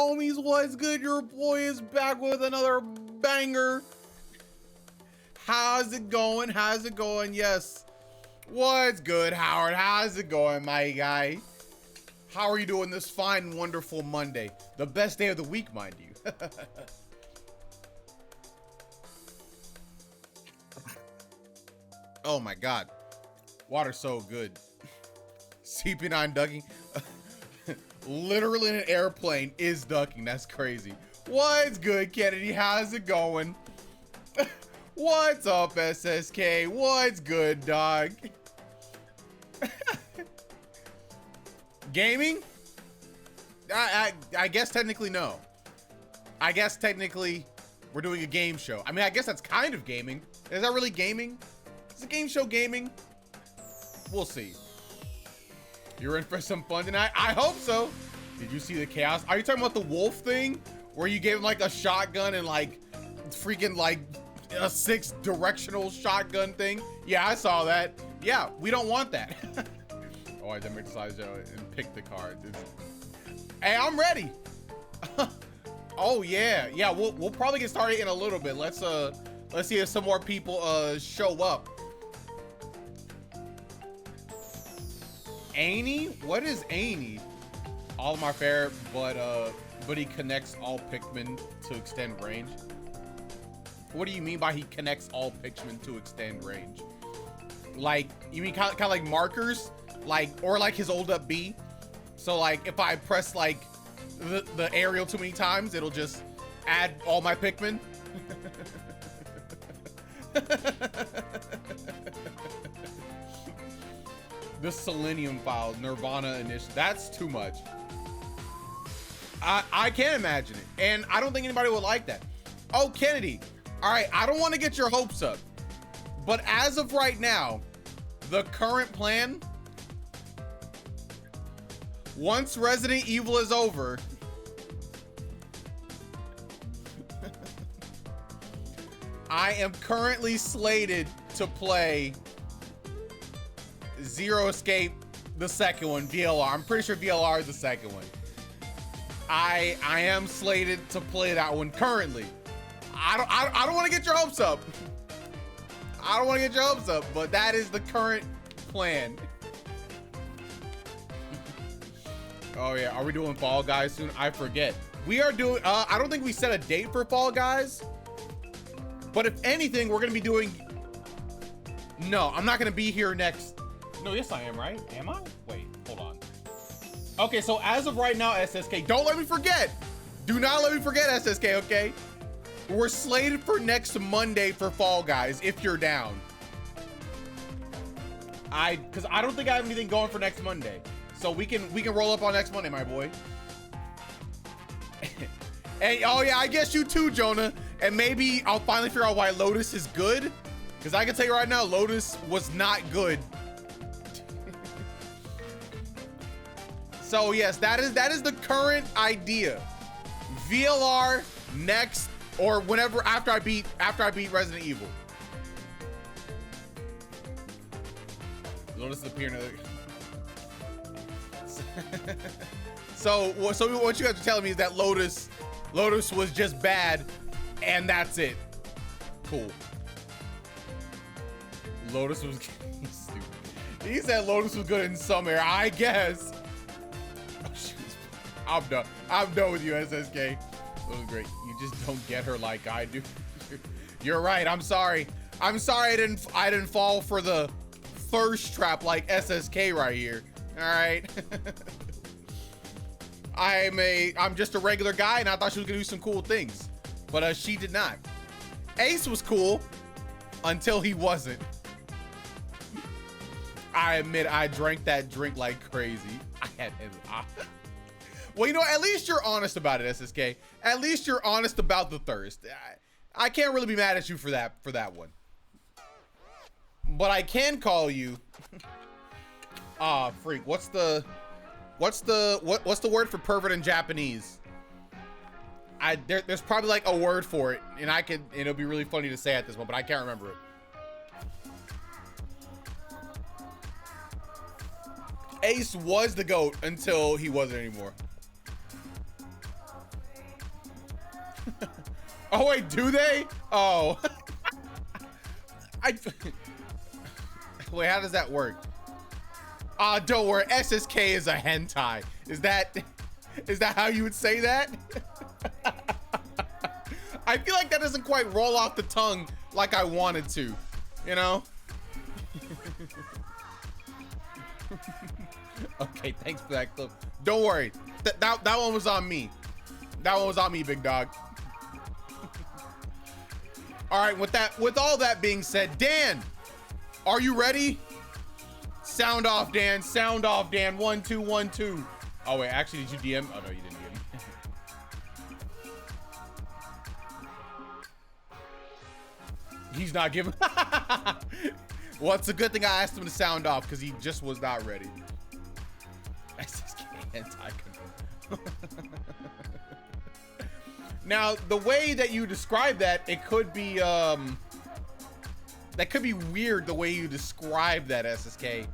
homies? What's good? Your boy is back with another banger. How's it going? How's it going? Yes. What's good, Howard? How's it going, my guy? How are you doing this fine, wonderful Monday? The best day of the week, mind you. Oh my God. Water's so good. CP9 ducking. Literally in an airplane is ducking. That's crazy. What's good, Kennedy? How's it going? What's up, SSK? What's good, dog? Gaming? I guess technically no. I guess technically we're doing a game show. I mean, I guess that's kind of gaming. Is that really gaming? Is a game show gaming? We'll see. You're in for some fun tonight? I hope so. Did you see the chaos? Are you talking about the wolf thing? Where you gave him like a shotgun and like freaking like a 6 directional shotgun thing? Yeah, I saw that. Yeah, we don't want that. Oh, I didn't make the size and pick the card. Hey, I'm ready. Oh yeah, yeah. We'll probably get started in a little bit. Let's see if some more people show up. Annie? What is Annie? All of my fair, but he connects all Pikmin to extend range. What do you mean by he connects all Pikmin to extend range? Like, you mean kind of like markers? Like, or like his hold up B? So like, if I press like the aerial too many times, it'll just add all my Pikmin? The Selenium file, Nirvana initial. That's too much. I can't imagine it. And I don't think anybody would like that. Oh, Kennedy. All right, I don't want to get your hopes up. But as of right now, the current plan, once Resident Evil is over, I am currently slated to play Zero Escape, the second one, VLR. I'm pretty sure VLR is the second one. I am slated to play that one currently. I don't want to get your hopes up. I don't want to get your hopes up, but that is the current plan. Oh yeah, are we doing Fall Guys soon? I forget. We are doing, I don't think we set a date for Fall Guys, but if anything, we're gonna be doing, no, I'm not gonna be here next. No, yes I am, right? Am I? Wait, hold on. Okay, so as of right now, SSK, don't let me forget. Do not let me forget, SSK, okay? We're slated for next Monday for Fall Guys, if you're down. Cause I don't think I have anything going for next Monday. So we can roll up on next Monday, my boy. And oh yeah, I guess you too, Jonah. And maybe I'll finally figure out why Lotus is good. Cause I can tell you right now, Lotus was not good. So yes, that is the current idea. VLR next or whenever after I beat Resident Evil. Lotus is appearing. So what you have to tell me is that Lotus was just bad, and that's it. Cool. Lotus was stupid. He said Lotus was good in some area, I guess. Oh, shoot. I'm done with you, SSK. That was great. You just don't get her like I do. You're right. I'm sorry. I didn't fall for the thirst trap like SSK right here. All right. I'm just a regular guy, and I thought she was gonna do some cool things, but she did not. Ace was cool until he wasn't. I admit I drank that drink like crazy. Well, you know, at least you're honest about it, SSK. At least you're honest about the thirst. I can't really be mad at you for that one. But I can call you. Freak. What's the word for pervert in Japanese? There's probably like a word for it, and it'll be really funny to say at this one, but I can't remember it. Ace was the GOAT until he wasn't anymore. Oh wait, do they? Oh. Wait, how does that work? Don't worry, SSK is a hentai. Is that how you would say that? I feel like that doesn't quite roll off the tongue like I wanted to, you know? Okay, thanks for that clip. Don't worry, that one was on me. That one was on me, big dog. All right, with all that being said, Dan, are you ready? Sound off, Dan. Sound off, Dan. 1 2 1 2. Oh wait, actually, did you DM? Oh no, you didn't DM. He's not giving. Well, it's a good thing I asked him to sound off because he just was not ready. Now, the way that you describe that, it could be that could be weird the way you describe that, SSK.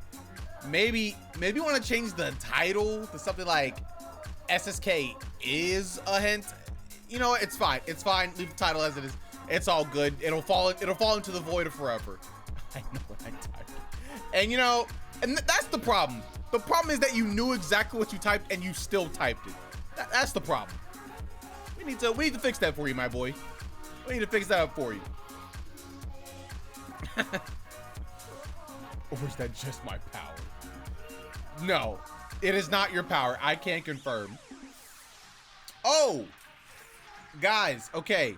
Maybe you want to change the title to something like SSK is a hint. You know what? It's fine. It's fine. Leave the title as it is. It's all good. It'll fall into the void of forever. I know what I typed. And you know, and that's the problem. The problem is that you knew exactly what you typed and you still typed it. That's the problem. We need to fix that for you, my boy. We need to fix that up for you. Or is that just my power? No, it is not your power. I can't confirm. Oh, guys, okay.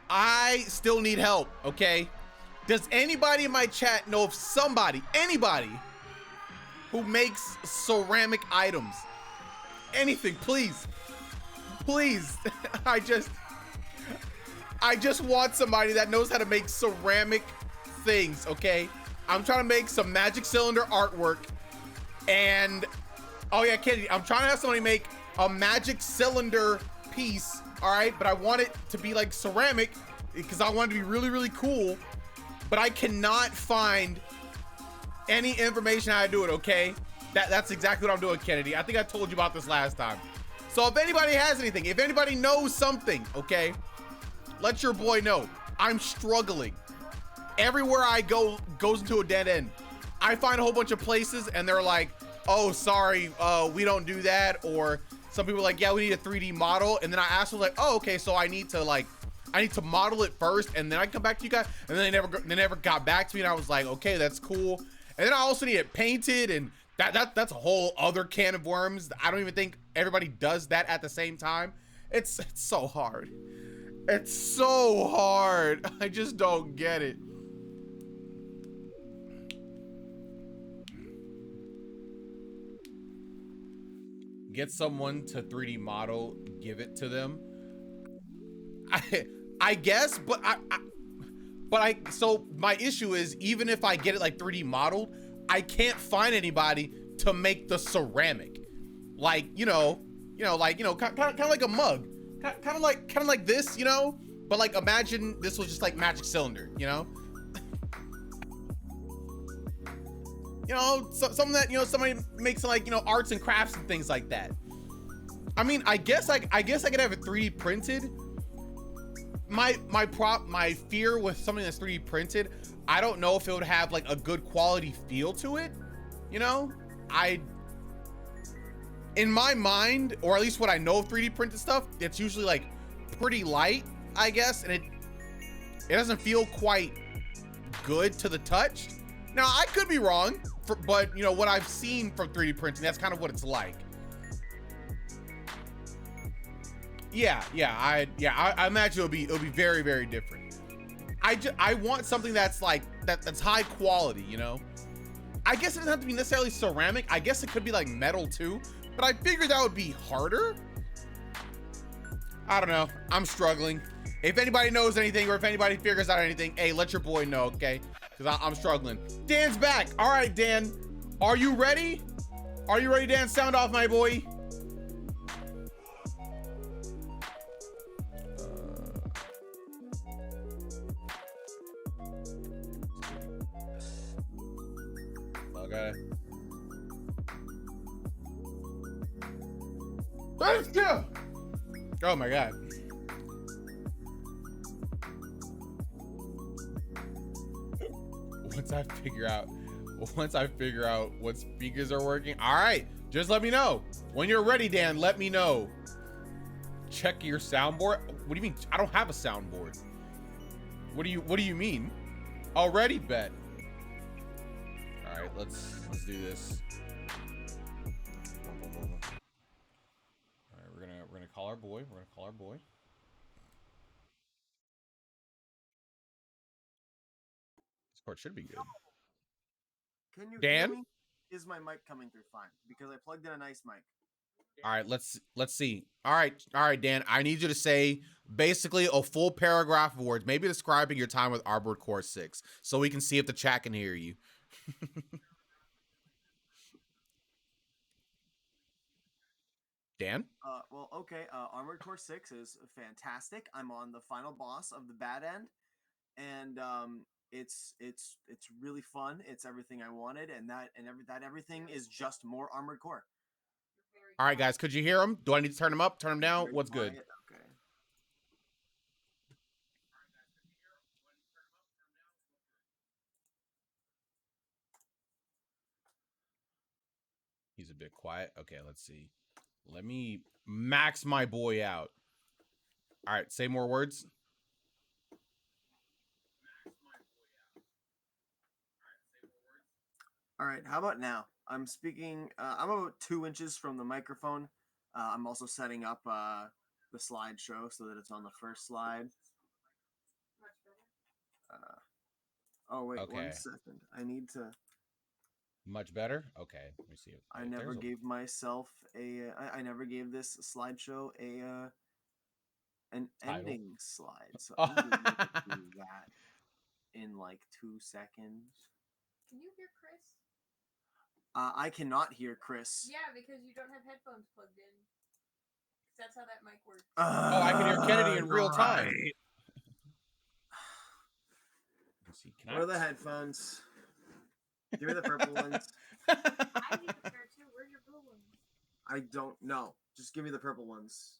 I still need help, okay? Does anybody in my chat know of anybody who makes ceramic items? Anything, please. Please. I just want somebody that knows how to make ceramic things, okay? I'm trying to make some Magic Cylinder artwork and, oh yeah, Kennedy, I'm trying to have somebody make a Magic Cylinder piece, all right? But I want it to be like ceramic because I want it to be really, really cool, but I cannot find any information how to do it, okay? That's exactly what I'm doing, Kennedy. I think I told you about this last time. So if anybody has anything, if anybody knows something, okay, let your boy know. I'm struggling. Everywhere I go goes into a dead end. I find a whole bunch of places and they're like, oh, sorry, we don't do that. Or some people are like, yeah, we need a 3D model. And then I ask them like, oh, okay, so I need to model it first and then I come back to you guys. And then they never got back to me. And I was like, okay, that's cool. And then I also need it painted, and that's a whole other can of worms. I don't even think everybody does that at the same time. It's so hard. It's so hard. I just don't get it. Get someone to 3D model, give it to them. I guess, but so my issue is, even if I get it like 3D modeled, I can't find anybody to make the ceramic. Like, kind of like a mug, kind of like this, you know, but like imagine this was just like Magic Cylinder, you know. Something that, somebody makes like, arts and crafts and things like that. I mean, I guess I could have it 3D printed. My fear with something that's 3D printed, I don't know if it would have like a good quality feel to it. In my mind, or at least what I know of 3D printed stuff, it's usually like pretty light, I guess, and it doesn't feel quite good to the touch. Now, I could be wrong, but what I've seen from 3D printing, that's kind of what it's like. I imagine it'll be very, very different. I want something that's like that's high quality, I guess it doesn't have to be necessarily ceramic. I guess it could be like metal too, but I figured that would be harder. I don't know. I'm struggling. If anybody knows anything, or if anybody figures out anything, hey, let your boy know, okay? Because I'm struggling. Dan's back. All right, Dan. Are you ready? Are you ready, Dan? Sound off, my boy. Okay. Let's go. Oh my God. once I figure out what speakers are working. All right, just let me know when you're ready, Dan. Let me know. Check your soundboard. What do you mean? I don't have a soundboard. What do you mean? Already bet. All right, let's do this. All right, we're gonna call our boy. We're gonna call our boy. This part should be good. Can you hear Dan? me? Is my mic coming through fine? Because I plugged in a nice mic. All right, let's see. All right, Dan. I need you to say basically a full paragraph of words, maybe describing your time with Armored Core 6, so we can see if the chat can hear you. Dan? Well, okay. Armored Core 6 is fantastic. I'm on the final boss of the bad end, and it's really fun. It's everything I wanted, and everything is just more Armored Core. All right, guys, could you hear him? Do I need to turn him up? Turn him down? Very What's quiet. good? Okay. He's a bit quiet. Okay, let's see. Let me max my boy out. All right, say more words. All right. How about now? I'm speaking. I'm about 2 inches from the microphone. I'm also setting up the slideshow so that it's on the first slide. Oh wait, Okay. 1 second. I need to. Much better? Okay, let me see. I never gave myself a. I never gave this slideshow a an Title. ending slide, so I'm gonna do that in like 2 seconds. Can you hear Chris? I cannot hear Chris. Yeah, because you don't have headphones plugged in. That's how that mic works. Oh, I can hear Kennedy in real time. Right. Let's see. Where are the headphones? Give me the purple ones. I need a pair too. Where's your blue ones? I don't know. Just give me the purple ones.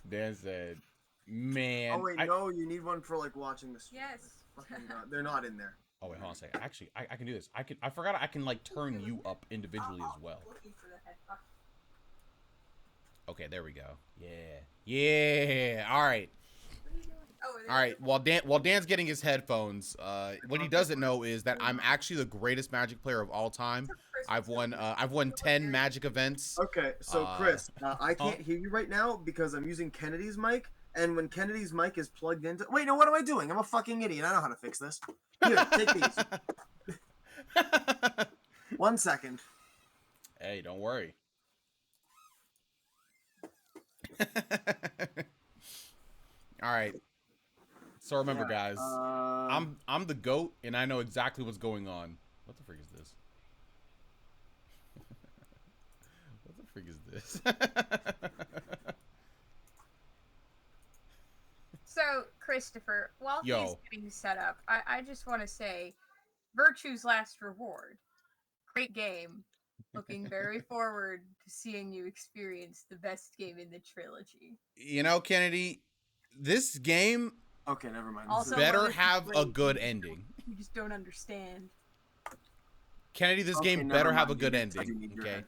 Dan said, "Man." Oh wait, no, you need one for like watching this. Yes. Fucking God. They're not in there. Oh wait, hold on a second. Actually, I can do this. I forgot I can like turn you up individually as well. Looking for the headphones. Okay, there we go. Yeah. All right. What are you doing? Oh, All right. While Dan's getting his headphones, what he doesn't know is that I'm actually the greatest Magic player of all time. I've won 10 Magic events. Okay, so Chris, I can't hear you right now because I'm using Kennedy's mic, and when Kennedy's mic is plugged into, wait, no, what am I doing? I'm a fucking idiot. I know how to fix this. Here, take these. 1 second. Hey, don't worry. All right. So remember, guys, I'm the GOAT, and I know exactly what's going on. What the freak is this? What the freak is this? So, Christopher, while he's getting set up, I just want to say, Virtue's Last Reward. Great game. Looking very forward to seeing you experience the best game in the trilogy. You know, Kennedy, this game Okay, never mind. Also, better have a good ending. You just don't understand. Kennedy, this game better have a good ending. Okay.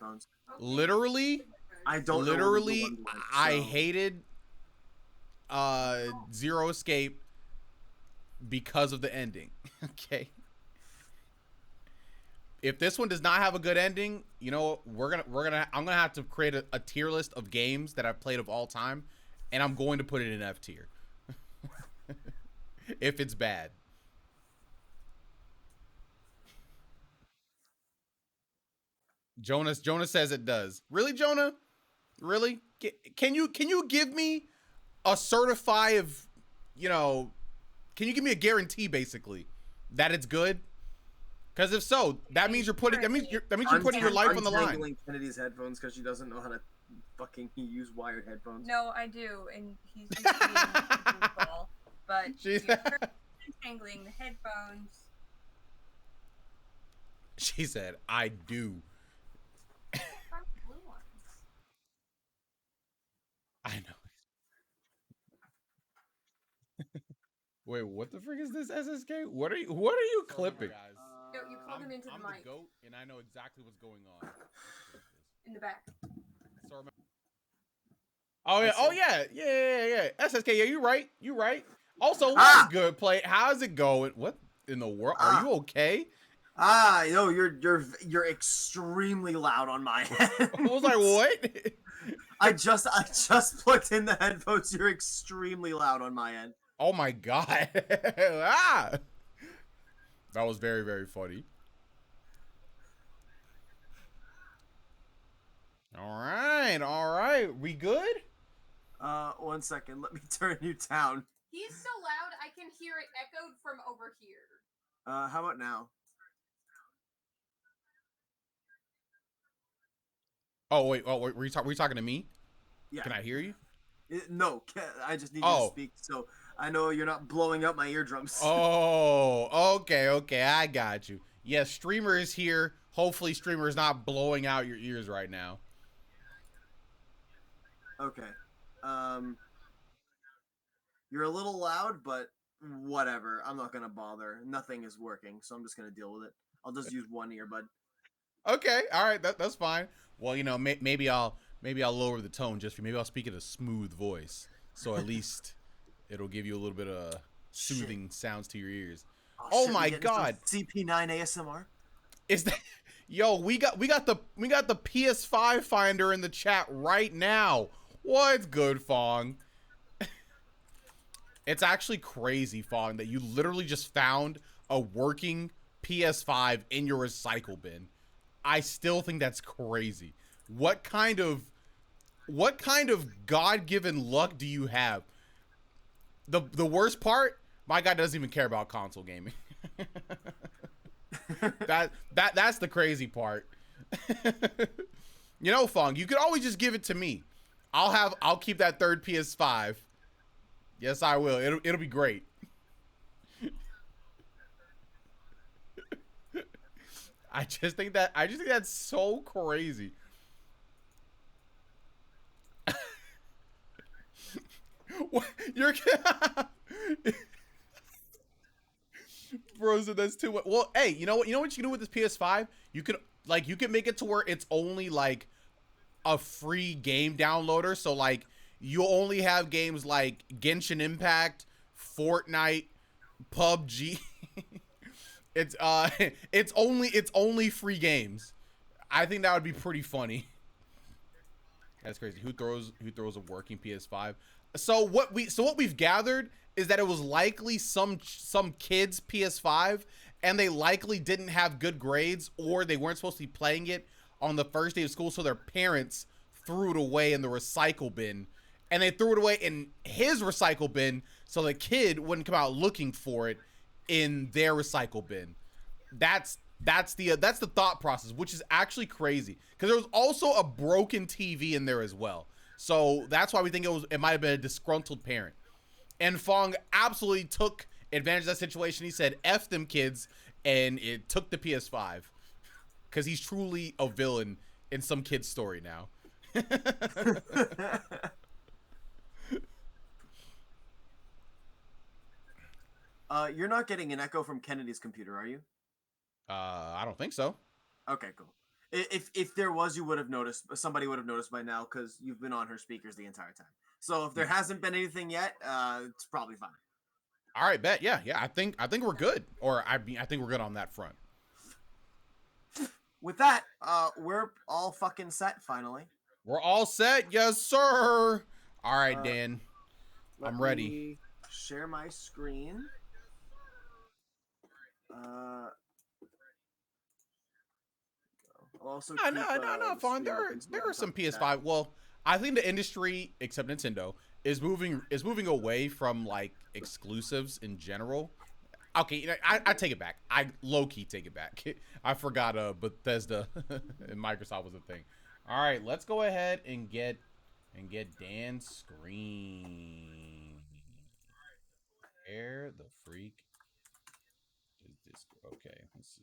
Literally, I don't. Literally, I hated Zero Escape because of the ending. Okay. If this one does not have a good ending, you know, I'm gonna have to create a tier list of games that I've played of all time, and I'm going to put it in F tier. If it's bad. Jonah says it does. Really, Jonah? Really? Can you give me a certify of, you know, can you give me a guarantee basically that it's good? Because if so, that means you're putting you're putting your life on the line. I'm Kennedy's headphones because she doesn't know how to fucking use wired headphones. No, I do, and he's just being goofball. But she's entangling the headphones. She said, "I do." Blue ones. I know. Wait, what the frick is this SSK? What are you clipping? No, you pulled him into the mic. I'm the goat, and I know exactly what's going on. In the back. Oh yeah. SSK, yeah, you right. Also, what's good, play? How's it going? What in the world? Are you okay? No, you're extremely loud on my end. I was like, what? I just plugged in the headphones. You're extremely loud on my end. Oh my god. That was very, very funny. All right. We good? 1 second. Let me turn you down. He's so loud, I can hear it echoed from over here. How about now? Oh wait. Oh, were you talking to me? Yeah. Can I hear you? No, I just need you to speak so I know you're not blowing up my eardrums. Oh, okay. I got you. Yes, Streamer is here. Hopefully, Streamer is not blowing out your ears right now. Okay. You're a little loud, but whatever. I'm not gonna bother. Nothing is working, so I'm just gonna deal with it. I'll just use one earbud. Okay, all right, that's fine. Well, you know, maybe I'll lower the tone just for maybe I'll speak in a smooth voice, so at least it'll give you a little bit of soothing sounds to your ears. Oh my god, CP9 ASMR. Is that? Yo, we got the PS5 finder in the chat right now. What's good, Fong? It's actually crazy, Fong, that you literally just found a working PS5 in your recycle bin. I still think that's crazy. What kind of God-given luck do you have? The worst part, my guy doesn't even care about console gaming. That's the crazy part. You know, Fong, you could always just give it to me. I'll keep that third PS5. Yes, I will. It'll be great. I just think that's so crazy. What? You're Bro, so that's too much. Well, hey, you know what you can do with this PS5? You can make it to where it's only like a free game downloader. So like you only have games like Genshin Impact, Fortnite, PUBG. It's only free games. I think that would be pretty funny. That's crazy. Who throws a working PS5? So what we've gathered is that it was likely some kid's PS5, and they likely didn't have good grades, or they weren't supposed to be playing it on the first day of school, so their parents threw it away in the recycle bin, and they threw it away in his recycle bin so the kid wouldn't come out looking for it in their recycle bin. That's the thought process, which is actually crazy because there was also a broken TV in there as well. So that's why we think it might have been a disgruntled parent. And Fong absolutely took advantage of that situation. He said, F them kids, and it took the PS5. Because he's truly a villain in some kid's story now. You're not getting an echo from Kennedy's computer, are you? I don't think so. Okay, cool. If there was, you would have noticed. Somebody would have noticed by now because you've been on her speakers the entire time. So if there hasn't been anything yet, it's probably fine. All right, bet. Yeah. I think we're good. Or I think we're good on that front. With that, we're all fucking set finally. We're all set, yes, sir. All right, Dan. I'm ready. Me share my screen. Also no, Fawn. There are some PS5. Well, I think the industry, except Nintendo, is moving away from like exclusives in general. Okay, you know, I take it back. I low-key take it back. I forgot Bethesda and Microsoft was a thing. All right, let's go ahead and get Dan's screen. Where the freak is this? Okay, let's see.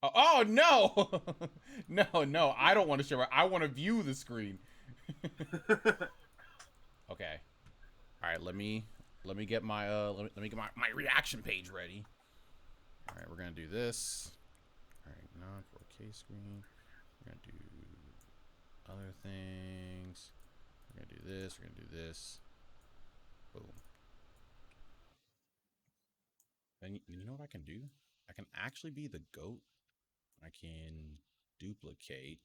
Oh no! No, I don't want to share. I want to view the screen. Okay. All right, let me get my let me get my reaction page ready. All right, we're gonna do this. All right, non 4K screen. We're gonna do other things. We're gonna do this. We're gonna do this. Boom. And you know what I can do? I can actually be the goat. I can duplicate.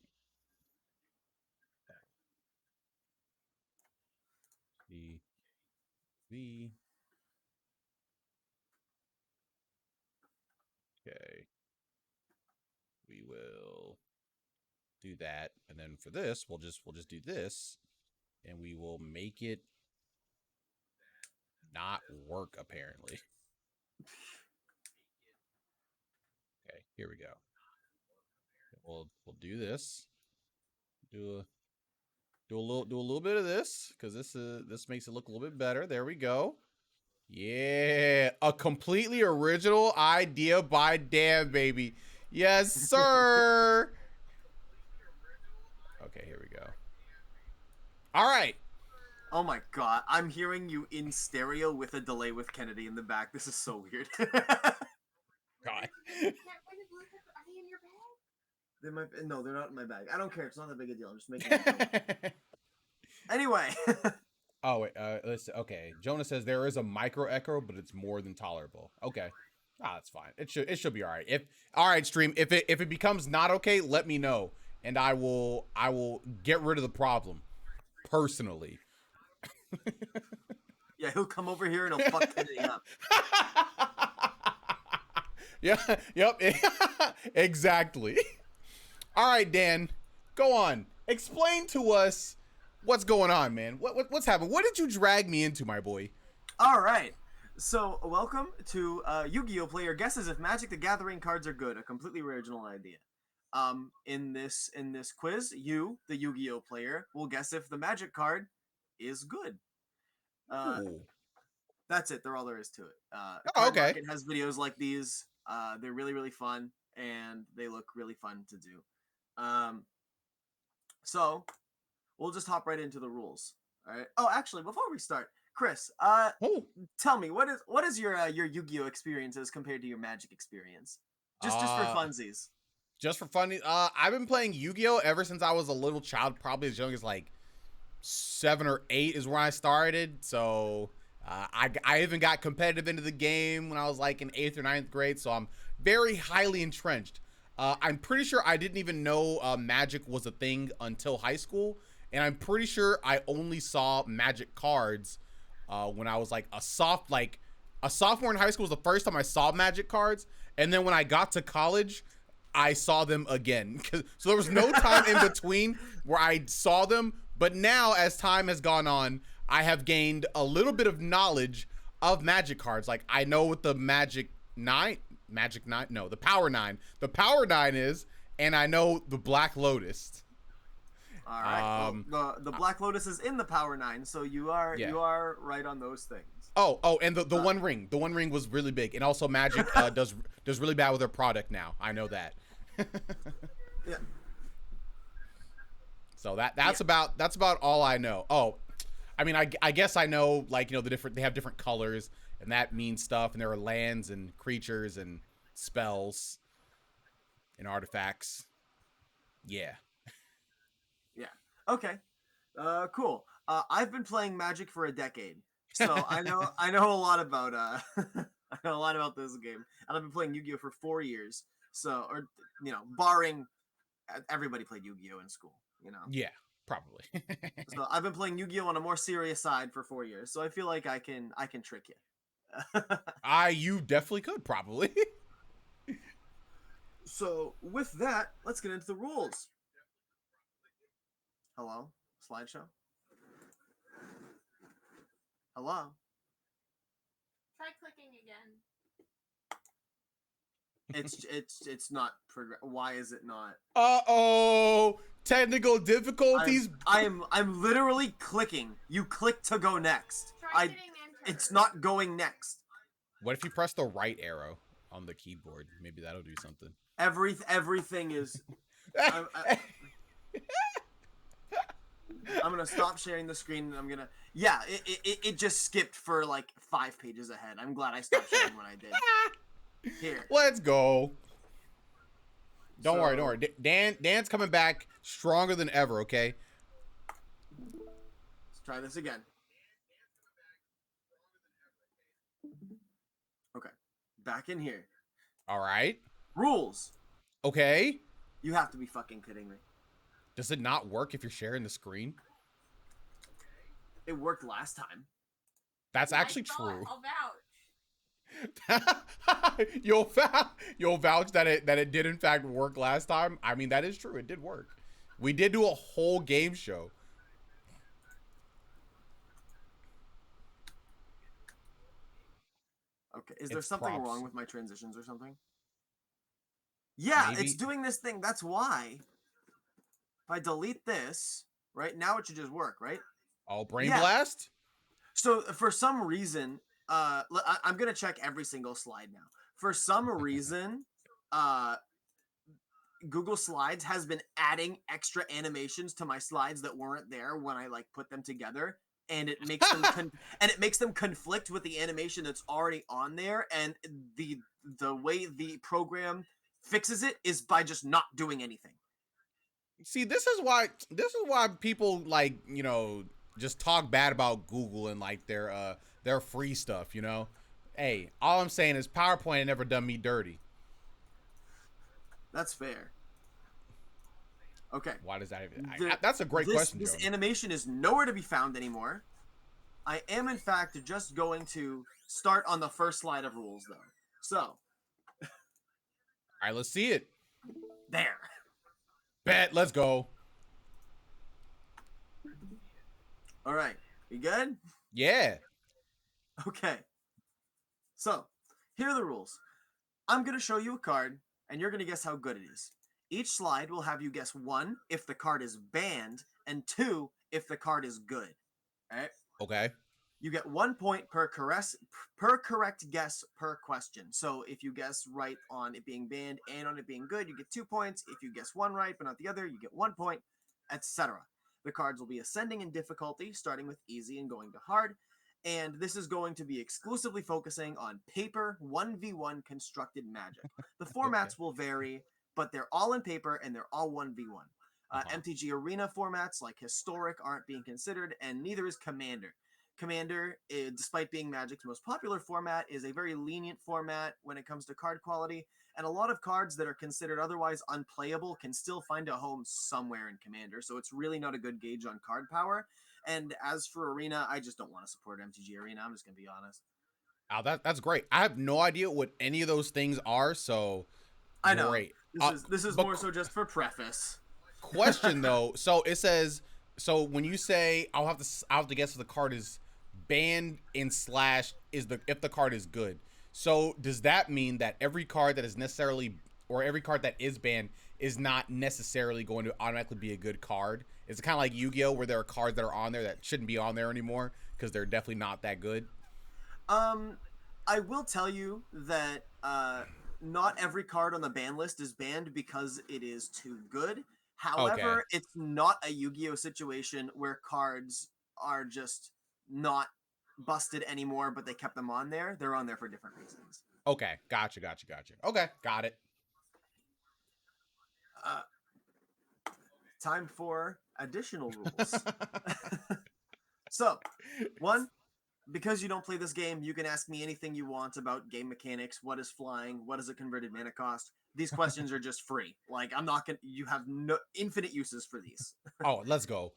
V. Okay. We will do that, and then for this, we'll just do this, and we will make it not work apparently. Okay, here we go. We'll do this. Do a little bit of this because this makes it look a little bit better. There we go. Yeah, a completely original idea by Dan, baby. Yes, sir. Okay, here we go. All right. Oh my god, I'm hearing you in stereo with a delay with Kennedy in the back. This is so weird. God. Are they in your bag? They might. No, they're not in my bag. I don't care. It's not that big a deal. I'm just making it. Anyway. Oh wait, let's. Okay, Jonah says there is a micro echo, but it's more than tolerable. Okay, that's fine. It should be all right. All right, stream. If it becomes not okay, let me know, and I will get rid of the problem personally. Yeah, he'll come over here and he'll fuck Kennedy up. Yeah. Yep. Exactly. All right, Dan, go on. Explain to us what's going on, man. What's happening? What did you drag me into, my boy? All right. So, welcome to Yu-Gi-Oh! Player Guesses If Magic the Gathering Cards Are Good, a completely original idea. In this quiz, you, the Yu-Gi-Oh! Player, will guess if the Magic card is good. That's it. They're all there is to it. Okay. Market has videos like these. They're really, really fun, and they look really fun to do. So, we'll just hop right into the rules. All right. Oh, actually, before we start, Chris, tell me what is your Yu-Gi-Oh experiences compared to your Magic experience? Just for funsies. Just for fun. I've been playing Yu-Gi-Oh ever since I was a little child, probably as young as like 7 or 8 is where I started. So I even got competitive into the game when I was like in 8th or 9th grade. So I'm very highly entrenched. I'm pretty sure I didn't even know Magic was a thing until high school. And I'm pretty sure I only saw Magic cards when I was like a sophomore in high school was the first time I saw Magic cards. And then when I got to college, I saw them again. So there was no time in between where I saw them. But now, as time has gone on, I have gained a little bit of knowledge of Magic cards. Like, I know what the the Power 9. The Power 9 is, and I know the Black Lotus. All right. Well, the Black Lotus is in the Power 9, so you are right on those things. Oh, and the One Ring. The One Ring was really big, and also Magic does really bad with their product now. I know that. Yeah. So that's about all I know. Oh, I mean, I guess I know, like, you know, they have different colors, and that means stuff, and there are lands and creatures and spells and artifacts. Yeah. Yeah. Okay. Cool. I've been playing Magic for a decade, so I know a lot about I know a lot about this game, and I've been playing Yu-Gi-Oh for 4 years. So, or you know, barring everybody played Yu-Gi-Oh in school, you know. Yeah, probably. So I've been playing Yu-Gi-Oh on a more serious side for 4 years, so I feel like I can trick you. You definitely could, probably. So with that, let's get into the rules. Hello, slideshow. Hello. Try clicking again. It's not why is it not? Uh-oh, technical difficulties. I'm literally clicking. You click to go next. Try hitting enter. It's not going next. What if you press the right arrow on the keyboard? Maybe that'll do something. Everything is. I'm gonna stop sharing the screen, and I'm gonna. Yeah, it just skipped for like 5 pages ahead. I'm glad I stopped sharing when I did. Here. Let's go. Don't worry. Dan's coming back stronger than ever. Okay. Let's try this again. Okay, back in here. All right. Rules. Okay. You have to be fucking kidding me. Does it not work if you're sharing the screen? It worked last time. That's actually true. I'll vouch. You'll vouch that it did in fact work last time. I mean, that is true. It did work. We did do a whole game show. Okay, is there It's something props. wrong with my transitions or something? Yeah, Maybe. it's doing this thing. That's why. If I delete this, right now it should just work, right? Oh, Brain Yeah. Blast? So for some reason, I'm gonna check every single slide now. For some reason, Google Slides has been adding extra animations to my slides that weren't there when I like put them together, and it makes them conflict with the animation that's already on there. And the way the program fixes it is by just not doing anything. See, this is why people like, you know, just talk bad about Google and like their free stuff, you know? Hey, all I'm saying is PowerPoint ain't never done me dirty. That's fair. Okay. Why does that even... that's a great question, This Joe. animation is nowhere to be found anymore. I am, in fact, just going to start on the first slide of rules, though. So. All right, let's see it. There. Bet, let's go. All right. You good? Yeah. Okay. So, here are the rules. I'm going to show you a card, and you're going to guess how good it is. Each slide will have you guess 1, if the card is banned, and 2, if the card is good. All right? Okay. You get 1 point per correct guess per question. So if you guess right on it being banned and on it being good, you get 2 points. If you guess one right but not the other, you get 1 point, etc. The cards will be ascending in difficulty, starting with easy and going to hard. And this is going to be exclusively focusing on paper 1v1 constructed Magic. The formats will vary, but they're all in paper and they're all 1v1. MTG Arena formats like Historic aren't being considered, and neither is Commander. Commander, despite being Magic's most popular format, is a very lenient format when it comes to card quality, and a lot of cards that are considered otherwise unplayable can still find a home somewhere in Commander, so it's really not a good gauge on card power. And as for Arena, I just don't want to support MTG Arena, I'm just going to be honest. Oh, that's great. I have no idea what any of those things are, so I know. Great. This is more so just for preface. Question though, so it says, so when you say I'll have to guess if the card is banned in / if the card is good. So does that mean that every card that is necessarily, or every card that is banned is not necessarily going to automatically be a good card? It's kind of like Yu-Gi-Oh, where there are cards that are on there that shouldn't be on there anymore because they're definitely not that good. I will tell you that not every card on the ban list is banned because it is too good. However, It's not a Yu-Gi-Oh situation where cards are just not busted anymore, but they kept them on there. They're on there for different reasons. Okay, gotcha. Okay, got it. Time for additional rules. So, 1, because you don't play this game, you can ask me anything you want about game mechanics. What is flying? What is a converted mana cost? These questions are just free. Like, I'm not gonna. You have no infinite uses for these. Oh, let's go.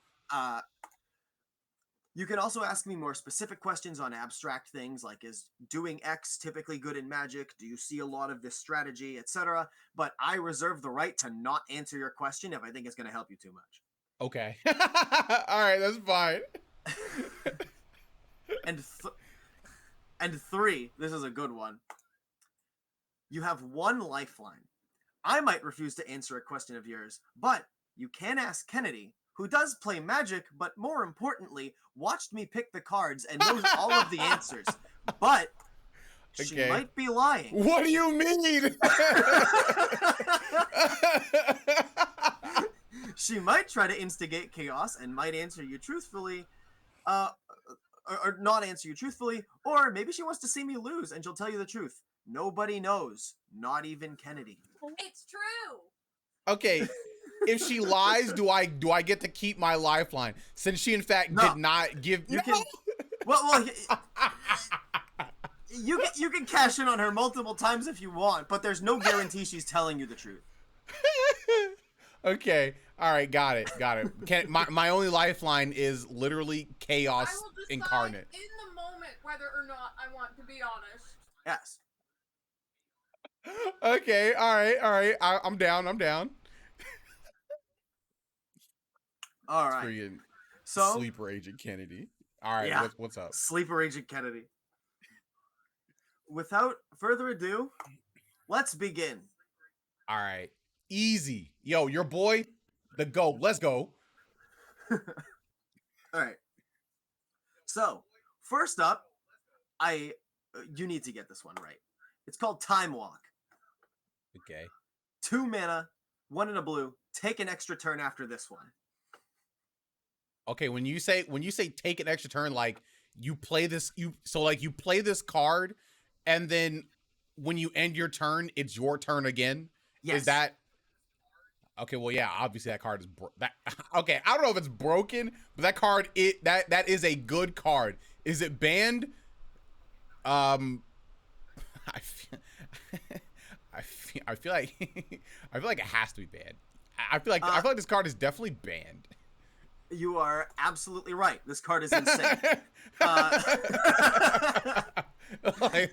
You can also ask me more specific questions on abstract things like, is doing X typically good in Magic? Do you see a lot of this strategy, etc.? But I reserve the right to not answer your question if I think it's going to help you too much. Okay. All right, that's fine. And 3, this is a good one. You have 1 lifeline. I might refuse to answer a question of yours, but you can ask Kennedy, who does play Magic, but more importantly, watched me pick the cards and knows all of the answers. But she might be lying. What do you mean? She might try to instigate chaos and might answer you truthfully, or not answer you truthfully, or maybe she wants to see me lose and she'll tell you the truth. Nobody knows, not even Kennedy. It's true. Okay, if she lies, do I get to keep my lifeline? Since she in fact No. did not give. You can. Well, you can cash in on her multiple times if you want, but there's no guarantee she's telling you the truth. Okay, all right, got it. My only lifeline is literally chaos I will decide incarnate. in the moment whether or not I want to be honest. Yes. Okay, all right. I'm down. All right. Freaking So sleeper agent Kennedy. All right, Yeah. what's up? Sleeper Agent Kennedy. Without further ado, let's begin. All right, easy. Yo, your boy, the GOAT. Let's go. All right. So, first up, you need to get this one right. It's called Time Walk. Okay. 2 mana, 1 in a blue. Take an extra turn after this one. Okay, when you say take an extra turn, like you play this, you play this card, and then when you end your turn, it's your turn again. Yes. Is that okay? Well, yeah, obviously that card is okay. I don't know if it's broken, but that card that is a good card. Is it banned? I feel like it has to be banned. I feel like this card is definitely banned. You are absolutely right. This card is insane.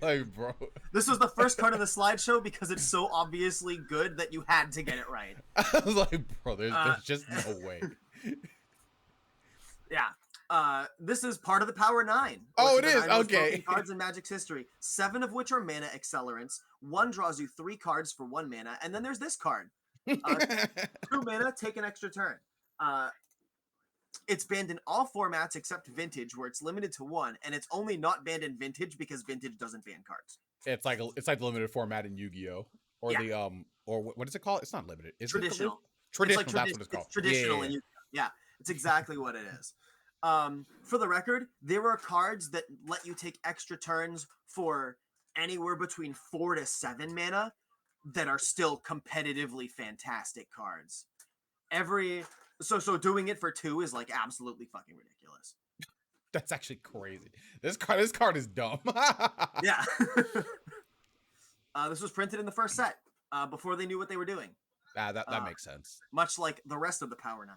like, bro. This was the first card in the slideshow because it's so obviously good that you had to get it right. I was like, bro, there's just no way. Yeah. This is part of the Power 9. Oh, it which are the is? 9 most Okay. broken cards in Magic's history. 7 of which are mana accelerants. 1 draws you 3 cards for 1 mana. And then there's this card. 2 mana, take an extra turn. It's banned in all formats except Vintage, where it's limited to 1, and it's only not banned in Vintage because Vintage doesn't ban cards. It's like the limited format in Yu-Gi-Oh, or Yeah. the or what is it called? It's not limited. Is Traditional. it traditional? It's That's what it's called. It's traditional, Yeah. and yeah, it's exactly what it is. For the record, there are cards that let you take extra turns for anywhere between 4 to 7 mana that are still competitively fantastic cards. So doing it for 2 is like absolutely fucking ridiculous. That's actually crazy. This card is dumb. Yeah. This was printed in the first set before they knew what they were doing. That makes sense. Much like the rest of the Power 9.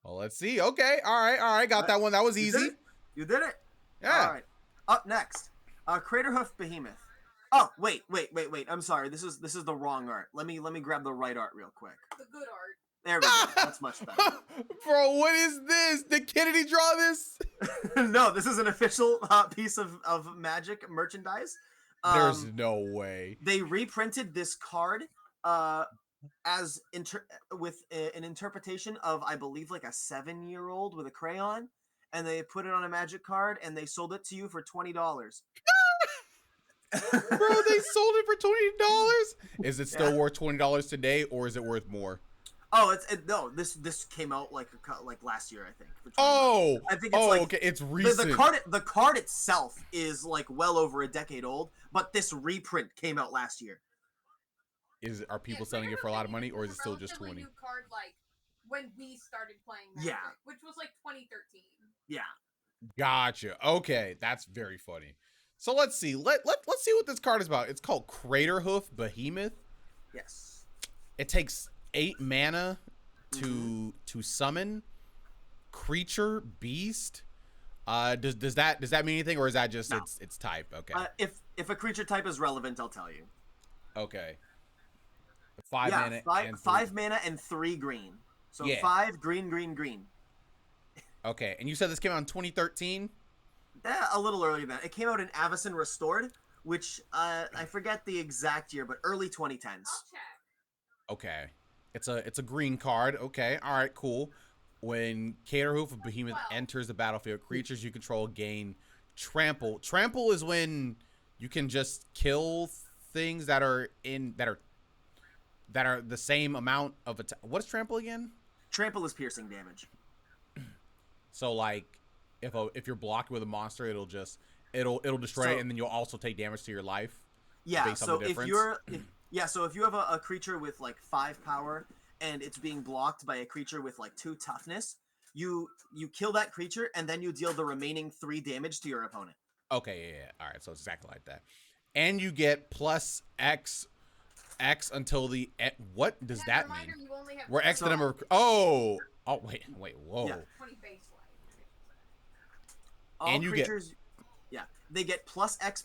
Well, let's see. Okay, all right. Got that one. That was easy. You did it. Yeah. All right. Up next, Craterhoof Behemoth. Oh, wait. I'm sorry. This is the wrong art. Let me grab the right art real quick. The good art. There we go. That's much better. Bro, what is this? Did Kennedy draw this? No, this is an official piece of Magic merchandise. There's no way. They reprinted this card as with an interpretation of, I believe, like a 7-year-old with a crayon, and they put it on a Magic card and they sold it to you for $20. Bro, they sold it for $20. Is it still worth $20 today, or is it worth more? Oh, no. This came out like last year, I think. For $20. Oh, I think it's okay. It's recent. The card itself is like well over a decade old, but this reprint came out last year. Are people selling it for a lot of money, or is it still just 20? New card, like when we started playing Magic, Yeah. which was like 2013. Yeah. Gotcha. Okay, that's very funny. So let's see. Let's see what this card is about. It's called Craterhoof Behemoth. Yes. It takes 8 mana to summon creature beast. Does that mean anything, or is that just its type? Okay. If a creature type is relevant, I'll tell you. Okay. 5 mana. and 5 mana and 3 green. So 5 green. Okay, and you said this came out in 2013? A little earlier than that. It came out in Avacyn Restored, which I forget the exact year, but early 2010s. I'll check. Okay. It's a green card. Okay. All right, cool. When Craterhoof of Behemoth enters the battlefield, creatures you control gain trample. Trample is when you can just kill things that that are the same amount of what is trample again? Trample is piercing damage. So like, if you're blocked with a monster, it'll destroy it, and then you'll also take damage to your life. Yeah. So if you have a creature with like 5 power and it's being blocked by a creature with like 2 toughness, you kill that creature and then you deal the remaining 3 damage to your opponent. Okay. Yeah. All right. So it's exactly like that, and you get plus X until the what does that mean? Where X the number of wait, whoa. Yeah. 20 base life. And you creatures, they get plus X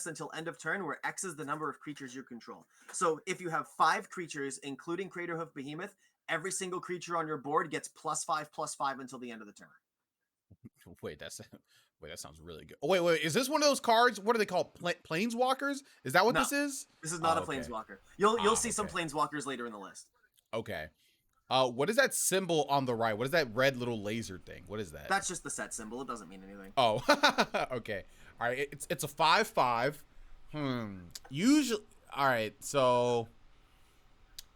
until end of turn, where X is the number of creatures you control. So if you have 5 creatures, including Craterhoof Behemoth, every single creature on your board gets +5/+5 until the end of the turn. Wait, that sounds really good. Oh, wait, is this one of those cards? What are they called? Planeswalkers? Is that what this is? This is not a Planeswalker. You'll see some Planeswalkers later in the list. Okay. What is that symbol on the right? What is that red little laser thing? What is that? That's just the set symbol. It doesn't mean anything. Oh, okay. All right. It's a 5/5. Usually, all right. So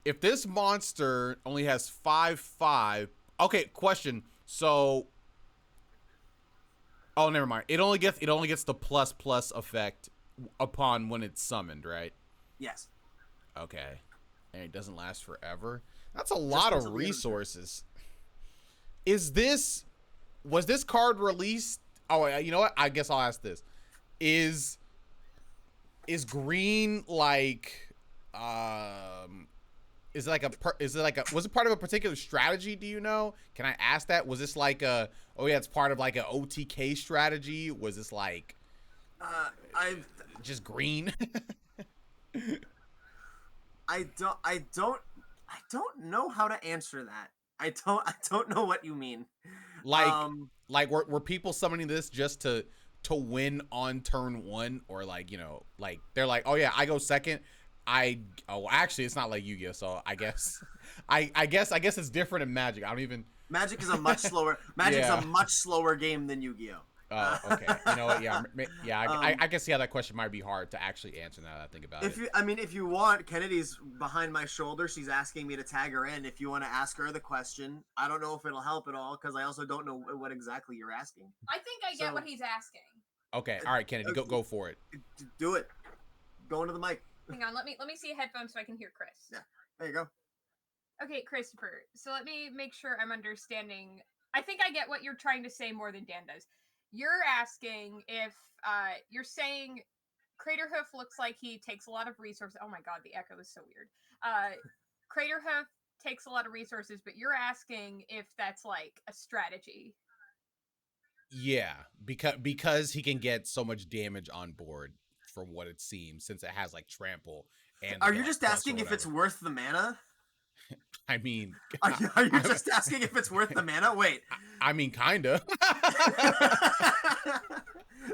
if this monster only has 5/5, okay. Question. So, oh, never mind. It only gets the ++ effect upon when it's summoned, right? Yes. Okay. And it doesn't last forever. That's a lot of resources. Was this card released? Oh, you know what? I guess I'll ask this. Is green like was it part of a particular strategy, do you know? Can I ask that? Was this like it's part of like an OTK strategy? Was this like just green? I don't know how to answer that. I don't know what you mean. Like were people summoning this just to win on turn 1, or like, like they're like, oh yeah, I go second. Actually it's not like Yu-Gi-Oh, so I guess I guess it's different in Magic. Magic is a much slower is a much slower game than Yu-Gi-Oh. Oh, okay. You know what? Yeah. I can see how that question might be hard to actually answer now that I think about it. If you want, Kennedy's behind my shoulder. She's asking me to tag her in. If you want to ask her the question, I don't know if it'll help at all because I also don't know what exactly you're asking. I think I get what he's asking. Okay. All right, Kennedy, go for it. Do it. Go into the mic. Hang on. Let me see a headphone so I can hear Chris. Yeah. There you go. Okay, Christopher. So let me make sure I'm understanding. I think I get what you're trying to say more than Dan does. You're asking if you're saying Craterhoof looks like he takes a lot of resources. Oh my god, the echo is so weird. Craterhoof takes a lot of resources, but you're asking if that's like a strategy. Yeah, because he can get so much damage on board from what it seems, since it has like trample. And are you just asking if it's worth the mana? I mean, are you just asking if it's worth the mana? Wait. I mean, kinda.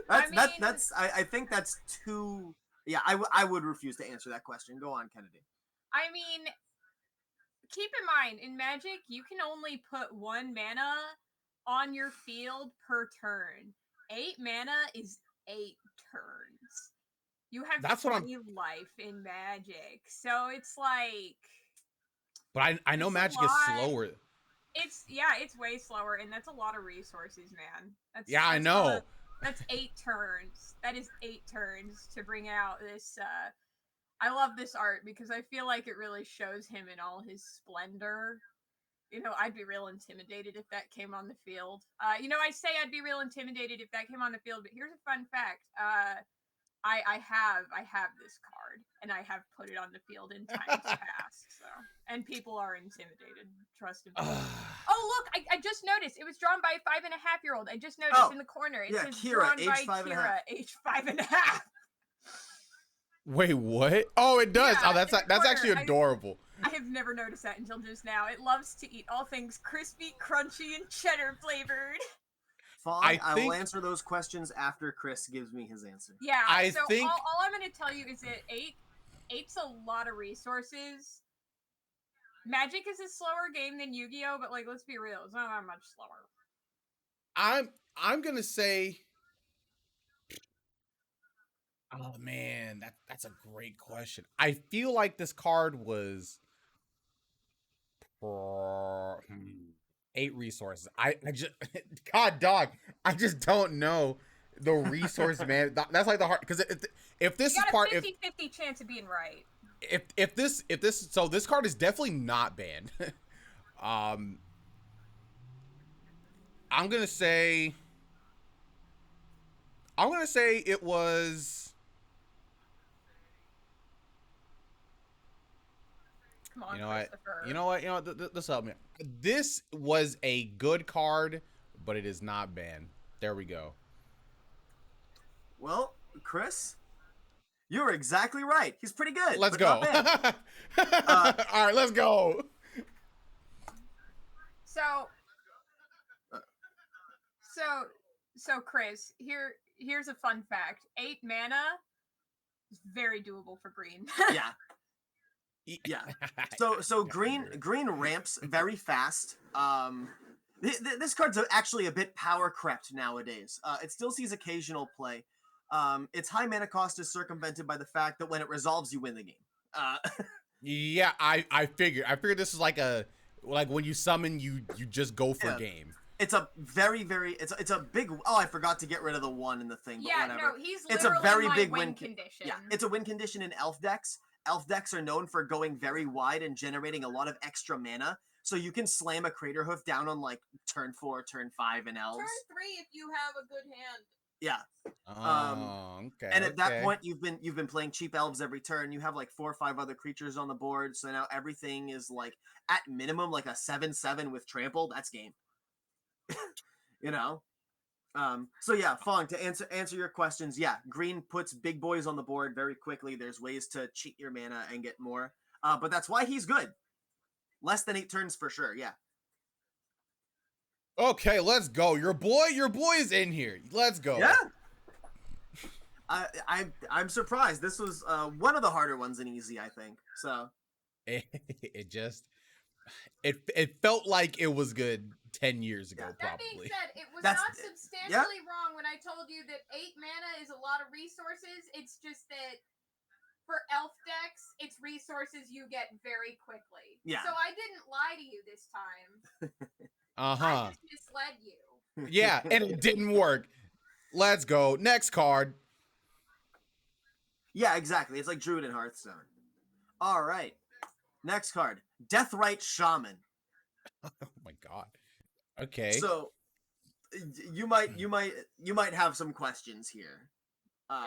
I think that's too. Yeah, I would refuse to answer that question. Go on, Kennedy. I mean, keep in mind, in Magic, you can only put 1 mana on your field per turn. 8 mana is 8 turns. You have 20 life in Magic, so it's like. But I know Magic is slower. It's way slower, and that's a lot of resources, man. I know. That's 8 turns. That is 8 turns to bring out this. I love this art because I feel like it really shows him in all his splendor. I'd be real intimidated if that came on the field. I say I'd be real intimidated if that came on the field, but here's a fun fact. I have this card, and I have put it on the field in times past. So, and people are intimidated. Trust me. Oh, look! I just noticed it was drawn by a 5.5-year-old. I just noticed in the corner. It says Kira, drawn age by 5.5. Age 5.5. Wait, what? Oh, it does. Yeah, that's actually adorable. I have never noticed that until just now. It loves to eat all things crispy, crunchy, and cheddar flavored. Fine, I will answer those questions after Chris gives me his answer. Yeah, all I'm going to tell you is that 8's a lot of resources. Magic is a slower game than Yu-Gi-Oh, but like, let's be real, it's not that much slower. I'm gonna say, oh man, that's a great question. I feel like this card was 8 resources. I just God dog. I just don't know the resource man. That's like the hard because if this you is got part a 50-50 chance of being right. if this so this card is definitely not banned. I'm gonna say it was. Come on, You know what? Christopher. You know what? You know what? This help me. This was a good card, but it is not banned. There we go. Well, Chris, you were exactly right. He's pretty good. Let's but go. Not banned. All right, let's go. So Chris, here's a fun fact. 8 mana is very doable for green. Yeah. Yeah. So green ramps very fast. This card's actually a bit power crept nowadays. It still sees occasional play. Its high mana cost is circumvented by the fact that when it resolves, you win the game. Yeah, I figured this is like when you summon, you just go for game. It's a very it's a big. Oh, I forgot to get rid of the 1 in the thing. But whatever. No, he's it's a very big win condition. Yeah, it's a win condition in elf decks. Elf decks are known for going very wide and generating a lot of extra mana. So you can slam a Crater Hoof down on like turn 4, turn 5 in elves. Turn 3 if you have a good hand. Yeah. Okay. And at that point, you've been playing cheap elves every turn. You have like 4 or 5 other creatures on the board. So now everything is like at minimum like a 7/7 with trample. That's game. You know. So yeah, Fong, to answer your questions, yeah, green puts big boys on the board very quickly. There's ways to cheat your mana and get more. But that's why he's good. Less than 8 turns for sure, yeah. Okay, let's go. Your boy is in here. Let's go. Yeah. I'm surprised. This was one of the harder ones in Easy, I think. So it felt like it was good 10 years ago, That probably. being said, it was That's- not substantially wrong when I told you that 8 mana is a lot of resources. It's just that for elf decks, it's resources you get very quickly. Yeah. So I didn't lie to you this time. Uh-huh. I just misled you. Yeah, and it didn't work. Let's go. Next card. Yeah, exactly. It's like Druid in Hearthstone. All right. Next card. Deathrite Shaman. Oh my god. Okay. So you might have some questions here.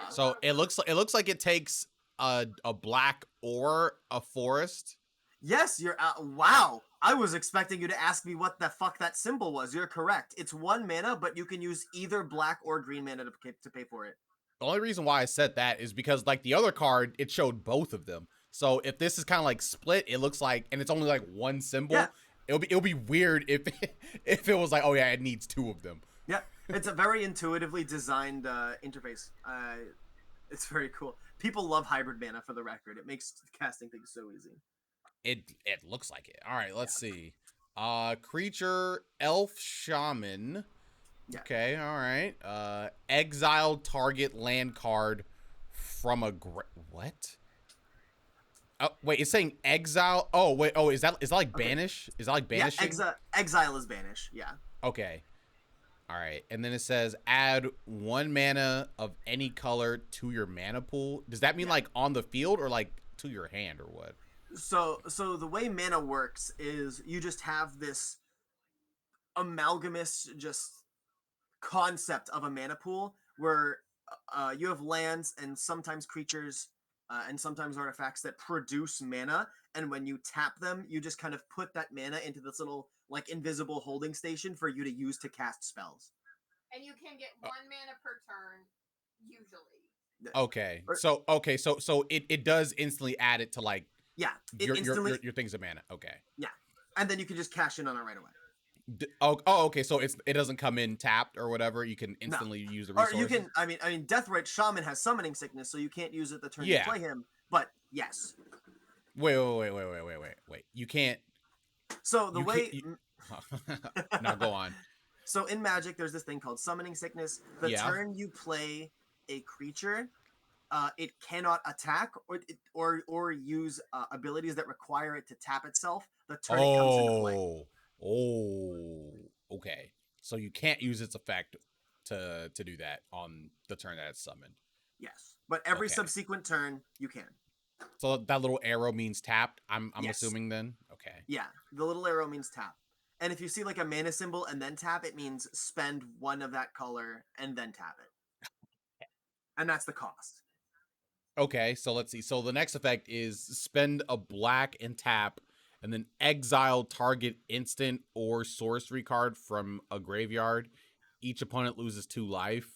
So it looks like it takes a black or a forest. Yes, you're wow. I was expecting you to ask me what the fuck that symbol was. You're correct. It's 1 mana, but you can use either black or green mana to pay for it. The only reason why I said that is because like the other card, it showed both of them. So if this is kind of like split, it looks like, and it's only like 1 symbol. Yeah. It'll be weird if it was like, oh yeah, it needs 2 of them. Yeah, it's a very intuitively designed interface. It's very cool. People love hybrid mana, for the record. It makes casting things so easy. It looks like it. All right, let's see. Creature, elf, shaman. Yeah. Okay, all right. Exile target land card from a what? Oh wait, it's saying exile. Oh wait, is that like banish? Is that like banishing? Yeah, exile is banish. Yeah. Okay. All right, and then it says add 1 mana of any color to your mana pool. Does that mean like on the field or like to your hand or what? So the way mana works is you just have this amalgamous just concept of a mana pool where you have lands and sometimes creatures and sometimes artifacts that produce mana, and when you tap them, you just kind of put that mana into this little like invisible holding station for you to use to cast spells. And you can get 1 mana per turn, usually. Okay. So it does instantly add it to like your things of mana. Okay. Yeah, and then you can just cash in on it right away. Okay. So it doesn't come in tapped or whatever. You can instantly use the resources. Or you can. I mean, Deathrite Shaman has summoning sickness, so you can't use it the turn you play him. But yes. Wait. You can't. So the way. Now go on. So in Magic, there's this thing called summoning sickness. The turn you play a creature, it cannot attack or use abilities that require it to tap itself. the turn it comes into play. Okay. So you can't use its effect to do that on the turn that it's summoned. Yes, but every Okay. subsequent turn you can. So that little arrow means tapped. I'm Yes. assuming then. Okay. Yeah, the little arrow means tap. And if you see like a mana symbol and then tap, it means spend one of that color and then tap it. And that's the cost. Okay, so let's see. So the next effect is spend a black and tap, and then exile target instant or sorcery card from a graveyard. Each opponent loses 2 life.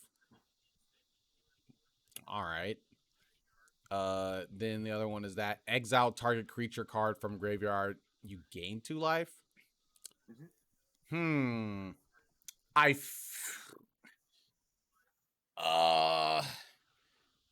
All right. Then the other one is that exile target creature card from graveyard. You gain 2 life. Mm-hmm.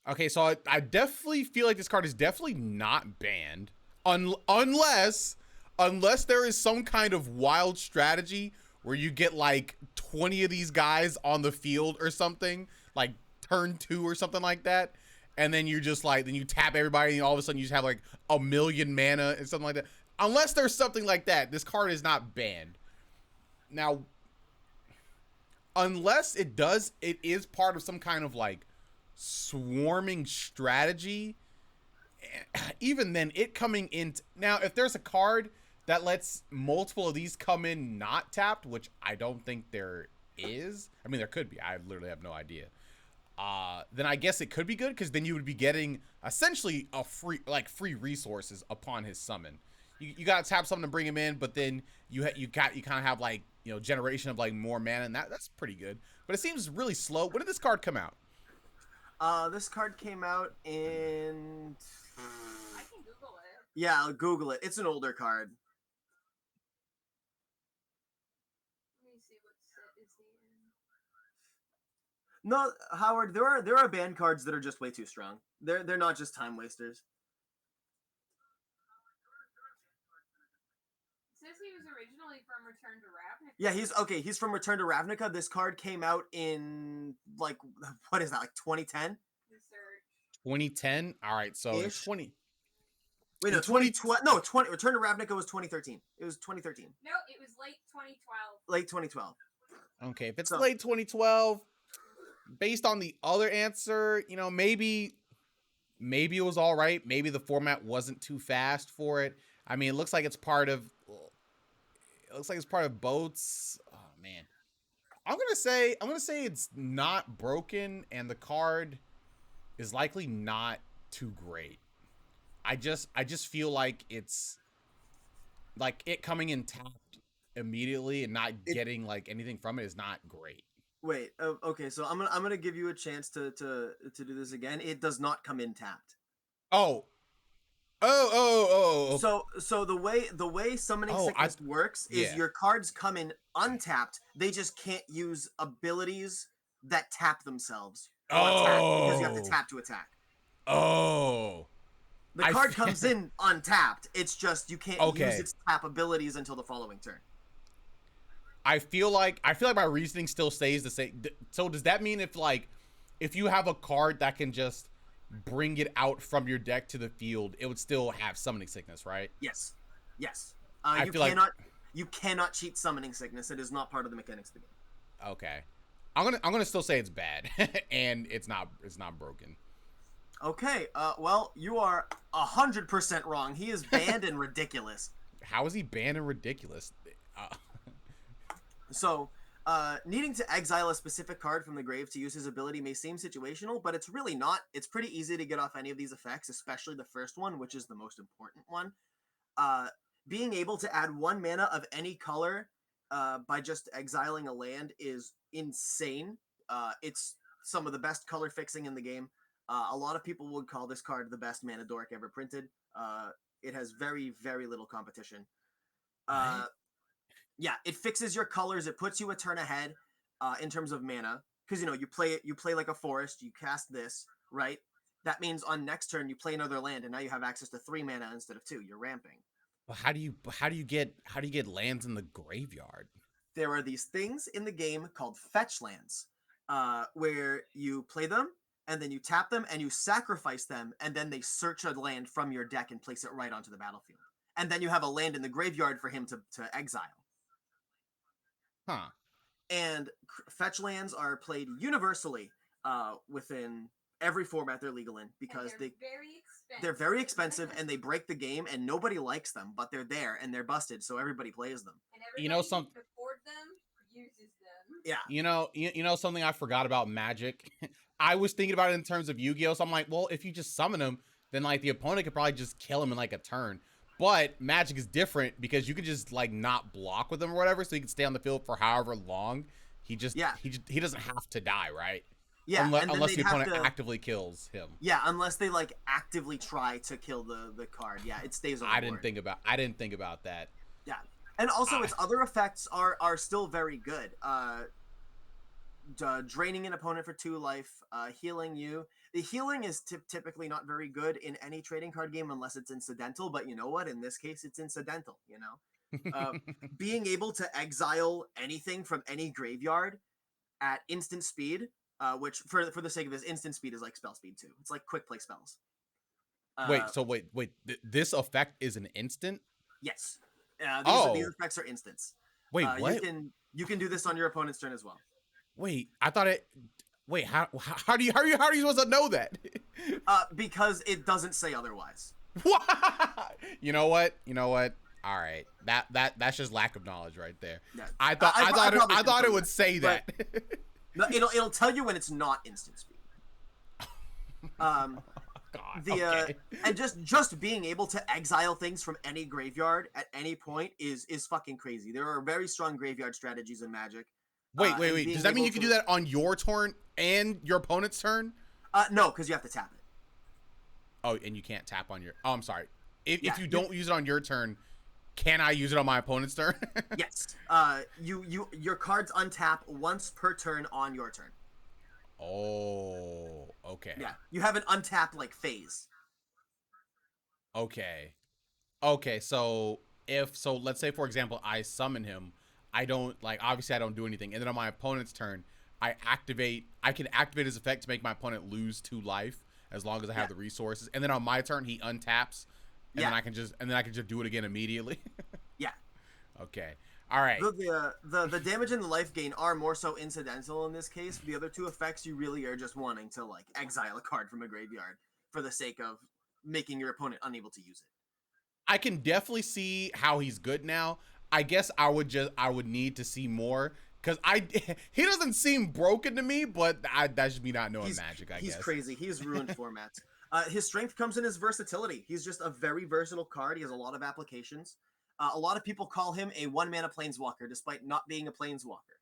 Okay, so I definitely feel like this card is definitely not banned, unless there is some kind of wild strategy where you get like 20 of these guys on the field or something, like turn 2 or something like that, and then you're just like, then you tap everybody and all of a sudden you just have like 1,000,000 mana and something like that. Unless there's something like that, this card is not banned. Now, unless it is part of some kind of like swarming strategy. Even then, it coming in now, if there's a card that lets multiple of these come in not tapped, which I don't think there is. I mean, there could be. I literally have no idea. Then I guess it could be good, because then you would be getting essentially a free resources upon his summon. You gotta tap something to bring him in, but then you kind of have like, you know, generation of like more mana, and that's pretty good. But it seems really slow. When did this card come out? This card came out in. I can Google it. Yeah, I'll Google it. It's an older card. Let me see what set is he in. No, Howard, there are banned cards that are just way too strong. They're not just time wasters. It says he was originally from Return to Ravnica. Yeah, he's from Return to Ravnica. This card came out in like, what is that, like 2010? 2010. All right, so 20. Wait, no, 2012. No, 20. Return to Ravnica was 2013. It was 2013. No, it was late 2012. Late 2012. Okay, if it's late 2012, based on the other answer, you know, maybe it was all right. Maybe the format wasn't too fast for it. I mean, it looks like it's part of. It looks like it's part of boats. Oh man, I'm gonna say it's not broken, and the card is likely not too great. I just feel like it's like it coming in tapped immediately and not getting like anything from it is not great. Wait, okay, so I'm gonna give you a chance to do this again. It does not come in tapped. Oh. So the way Summoning Sickness works is your cards come in untapped. They just can't use abilities that tap themselves or attack, because you have to tap to attack. The card comes in untapped. It's just you can't use its tap abilities until the following turn. I feel like my reasoning still stays the same. So does that mean if you have a card that can just bring it out from your deck to the field, it would still have Summoning Sickness, right? Yes. You cannot cheat Summoning Sickness. It is not part of the mechanics of the game. Okay. I'm gonna still say it's bad, and it's not broken. Okay. Well, you are 100% wrong. He is banned and ridiculous. How is he banned and ridiculous? So, needing to exile a specific card from the grave to use his ability may seem situational, but it's really not. It's pretty easy to get off any of these effects, especially the first one, which is the most important one. Being able to add 1 mana of any color by just exiling a land is insane. It's some of the best color fixing in the game. A lot of people would call this card the best mana dork ever printed. It has very, very little competition. Yeah, it fixes your colors. It puts you a turn ahead in terms of mana, because you play like a forest. You cast this, right? That means on next turn you play another land, and now you have access to 3 mana instead of 2. You're ramping. Well, how do you get lands in the graveyard? There are these things in the game called fetch lands, where you play them and then you tap them and you sacrifice them, and then they search a land from your deck and place it right onto the battlefield. and then you have a land in the graveyard for him to exile. Huh. And fetch lands are played universally within every format they're legal in, because they're very expensive and they break the game, and nobody likes them, but they're there and they're busted, so everybody plays them. And everybody who can afford them uses them. Yeah. You know something I forgot about Magic? I was thinking about it in terms of Yu-Gi-Oh! So I'm like, well, if you just summon him, then like the opponent could probably just kill him in like a turn. But Magic is different because you could just like not block with him or whatever, so he can stay on the field for however long. He doesn't have to die, right? Yeah, unless the opponent actively kills him. Yeah, unless they like actively try to kill the card. Yeah, it stays on the board. I didn't think about that. Yeah, and also its other effects are still very good. Draining an opponent for 2 life, healing you. The healing is typically not very good in any trading card game unless it's incidental, but you know what? In this case, it's incidental, you know? Being able to exile anything from any graveyard at instant speed, which for the sake of this, instant speed is like spell speed too. It's like quick play spells. Wait. This effect is an instant? Yes. These effects are instants. Wait, what? You can do this on your opponent's turn as well. Wait, I thought it. Wait, how are you supposed to know that? Because it doesn't say otherwise. What? You know what? All right, that's just lack of knowledge right there. Yeah. I thought it would say that. No, it'll tell you when it's not instant speed. God, okay. And just being able to exile things from any graveyard at any point is fucking crazy. There are very strong graveyard strategies in Magic. Wait. Does that mean you can do that on your turn and your opponent's turn? No, because you have to tap it. Oh, and you can't tap on your. Oh, I'm sorry. If you don't use it on your turn, can I use it on my opponent's turn? Yes. Your cards untap once per turn on your turn. Oh, okay. Yeah, you have an untap like phase. Okay. So let's say for example I summon him. Obviously I don't do anything, and then on my opponent's turn I can activate his effect to make my opponent lose 2 life as long as I have the resources, and then on my turn he untaps, and then I can just do it again immediately. Yeah. Okay. All right. The damage and the life gain are more so incidental in this case. For the other 2 effects, you really are just wanting to like exile a card from a graveyard for the sake of making your opponent unable to use it. I can definitely see how he's good now. I guess I would need to see more, because he doesn't seem broken to me, but that's just me not knowing Magic, I guess. He's crazy. He's ruined formats. His strength comes in his versatility. He's just a very versatile card. He has a lot of applications. A lot of people call him a 1-mana planeswalker, despite not being a planeswalker,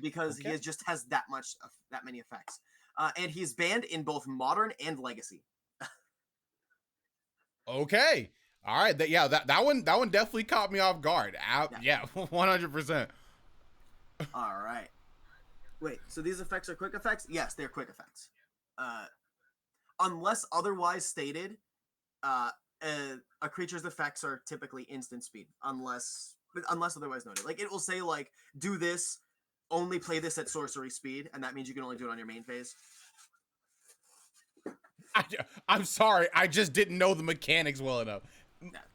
because he just has that many effects. And he's banned in both Modern and Legacy. Okay. All right. That one definitely caught me off guard. Yeah, 100%. All right. Wait, so these effects are quick effects? Yes, they're quick effects. Unless otherwise stated, a creature's effects are typically instant speed, unless otherwise noted. Like, it will say, like, do this, only play this at sorcery speed, and that means you can only do it on your main phase. I'm sorry, I just didn't know the mechanics well enough.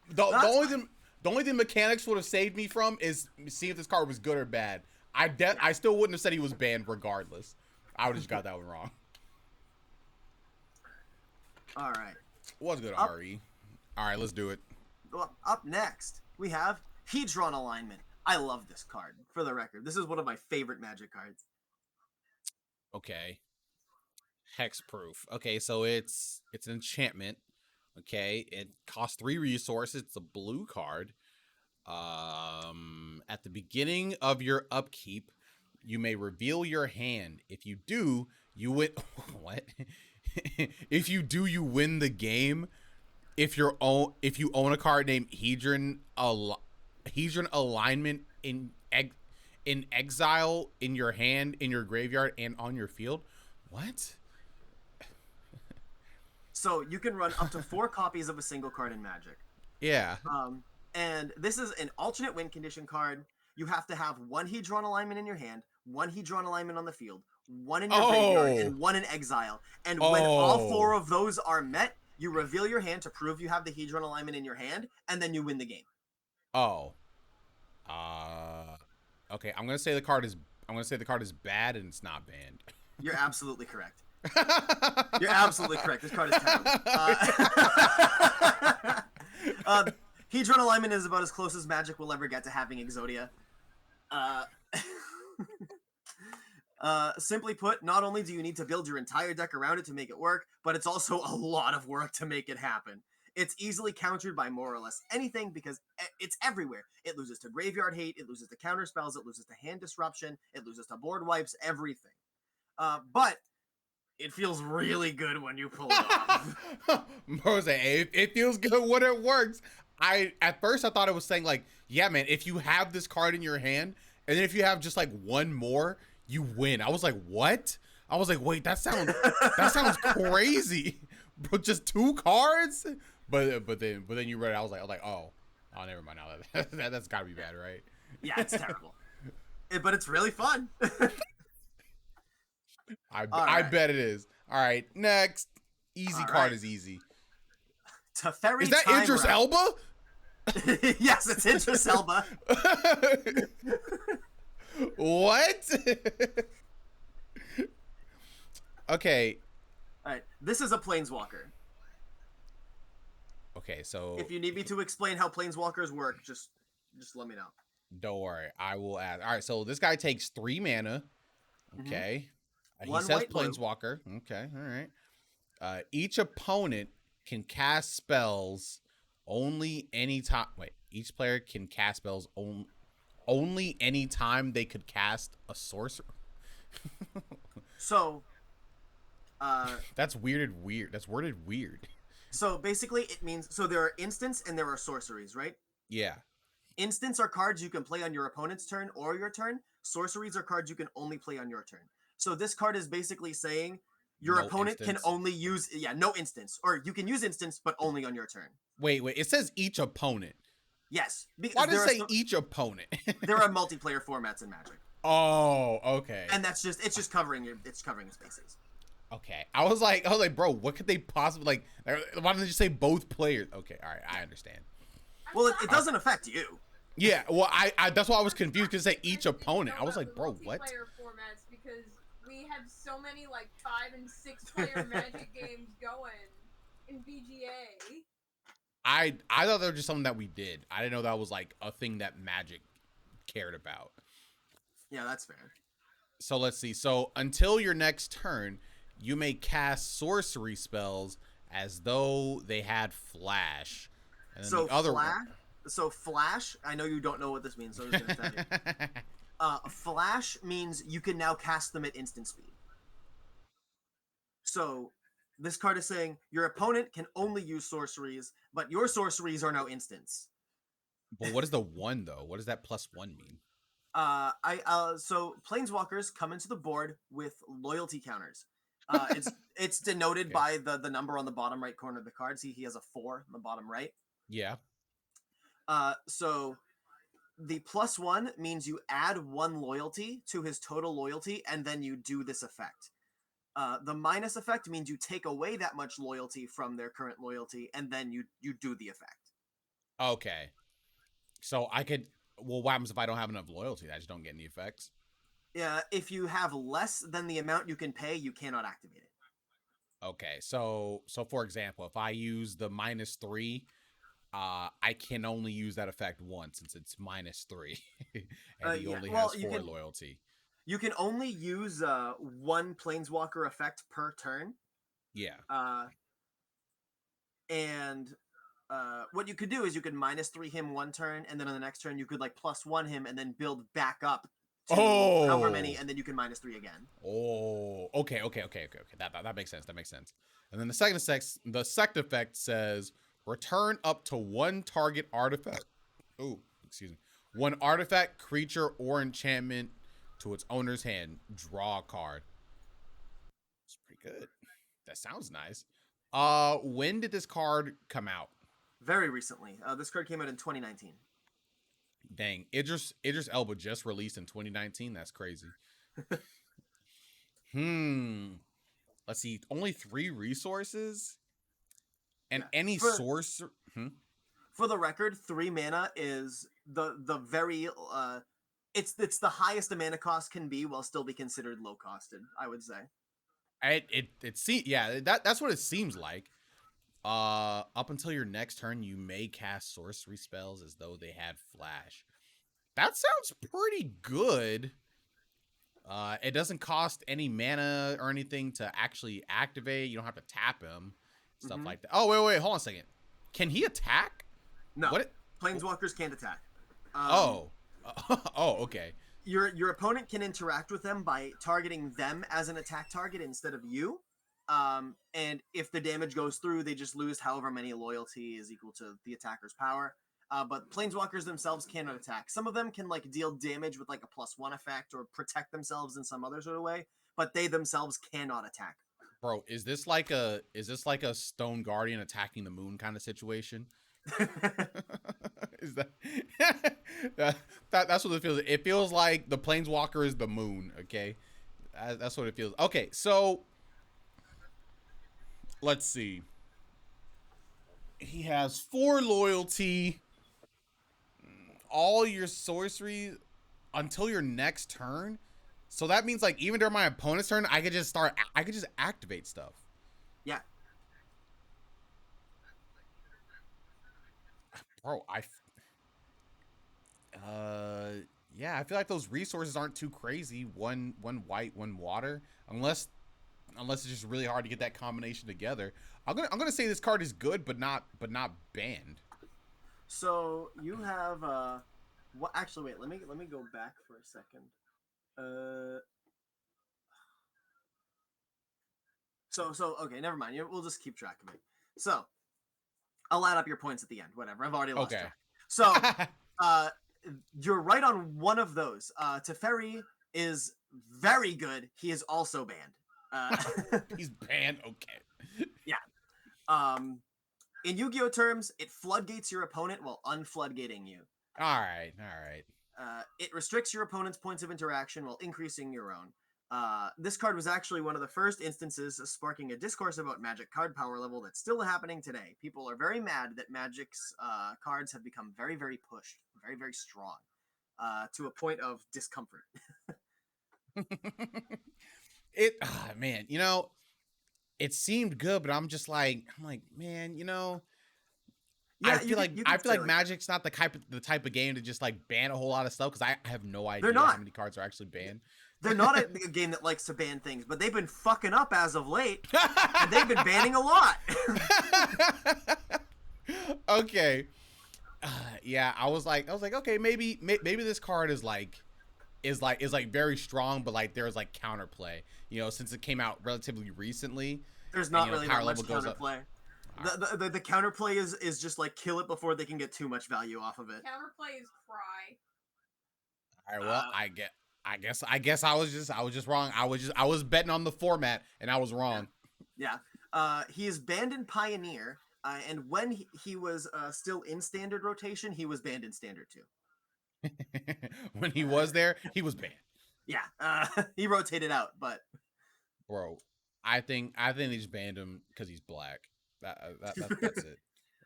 The only thing mechanics would have saved me from is seeing if this card was good or bad. I still wouldn't have said he was banned regardless. I would have just got that one wrong. All right. What's good, RE? All right, let's do it. Up next, we have Hedron Alignment. I love this card, for the record. This is one of my favorite Magic cards. Okay. Hexproof. Okay, so it's an enchantment. Okay, it costs 3 resources. It's a blue card. At the beginning of your upkeep, you may reveal your hand. If you do, you win. What? If you do, you win the game. If you own a card named Hedron Alignment in exile in your hand, in your graveyard, and on your field. What? So you can run up to 4 copies of a single card in Magic. Yeah. And this is an alternate win condition card. You have to have 1 Hedron Alignment in your hand, 1 Hedron Alignment on the field, 1 in your graveyard, and 1 in exile. And when all 4 of those are met, You reveal your hand to prove you have the Hedron alignment in your hand, and then you win the game. Oh. Okay, I'm gonna say the card is bad and it's not banned. You're absolutely correct. You're absolutely correct. This card is terrible. Hedron alignment is about as close as Magic will ever get to having Exodia. Simply put, not only do you need to build your entire deck around it to make it work, but it's also a lot of work to make it happen. It's easily countered by more or less anything because it's everywhere. It loses to graveyard hate, it loses to counter spells, it loses to hand disruption, it loses to board wipes, everything. But it feels really good when you pull it off. Jose, it feels good when it works. At first I thought it was saying like, yeah, man, if you have this card in your hand, and then if you have just like one more, you win. I was like, what? I was like, wait, that sounds crazy. Bro, just 2 cards? But then you read it, I was like, oh, never mind. Now that's gotta be bad, right? Yeah, it's terrible. But it's really fun. I bet it is. All right, next. Easy card is easy. Teferi is that Time Idris Rack. Elba? Yes, it's Idris Elba. What? Okay. All right, this is a Planeswalker. Okay, so if you need me to explain how Planeswalkers work, just let me know. Don't worry, I will add. All right, so this guy takes 3 mana. Okay. One he says white, Planeswalker. Blue. Okay, all right. Each opponent can cast spells only anytime. Wait, each player can cast spells only anytime they could cast a sorcerer. So, that's worded weird. So basically, it means there are instants and there are sorceries, right? Yeah. Instants are cards you can play on your opponent's turn or your turn. Sorceries are cards you can only play on your turn. So this card is basically saying your opponent can only use no instants, or you can use instants but only on your turn. Wait, it says each opponent. Yes. Why does it say each opponent? There are multiplayer formats in Magic. Oh, okay. And it's just covering its bases. Okay, I was like, bro, what could they possibly like? Why don't they just say both players? Okay, all right, I understand. Well, it doesn't affect you. Yeah, well, I that's why I was confused because say each opponent. I was like, bro, what? Multiplayer formats, because we have so many like 5 and 6 player Magic games going in VGA. I thought they were just something that we did. I didn't know that was like a thing that Magic cared about. Yeah, that's fair. So let's see. So until your next turn, you may cast sorcery spells as though they had flash. And then so the other one. So flash, I know you don't know what this means, so I'm just gonna tell you. Flash means you can now cast them at instant speed. So this card is saying your opponent can only use sorceries, but your sorceries are now instants. But what is the 1 though? What does that +1 mean? So Planeswalkers come into the board with loyalty counters. It's denoted by the number on the bottom right corner of the card. See, he has a 4 on the bottom right. Yeah. So the +1 means you add 1 loyalty to his total loyalty, and then you do this effect. The minus effect means you take away that much loyalty from their current loyalty, and then you do the effect. Okay. So I could. Well, what happens if I don't have enough loyalty? I just don't get any effects. Yeah, if you have less than the amount you can pay, you cannot activate it. Okay, so for example, if I use the -3, I can only use that effect once since it's -3, and he only has 4 loyalty. You can only use 1 Planeswalker effect per turn. Yeah. And what you could do is you could -3 him 1 turn, and then on the next turn you could like +1 him, and then build back up to however many, and then you can -3 again. Oh, okay. That makes sense. And then the second effect says return up to 1 target artifact. Oh, excuse me. 1 artifact, creature, or enchantment to its owner's hand. Draw a card. It's pretty good. That sounds nice. When did this card come out? Very recently. This card came out in 2019. Dang, Idris Elba just released in 2019. That's crazy. Let's see. Only 3 resources. And Yeah. any For- source. For the record, 3 mana is the very it's the highest a mana cost can be while still be considered low costed, I would say. That's what it seems like. Up until your next turn, you may cast sorcery spells as though they had flash. That sounds pretty good. It doesn't cost any mana or anything to actually activate. You don't have to tap him, stuff like that. Oh, wait, hold on a second. Can he attack? No, What? planeswalkers can't attack. Oh, okay. Your opponent can interact with them by targeting them as an attack target instead of you. And if the damage goes through, they just lose however many loyalty is equal to the attacker's power. But planeswalkers themselves cannot attack. Some of them can like deal damage with like a +1 effect or protect themselves in some other sort of way, but they themselves cannot attack. Bro, is this like a Stone Guardian attacking the moon kind of situation? Is that's what it feels like. It feels like the planeswalker is the moon, okay? That's what it feels. Okay, so let's see. He has 4 loyalty. All your sorcery until your next turn. So that means like even during my opponent's turn, I could just activate stuff. Yeah. Bro, yeah, I feel like those resources aren't too crazy. One white, one water, unless it's just really hard to get that combination together. I'm gonna say this card is good, but not banned. So you have what? Actually, wait. Let me go back for a second. So okay, never mind. We'll just keep track of it. So I'll add up your points at the end. Whatever. I've already lost track. So you're right on one of those. Teferi is very good. He is also banned. He's banned. Okay. Yeah. In Yu-Gi-Oh terms, it floodgates your opponent while unfloodgating you. All right. It restricts your opponent's points of interaction while increasing your own. This card was actually one of the first instances of sparking a discourse about Magic card power level that's still happening today. People are very mad that Magic's cards have become very, very pushed, very, very strong, to a point of discomfort. Man, it seemed good, but I'm like, man, Yeah, I feel like Magic's not the type of game to just like ban a whole lot of stuff, because I have no idea how many cards are actually banned. They're not a game that likes to ban things, but they've been fucking up as of late, and they've been banning a lot. Okay. Yeah, I was like, okay, maybe this card is very strong, but like there's like counterplay. Since it came out relatively recently. There's not really that much counterplay. The counterplay is just like kill it before they can get too much value off of it. Counterplay is cry. All right, well, I guess I was just wrong. I was betting on the format and I was wrong. Yeah. He is banned in Pioneer, and when he was still in Standard rotation, he was banned in Standard too. When he was there, he was banned. Yeah. He rotated out, but bro, I think they just banned him because he's black. That's it.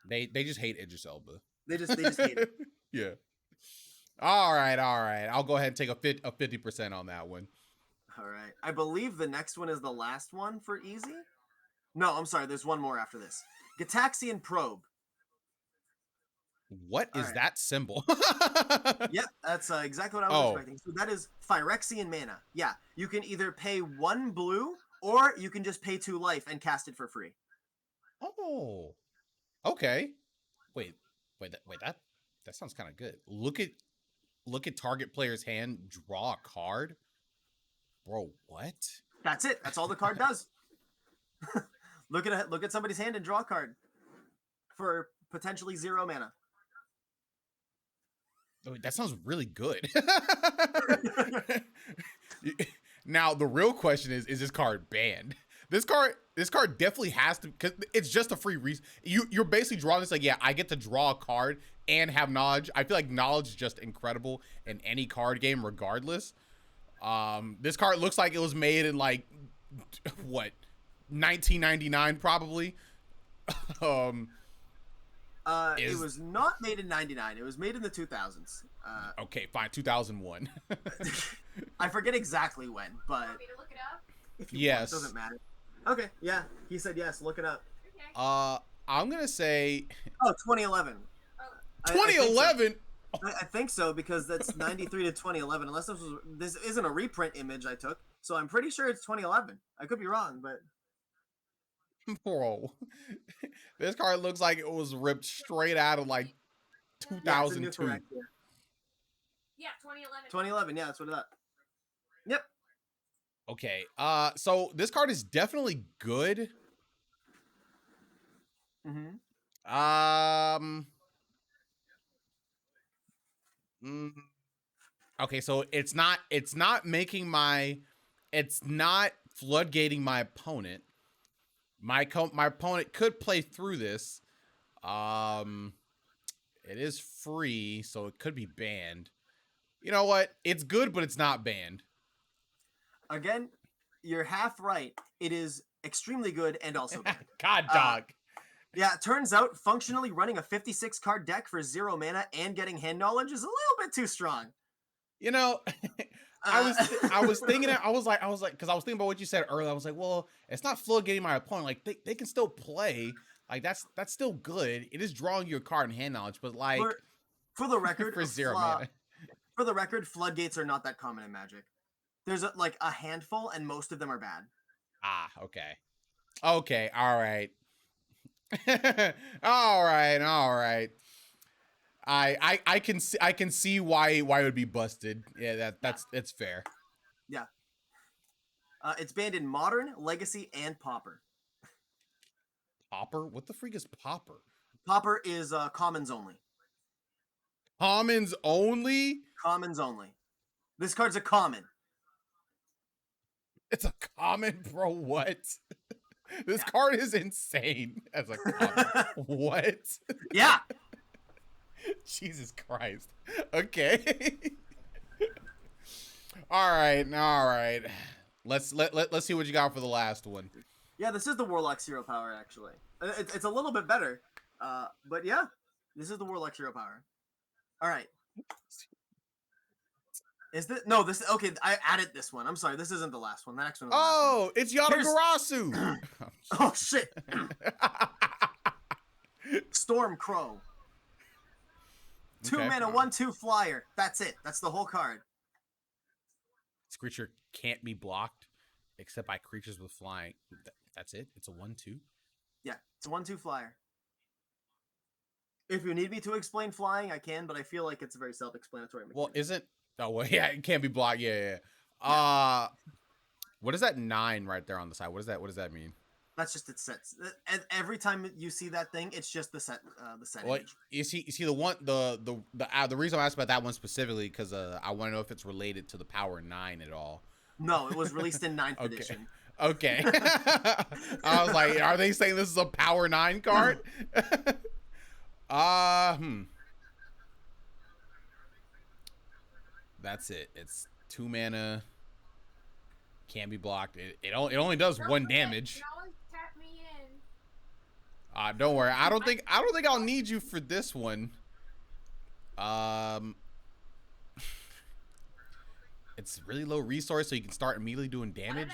They just hate Idris Elba. They just hate it. Yeah. All right. I'll go ahead and take a 50% on that one. All right. I believe the next one is the last one for easy. No, I'm sorry. There's one more after this. Gitaxian Probe. What is that symbol? Yep, that's exactly what I was expecting. So that is Phyrexian mana. Yeah, you can either pay 1 blue or you can just pay 2 life and cast it for free. Oh, okay. Wait. That sounds kind of good. Look at target player's hand. Draw a card. Bro, what? That's it. That's all the card does. Look at somebody's hand and draw a card for potentially 0 mana. Oh, that sounds really good. Now the real question is this card banned? This card definitely has to, because it's just a free reason. You're basically drawing this like, yeah, I get to draw a card and have knowledge. I feel like knowledge is just incredible in any card game, regardless. This card looks like it was made in like what, 1999 probably. It was not made in '99. It was made in the 2000s. Okay, fine, 2001. I forget exactly when, but Want me to look it up? if you Yes. want, it doesn't matter. Okay, yeah, he said yes. Look it up. Okay. I'm gonna say Oh, 2011. Oh, I think so. 2011. I think so because that's 93 to 2011. Unless this isn't a reprint image I took, so I'm pretty sure it's 2011. I could be wrong, but Bro, this card looks like it was ripped straight out of like yeah, it's a new 2002. correct year. yeah, 2011. 2011. Yeah, that's what it is. Yep. Okay, so this card is definitely good. Mm-hmm. Okay, so it's not floodgating my opponent. My opponent could play through this. It is free, so it could be banned. You know what? It's good, but it's not banned. Again, you're half right. It is extremely good and also bad. God, dog. Yeah, it turns out functionally running a 56 card deck for 0 mana and getting hand knowledge is a little bit too strong. You know, I was thinking, I was like, because I was thinking about what you said earlier. I was like, well, it's not floodgating my opponent. Like they can still play. Like that's still good. It is drawing you a card in hand knowledge, but like for the record, for 0 mana. For the record, floodgates are not that common in Magic. There's like a handful, and most of them are bad. Ah, okay. Okay, all right. all right. I can see why it would be busted. Yeah, it's fair. Yeah. It's banned in Modern, Legacy, and Pauper. Pauper? What the freak is Pauper? Pauper is commons only. Commons only? Commons only. This card's a common. It's a common, bro. What? This card is insane as a common. What? Yeah. Jesus Christ. Okay. All right. Let's see what you got for the last one. Yeah, this is the Warlock's hero power actually. It's a little bit better. But yeah, this is the Warlock's hero power. All right. Is this no? This okay. I added this one. I'm sorry. This isn't the last one. The next one. Oh, it's Yatagarasu. Oh shit. Storm Crow. 2 mana, 1/2 flyer. That's it. That's the whole card. This creature can't be blocked except by creatures with flying. That's it. It's a 1/2. Yeah, it's a 1/2 flyer. If you need me to explain flying, I can, but I feel like it's a very self-explanatory mechanic. Well, isn't? Oh, well, yeah, it can't be blocked. Yeah. What is that 9 right there on the side? What does that mean? That's just its sets. And every time you see that thing, it's just the set. Well, image. you see the one the reason I asked about that one specifically because I want to know if it's related to the Power 9 at all. No, it was released in 9th edition. Okay. I was like, are they saying this is a Power 9 card? That's it. It's 2 mana. Can't be blocked. It only does 1 damage. You can always tap me in. Don't worry. I don't think I'll need you for this one. It's really low resource, so you can start immediately doing damage.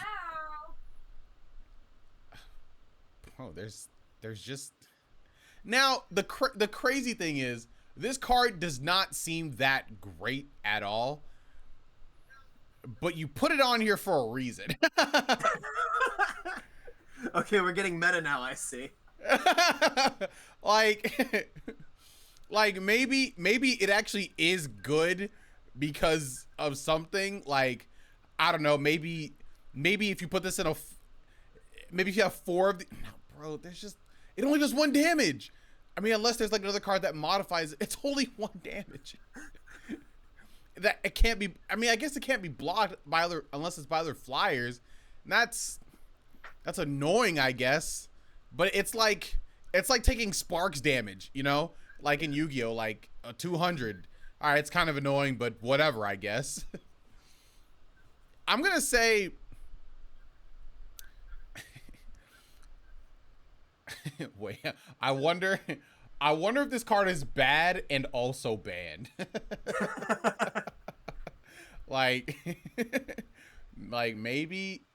Oh, there's just now the crazy thing is this card does not seem that great at all. But you put it on here for a reason. Okay, we're getting meta now, I see. like maybe it actually is good because of something. Like, I don't know, maybe if you put this in maybe if you have 4 of the, no, bro, it only does 1 damage. I mean, unless there's like another card that modifies it, it's only 1 damage. That it can't be. I mean, I guess it can't be blocked by unless it's by other flyers. And that's annoying, I guess. But it's like taking Sparks damage, you know, like in Yu-Gi-Oh, like a 200. All right, it's kind of annoying, but whatever, I guess. I'm gonna say Wait, I wonder if this card is bad and also banned. like, like maybe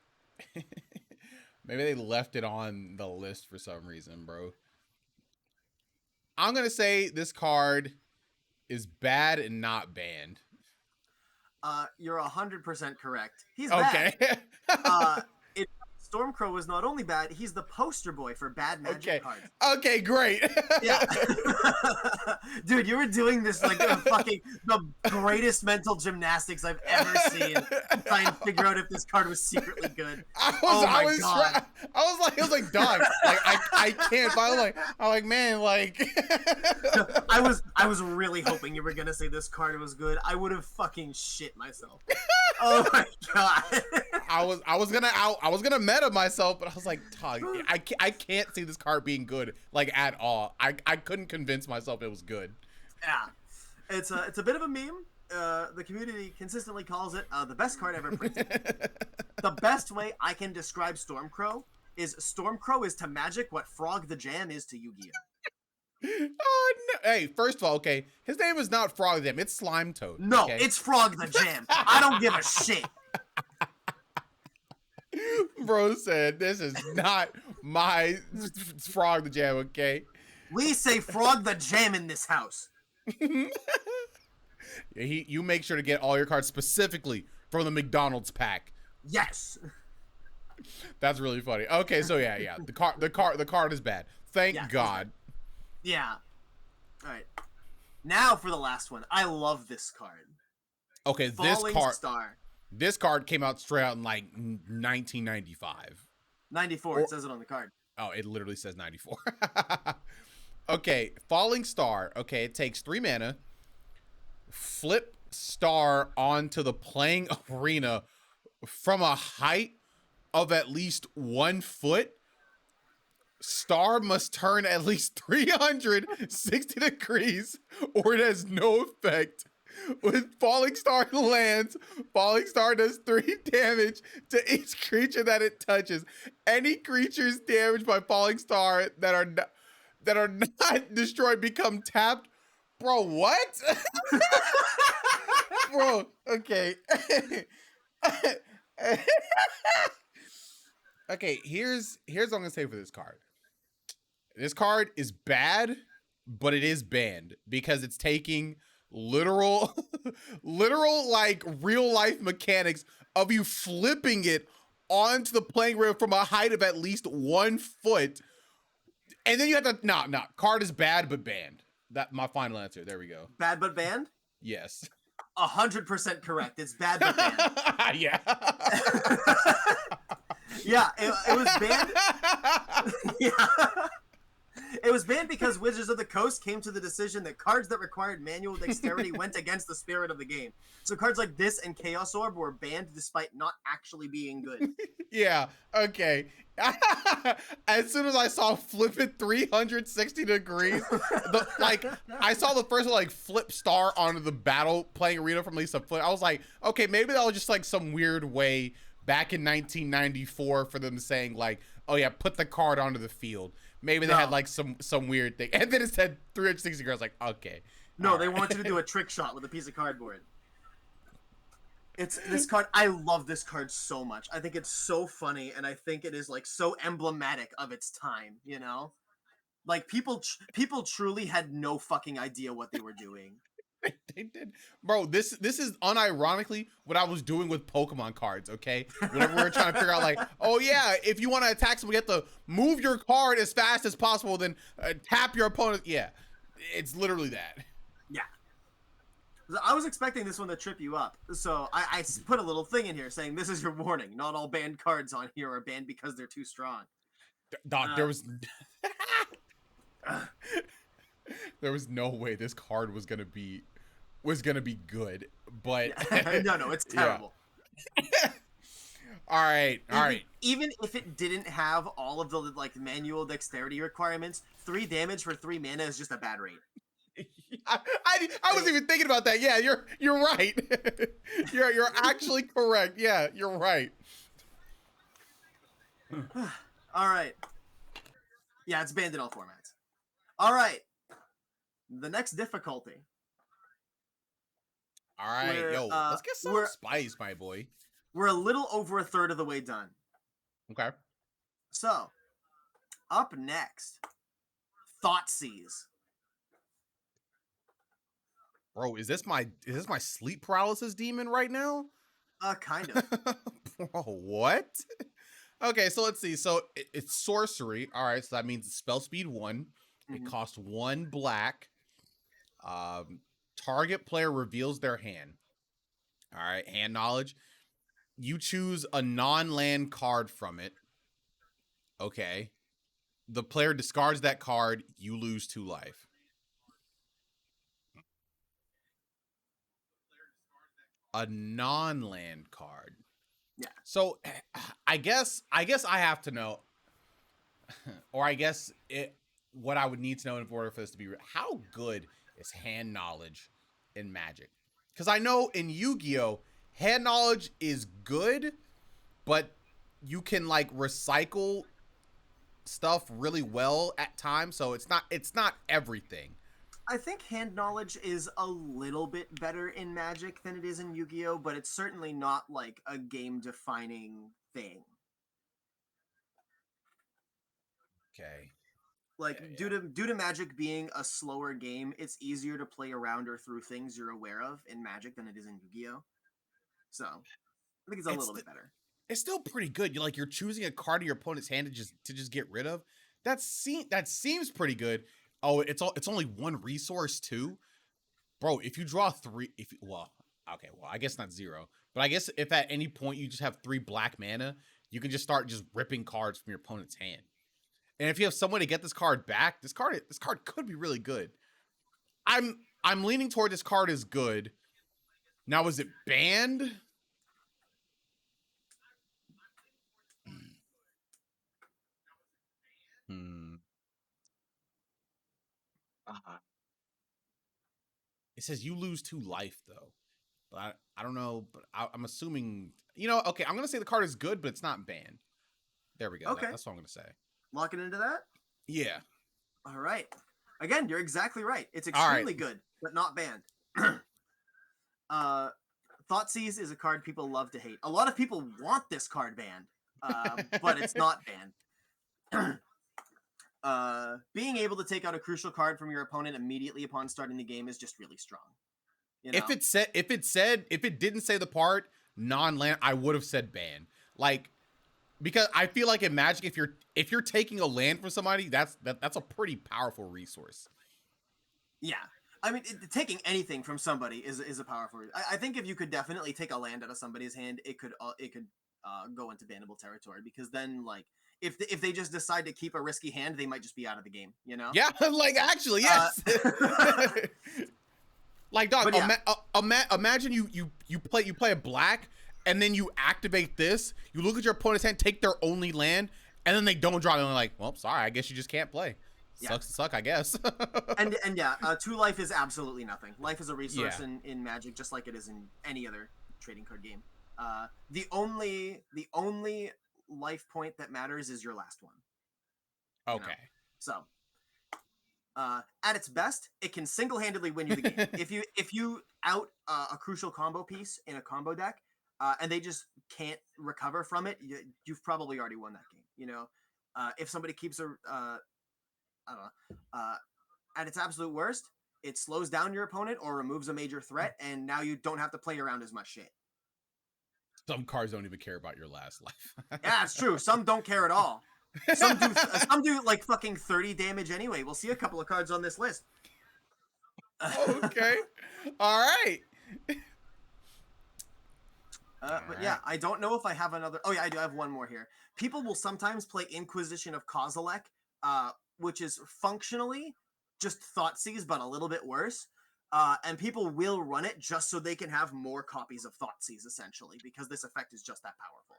they left it on the list for some reason, bro. I'm gonna say this card is bad and not banned. You're 100% correct. He's okay. bad. Stormcrow was not only bad, he's the poster boy for bad Magic cards. Okay, great. Yeah. Dude, you were doing this like the greatest mental gymnastics I've ever seen to try and figure out if this card was secretly good. I was like, dog, like I can't. But I'm like, man, like. I was really hoping you were gonna say this card was good. I would have fucking shit myself. Oh my god. I was gonna meta myself, but I was like, dog, I can't see this card being good like at all. I couldn't convince myself it was good. Yeah, it's a bit of a meme. The community consistently calls it the best card ever printed. The best way I can describe Stormcrow is Stormcrow is to Magic what Frog the Jam is to Yu-Gi-Oh. Oh no! Hey, first of all, okay, his name is not Frog the Jam. It's Slime Toad. No, okay? it's Frog the Jam. I don't give a shit. Bro said, "This is not my Frog the Jam." Okay. We say Frog the Jam in this house. You make sure to get all your cards specifically from the McDonald's pack. Yes. That's really funny. Okay, so yeah. The card is bad. Thank God. Yeah. All right. Now for the last one. I love this card. Okay, Falling Star. This card came out straight out in like 1995. 94. It says it on the card. Oh, it literally says 94. Okay, Falling Star. Okay, it takes 3 mana. Flip Star onto the playing arena from a height of at least 1 foot. Star must turn at least 360 degrees or it has no effect. When Falling Star lands, Falling Star does 3 damage to each creature that it touches. Any creatures damaged by Falling Star that are not destroyed become tapped. Bro, what? Bro, okay. Okay, here's what I'm gonna say for this card. This card is bad, but it is banned because it's taking literal like real life mechanics of you flipping it onto the playing area from a height of at least 1 foot. And then you have to card is bad but banned. That my final answer. There we go. Bad but banned? Yes. 100% correct. It's bad but banned. Yeah. Yeah, it was banned. Yeah. It was banned because Wizards of the Coast came to the decision that cards that required manual dexterity went against the spirit of the game. So cards like this and Chaos Orb were banned despite not actually being good. Yeah, okay. As soon as I saw flip it 360 degrees, I saw the first one like flip Star onto the battle playing arena from Lisa Flip. I was like, okay, maybe that was just like some weird way back in 1994 for them saying like, oh yeah, put the card onto the field. Maybe they had like some weird thing. And then it said 360 degrees. Like, okay. No, they want you to do a trick shot with a piece of cardboard. It's this card. I love this card so much. I think it's so funny, and I think it is like so emblematic of its time. You know, like people truly had no fucking idea what they were doing. They did, bro. This is unironically what I was doing with Pokemon cards. Okay, whenever we were trying to figure out, like, oh yeah, if you want to attack someone, you have to move your card as fast as possible, then tap your opponent. Yeah, it's literally that. Yeah. I was expecting this one to trip you up, so I put a little thing in here saying this is your warning. Not all banned cards on here are banned because they're too strong. Doc, there was there was no way this card was gonna be good, but no, it's terrible. Yeah. all right. Even if it didn't have all of the like manual dexterity requirements, 3 damage for 3 mana is just a bad rate. I wasn't even thinking about that. Yeah, you're right. you're actually correct. Yeah, you're right. All right. Yeah, it's banned in all formats. All right. The next difficulty. All right, let's get some spice, my boy. We're a little over a third of the way done. Okay. So, up next, Thoughtseize. Bro, is this my sleep paralysis demon right now? Kind of. Bro, what? Okay, so let's see. So it's sorcery. All right, so that means spell speed 1. It costs 1 black. Target player reveals their hand. All right, hand knowledge. You choose a non-land card from it. Okay. The player discards that card. You lose 2 life. A non-land card. Yeah. So I guess I have to know, or I guess what I would need to know in order for this to be how good is hand knowledge in Magic? Because I know in Yu-Gi-Oh, hand knowledge is good, but you can like recycle stuff really well at times, so it's not everything. I think hand knowledge is a little bit better in Magic than it is in Yu-Gi-Oh, but it's certainly not like a game-defining thing. Okay. Like due to Magic being a slower game, it's easier to play around or through things you're aware of in Magic than it is in Yu-Gi-Oh. So I think it's a little bit better. It's still pretty good. You're choosing a card in your opponent's hand to just get rid of. That seems pretty good. Oh, it's only 1 resource too, bro. If you draw 3, I guess not 0, but I guess if at any point you just have 3 black mana, you can just start just ripping cards from your opponent's hand. And if you have some way to get this card back, this card could be really good. I'm leaning toward this card is good. Now, is it banned? It says you lose 2 life though, but I don't know. But I'm assuming Okay, I'm gonna say the card is good, but it's not banned. There we go. Okay, that's what I'm gonna say. Locking into that. Yeah. All right. Again, you're exactly right. It's extremely good, but not banned. Thoughtseize is a card people love to hate. A lot of people want this card banned, but it's not banned. Being able to take out a crucial card from your opponent immediately upon starting the game is just really strong. If it didn't say the part non-land, I would have said ban. Like, because I feel like in Magic, if you're taking a land from somebody, that's a pretty powerful resource. Yeah, I mean, taking anything from somebody is a powerful. I think if you could definitely take a land out of somebody's hand, it could go into bannable territory, because then like if they just decide to keep a risky hand, they might just be out of the game. Yeah, like actually, yes. Like, dog, imagine you play a black, and then you activate this. You look at your opponent's hand, take their only land, and then they don't draw. And they're like, well, sorry, I guess you just can't play. Sucks to suck, I guess. and 2 life is absolutely nothing. Life is a resource in Magic, just like it is in any other trading card game. The only life point that matters is your last one. Okay. So, at its best, it can single-handedly win you the game. if you out a crucial combo piece in a combo deck, and they just can't recover from it, you've probably already won that game. If somebody keeps I don't know, at its absolute worst, it slows down your opponent or removes a major threat, and now you don't have to play around as much shit. Some cards don't even care about your last life. Yeah, it's true. Some don't care at all. Some do like fucking 30 damage anyway. We'll see a couple of cards on this list. Okay. All right. But yeah, I don't know if I have another. Oh yeah, I do. I have one more here. People will sometimes play Inquisition of Kozilek, which is functionally just Thoughtseize, but a little bit worse. And people will run it just so they can have more copies of Thoughtseize, essentially, because this effect is just that powerful.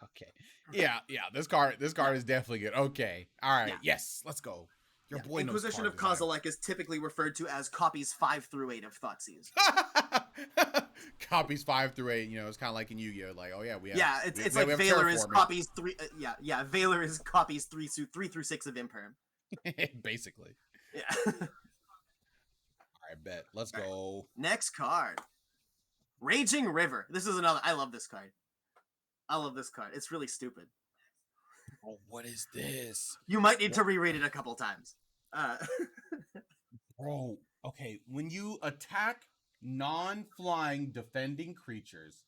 Okay. Yeah. This card is definitely good. Okay. All right. Yeah. Yes. Let's go. Your boy knows Inquisition card of design. Kozilek is typically referred to as copies 5 through 8 of Thoughtseize. Copies 5 through 8. You know, it's kind of like in Yu-Gi-Oh. Like, oh yeah, we have. Yeah, it's we like have Valor is terraforming. copies 3. Valor is copies 3 through 6 of Imperm. Basically. Yeah. All right, bet. Let's go. Next card, Raging River. This is another. I love this card. It's really stupid. Oh, what is this? You might need to reread it a couple times. Bro, okay. When you attack non-flying defending creatures.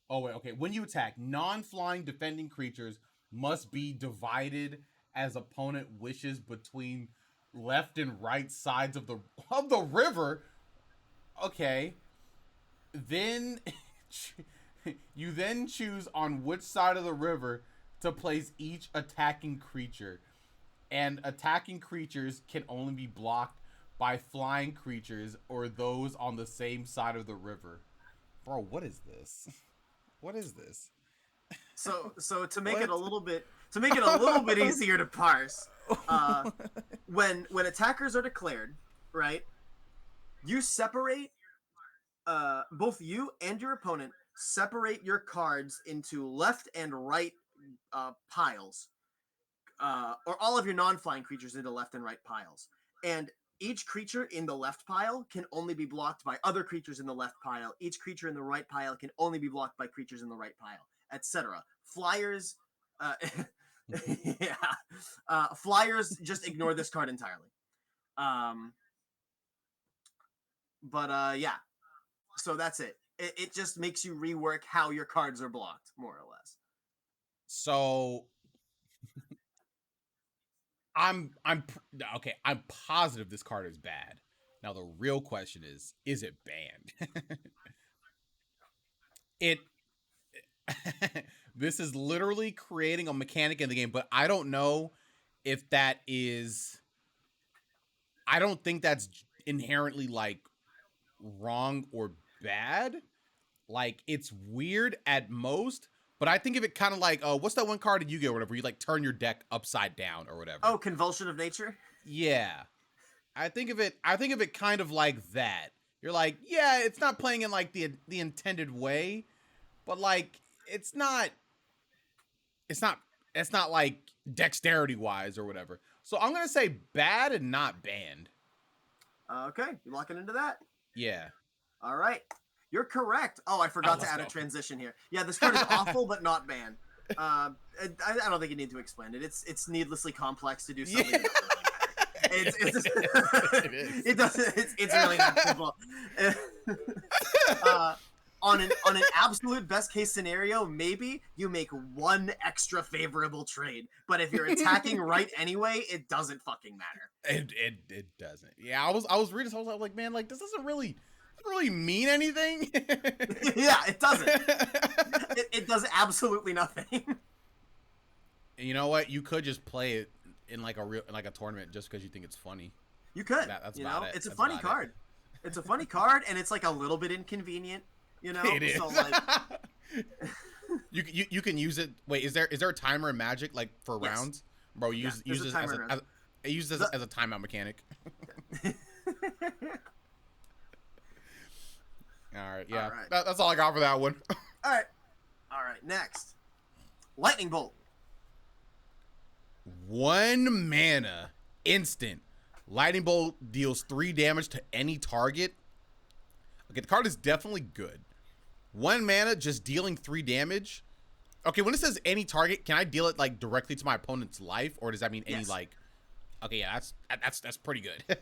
Oh, wait, okay. When you attack non-flying defending creatures must be divided as opponent wishes between left and right sides of the river. Okay. Then you then choose on which side of the river to place each attacking creature. And attacking creatures can only be blocked by flying creatures or those on the same side of the river. Bro, what is this? What is this? So to make it a little bit easier to parse, when attackers are declared, right? You separate both you and your opponent separate your cards into left and right piles, or all of your non-flying creatures into left and right piles. And each creature in the left pile can only be blocked by other creatures in the left pile. Each creature in the right pile can only be blocked by creatures in the right pile, etc. Flyers, flyers just ignore this card entirely. Yeah. So that's it. It just makes you rework how your cards are blocked, more or less. So I'm positive this card is bad. Now the real question is it banned? This is literally creating a mechanic in the game, but I don't know if that is. I don't think that's inherently like wrong or bad. Like it's weird at most, but I think of it kind of like, what's that one card in Yu-Gi-Oh or whatever? You like turn your deck upside down or whatever. Oh, Convulsion of Nature? Yeah. I think of it kind of like that. You're like, yeah, it's not playing in like the intended way, but like it's not like dexterity wise or whatever. So I'm gonna say bad and not banned. Okay, you locking into that? Yeah. All right, you're correct. Oh, I forgot to add a transition here. Yeah, this card is awful, but not banned. I don't think you need to explain it. It's needlessly complex to do something. Yeah. It's really not simple. On an absolute best case scenario, maybe you make one extra favorable trade, but if you're attacking right anyway, it doesn't fucking matter. It doesn't. Yeah, I was reading, so I was like, man, like this doesn't really mean anything. Yeah, it doesn't. It does absolutely nothing. You know what? You could just play it in like a tournament just because you think it's funny. You could. That's you about know, it. it's a funny card. It's a funny card, and it's like a little bit inconvenient. You know, it is. So like, you can use it. Wait, is there a timer in Magic like for rounds? Bro, use this as a timeout mechanic. All right, yeah, all right. That's all I got for that one. All right, next, Lightning Bolt. 1 mana, instant. Lightning Bolt deals 3 damage to any target. Okay, the card is definitely good. 1 mana, just dealing 3 damage. Okay, when it says any target, can I deal it like directly to my opponent's life, or does that mean any like? Okay, yeah, that's pretty good. Yeah.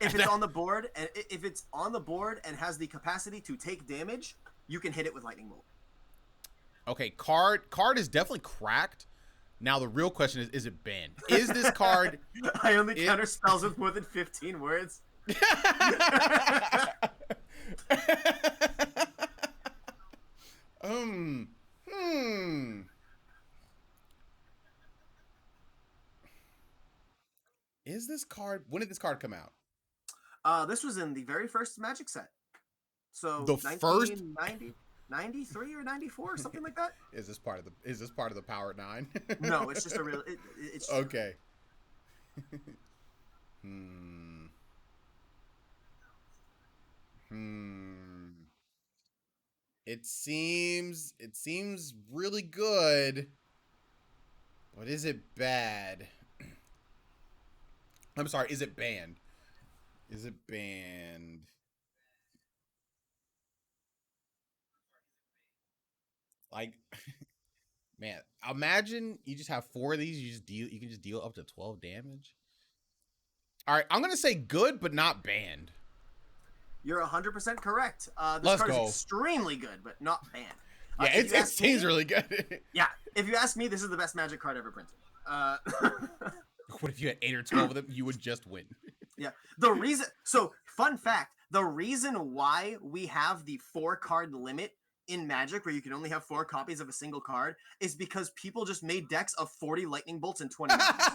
If it's on the board, and if it's on the board and has the capacity to take damage, you can hit it with Lightning Bolt. Okay, card is definitely cracked. Now the real question is it banned? Is this card? I only counter spells with more than 15 words. Is this card? When did this card come out? This was in the very first Magic set. So the first 93 or 94 or something like that. Is this part of the Power 9? No, it's just a real. It's okay. It seems really good, but is it bad? I'm sorry, is it banned? Is it banned? Like, man, imagine you just have 4 of these. You can just deal up to 12 damage. All right, I'm gonna say good, but not banned. You're 100% correct. This Let's card go. is extremely good, but not banned. Yeah, it seems really good. Yeah, if you ask me, this is the best Magic card ever printed. What if you had 8 or 12 of them? You would just win. Yeah. So, fun fact, the reason why we have the 4-card limit in Magic, where you can only have 4 copies of a single card, is because people just made decks of 40 lightning bolts in 20 minutes.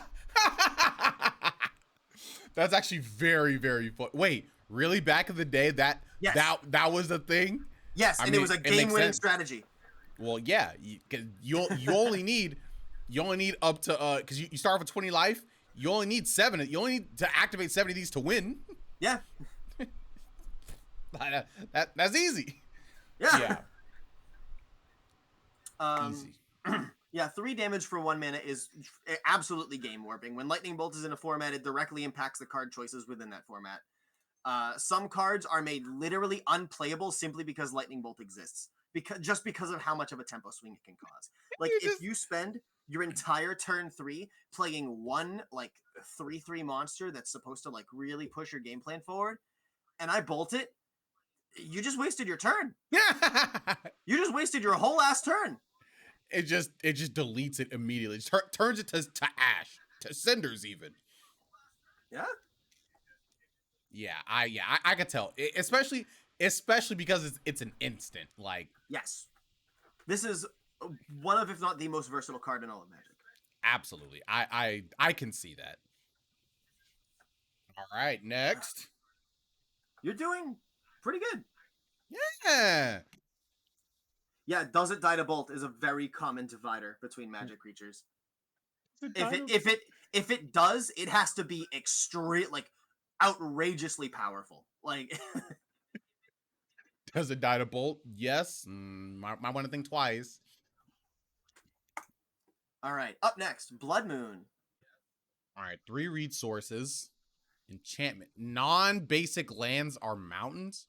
That's actually very, very fun. Wait, really? Back in the day, that was the thing? Yes, and it was a game-winning strategy. Well, yeah, you only need up to because you start with 20 life. You only need 7. You only need to activate 7 of these to win. Yeah. That's easy. Yeah. Easy. Yeah, 3 damage for 1 mana is absolutely game warping. When Lightning Bolt is in a format, it directly impacts the card choices within that format. Some cards are made literally unplayable simply because Lightning Bolt exists. Because of how much of a tempo swing it can cause. Like, if you spend your entire turn 3 playing one, like, 3/3 monster that's supposed to, like, really push your game plan forward, and I bolt it, you just wasted your turn. You just wasted your whole ass turn. It just deletes it immediately. Turns it to ash, to cinders even. Yeah. Yeah, I could tell, especially because it's an instant. Like, yes, this is one of, if not the most versatile card in all of Magic. Absolutely, I can see that. All right, next. You're doing pretty good. Yeah. Yeah, does it die to bolt is a very common divider between Magic creatures. If it does, it has to be extreme, like outrageously powerful. Like, does it die to bolt? Yes. Might want to think twice. All right, up next, Blood Moon. All right, 3 resources. Enchantment. Non-basic lands are mountains.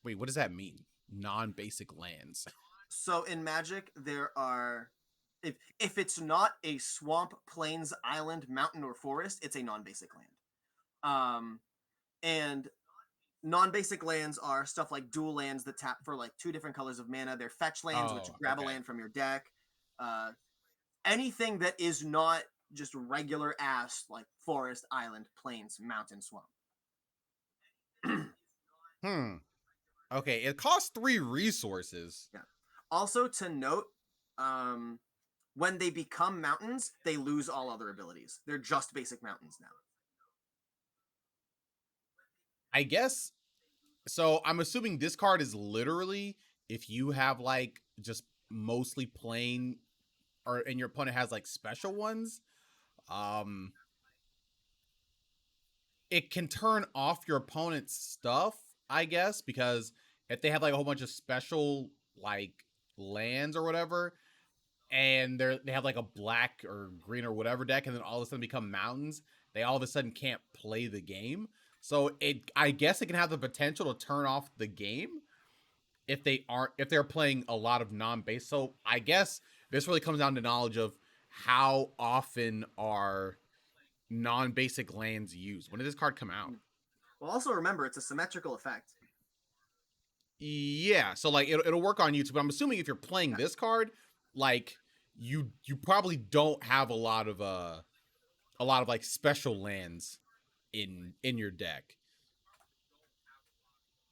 Wait, what does that mean? Non-basic lands. So in Magic, there are, if it's not a swamp, plains, island, mountain, or forest, it's a non-basic land. And non-basic lands are stuff like dual lands that tap for like 2 different colors of mana. They're fetch lands, which grab a land from your deck. Anything that is not just regular ass like forest, island, plains, mountain, swamp. Okay, it costs 3 resources. Yeah. Also to note, when they become mountains, they lose all other abilities. They're just basic mountains now. I guess. So I'm assuming this card is literally if you have like just mostly plain, and your opponent has like special ones, it can turn off your opponent's stuff, I guess, because if they have like a whole bunch of special like lands or whatever, and they have like a black or green or whatever deck, and then all of a sudden become mountains, they all of a sudden can't play the game. So I guess it can have the potential to turn off the game if they're playing a lot of non-base. So I guess this really comes down to knowledge of how often are non-basic lands used. When did this card come out? Well, also remember, it's a symmetrical effect. Yeah, so like it'll work on YouTube, but I'm assuming if you're playing this card, like you probably don't have a lot of like special lands in your deck.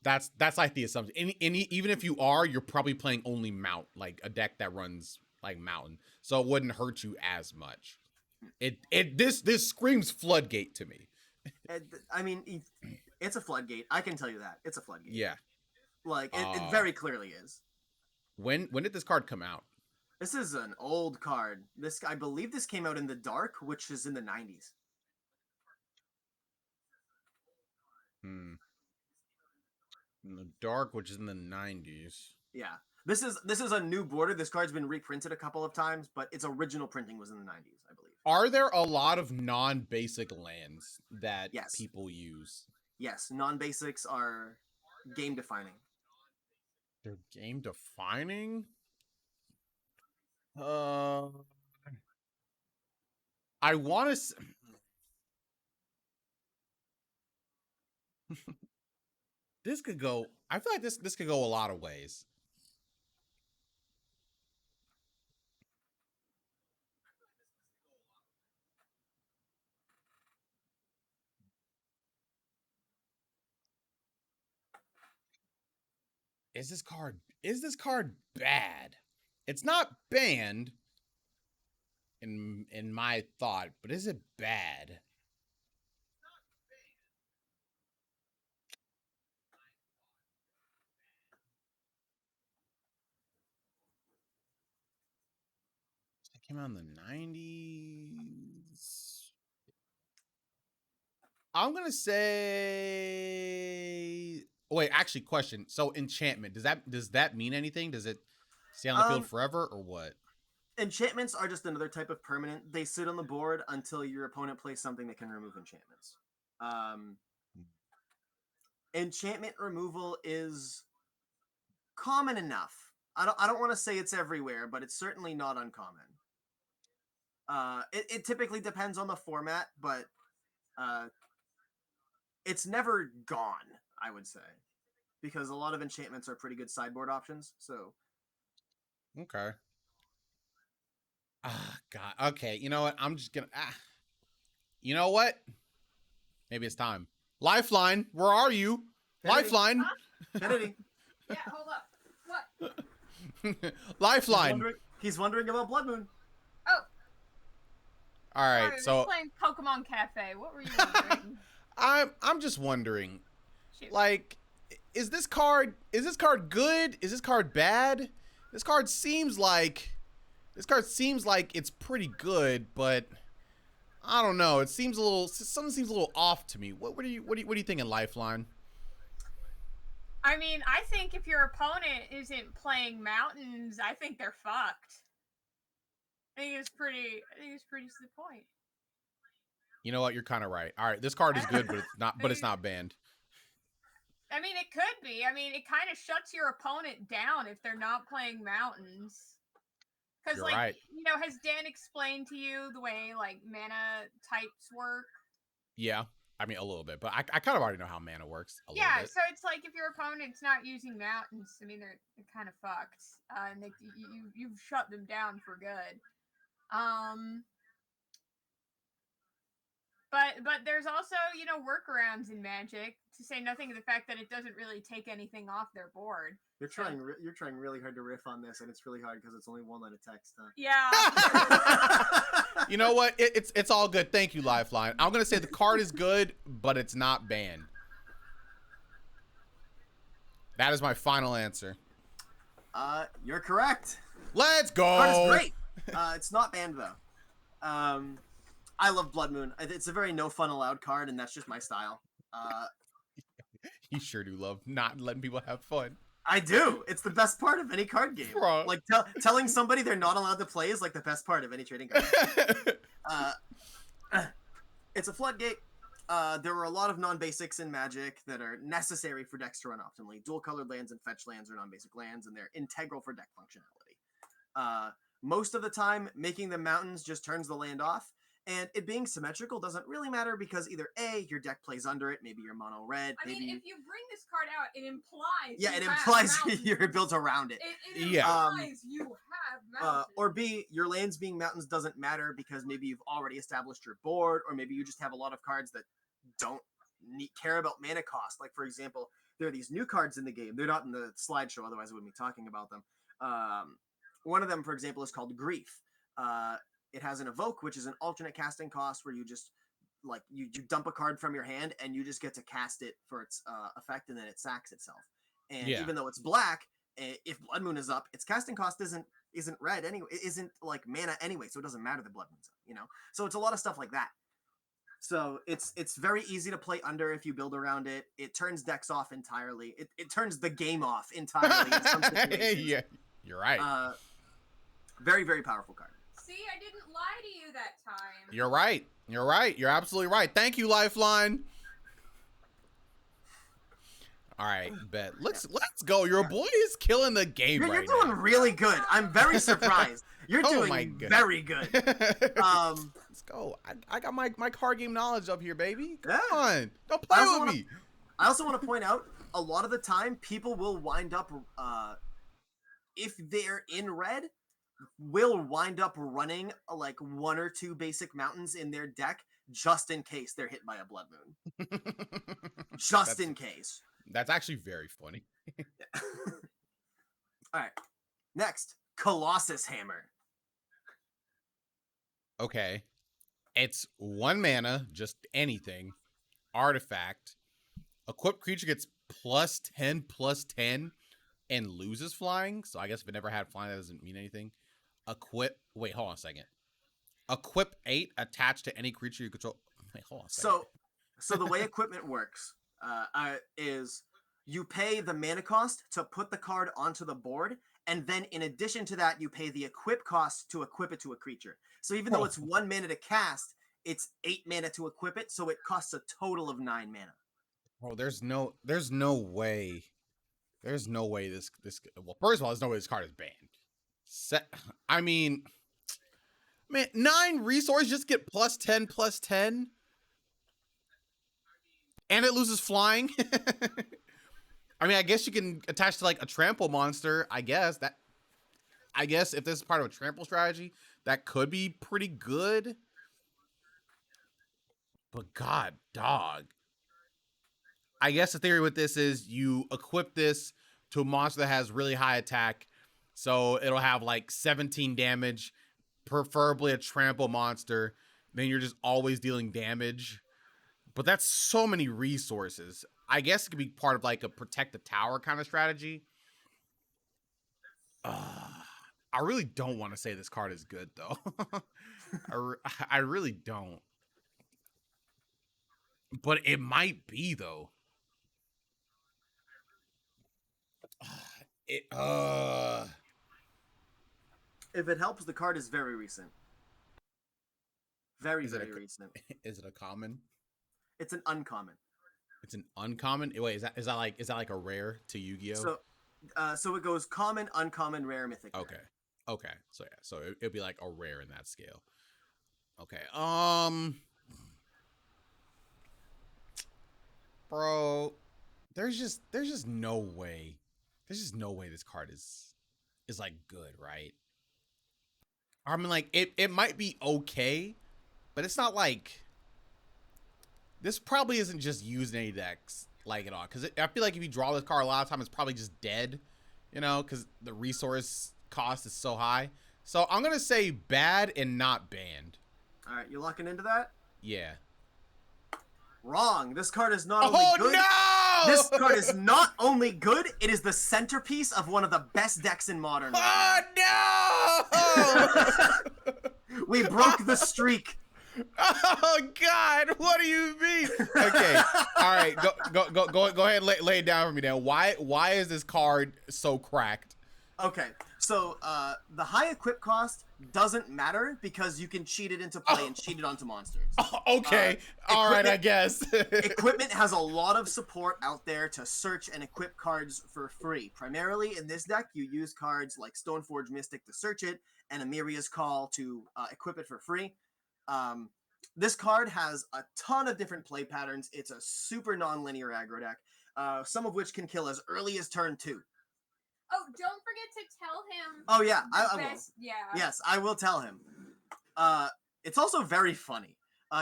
That's like the assumption. Even if you are, you're probably playing only mount, like a deck that runs like mountain, so it wouldn't hurt you as much. This screams floodgate to me. I mean, it's a floodgate. I can tell you that it's a floodgate. Yeah, like it very clearly is. When did this card come out? This is an old card. I believe this came out in the dark, which is in the 90s. In the dark, which is in the 90s. Yeah. This is a new border. This card's been reprinted a couple of times, but its original printing was in the 90s, I believe. Are there a lot of non-basic lands that Yes. people use? Yes, non-basics are game defining. They're game defining? I want to this could go, I feel like this could go a lot of ways. Is this card bad? It's not banned in my thought, but is it bad? It came out in the 90s. I'm gonna say. Wait, actually, question. So enchantment, does that mean anything? Does it stay on the field forever or what? Enchantments are just another type of permanent. They sit on the board until your opponent plays something that can remove enchantments. Enchantment removal is common enough. I don't want to say it's everywhere, but it's certainly not uncommon. It typically depends on the format, but it's never gone, I would say, because a lot of enchantments are pretty good sideboard options. So, okay. Ah, God. Okay, you know what? I'm just gonna. You know what? Maybe it's time. Lifeline, where are you? Kennedy. Lifeline. Kennedy. Yeah, hold up. What? Lifeline. He's wondering about Blood Moon. Oh. All right, Sorry, so playing Pokemon Cafe. What were you wondering? I'm just wondering, Shoot. like, is this card good? Is this card bad? This card seems like it's pretty good, but I don't know. Something seems a little off to me. What do you think in Lifeline? I mean, I think if your opponent isn't playing mountains, I think they're fucked. I think it's pretty to the point. You know what? You're kind of right. All right, this card is good, but it's not. But it's not banned. I mean, it could be. I mean, it kind of shuts your opponent down if they're not playing mountains. Because, You're like, right. you know, has Dan explained to you the way, like, mana types work? Yeah, I mean a little bit, but I kind of already know how mana works. A little bit. So it's like if your opponent's not using mountains, I mean, they're kind of fucked, and you've shut them down for good. But there's also, you know, workarounds in Magic, to say nothing of the fact that it doesn't really take anything off their board. You're trying really hard to riff on this, and it's really hard because it's only one line of text, huh? Yeah. You know what? It's all good. Thank you, Lifeline. I'm gonna say the card is good, but it's not banned. That is my final answer. You're correct. Let's go. Card is great. It's not banned though. I love Blood Moon. It's a very no fun allowed card, and that's just my style. You sure do love not letting people have fun. I do. It's the best part of any card game. Bro. Like telling somebody they're not allowed to play is like the best part of any trading card. It's a floodgate. There are a lot of non-basics in Magic that are necessary for decks to run optimally. Dual-colored lands and fetch lands are non-basic lands, and they're integral for deck functionality. Most of the time, making them mountains just turns the land off. And it being symmetrical doesn't really matter because either A, your deck plays under it, maybe you're mono red. I maybe... mean, if you bring this card out, it implies it implies you're built around it. It implies you have mountains. Or B, your lands being mountains doesn't matter because maybe you've already established your board, or maybe you just have a lot of cards that don't care about mana cost. Like, for example, there are these new cards in the game. They're not in the slideshow, otherwise I wouldn't be talking about them. One of them, for example, is called Grief. It has an evoke, which is an alternate casting cost where you just you dump a card from your hand and you just get to cast it for its effect, and then it sacks itself. And even though it's black, if Blood Moon is up, its casting cost isn't isn't red anyway. It isn't like mana anyway, so it doesn't matter the Blood Moon Zone, you know. So it's a lot of stuff like that. So it's very easy to play under if you build around it. It turns decks off entirely. It turns the game off entirely in some situations. Yeah, you're right. Very, very powerful card. See, I didn't lie to you that time. You're right. You're right. You're absolutely right. Thank you, Lifeline. All right, bet. Let's go. Your boy is killing the game You're right doing now. really good. I'm very surprised. You're Oh doing my God. very good. Let's go. I got my card game knowledge up here, baby. Come Yeah. on. Don't play with me. I also want to point out, a lot of the time, people will wind up, if they're in red, will wind up running like 1 or 2 basic mountains in their deck just in case they're hit by a Blood Moon. Just in case. That's actually very funny. All right. Next, Colossus Hammer. Okay. It's 1 mana, just anything. Artifact. Equipped creature gets +10/+10 and loses flying. So I guess if it never had flying, that doesn't mean anything. Wait, hold on a second. Equip 8 attached to any creature you control. Wait, hold on a second. So the way equipment works is you pay the mana cost to put the card onto the board, and then in addition to that, you pay the equip cost to equip it to a creature. So even though it's 1 mana to cast, it's 8 mana to equip it, so it costs a total of 9 mana. Oh, there's no way. There's no way this well, first of all, there's no way this card is banned. I mean, man, 9 resources just get +10/+10. And it loses flying. I mean, I guess you can attach to like a trample monster. I guess if this is part of a trample strategy, that could be pretty good. But god dog. I guess the theory with this is you equip this to a monster that has really high attack. So it'll have like 17 damage, preferably a trample monster. Then you're just always dealing damage. But that's so many resources. I guess it could be part of like a protect the tower kind of strategy. I really don't want to say this card is good though. I really don't. But it might be though. If it helps, the card is very recent. Very recent. Is it a common? It's an uncommon. It's an uncommon. Wait, is that like a rare to Yu-Gi-Oh? So it goes common, uncommon, rare, mythic. Okay. Rare. Okay. So yeah. So it'd be like a rare in that scale. Okay. Bro, there's just no way. There's just no way this card is like good, right? I mean, like it might be okay, but it's not like this probably isn't just used in any decks like at all. Because I feel like if you draw this card a lot of times, it's probably just dead, you know, because the resource cost is so high. So I'm gonna say bad and not banned. All right, you locking into that? Yeah. Wrong. This card is not only good. Oh no! This card is not only good, it is the centerpiece of one of the best decks in Modern. Oh no! We broke the streak. Oh God! What do you mean? Okay, all right, go ahead, and lay it down for me now. Why is this card so cracked? Okay, so the high equip cost doesn't matter because you can cheat it into play and cheat it onto monsters. Okay, all right, I guess. Equipment has a lot of support out there to search and equip cards for free. Primarily in this deck, you use cards like Stoneforge Mystic to search it and Amiria's Call to equip it for free. This card has a ton of different play patterns. It's a super non-linear aggro deck, some of which can kill as early as turn 2. Oh, don't forget to tell him. Oh yeah, I will. Yeah. Yes, I will tell him. It's also very funny.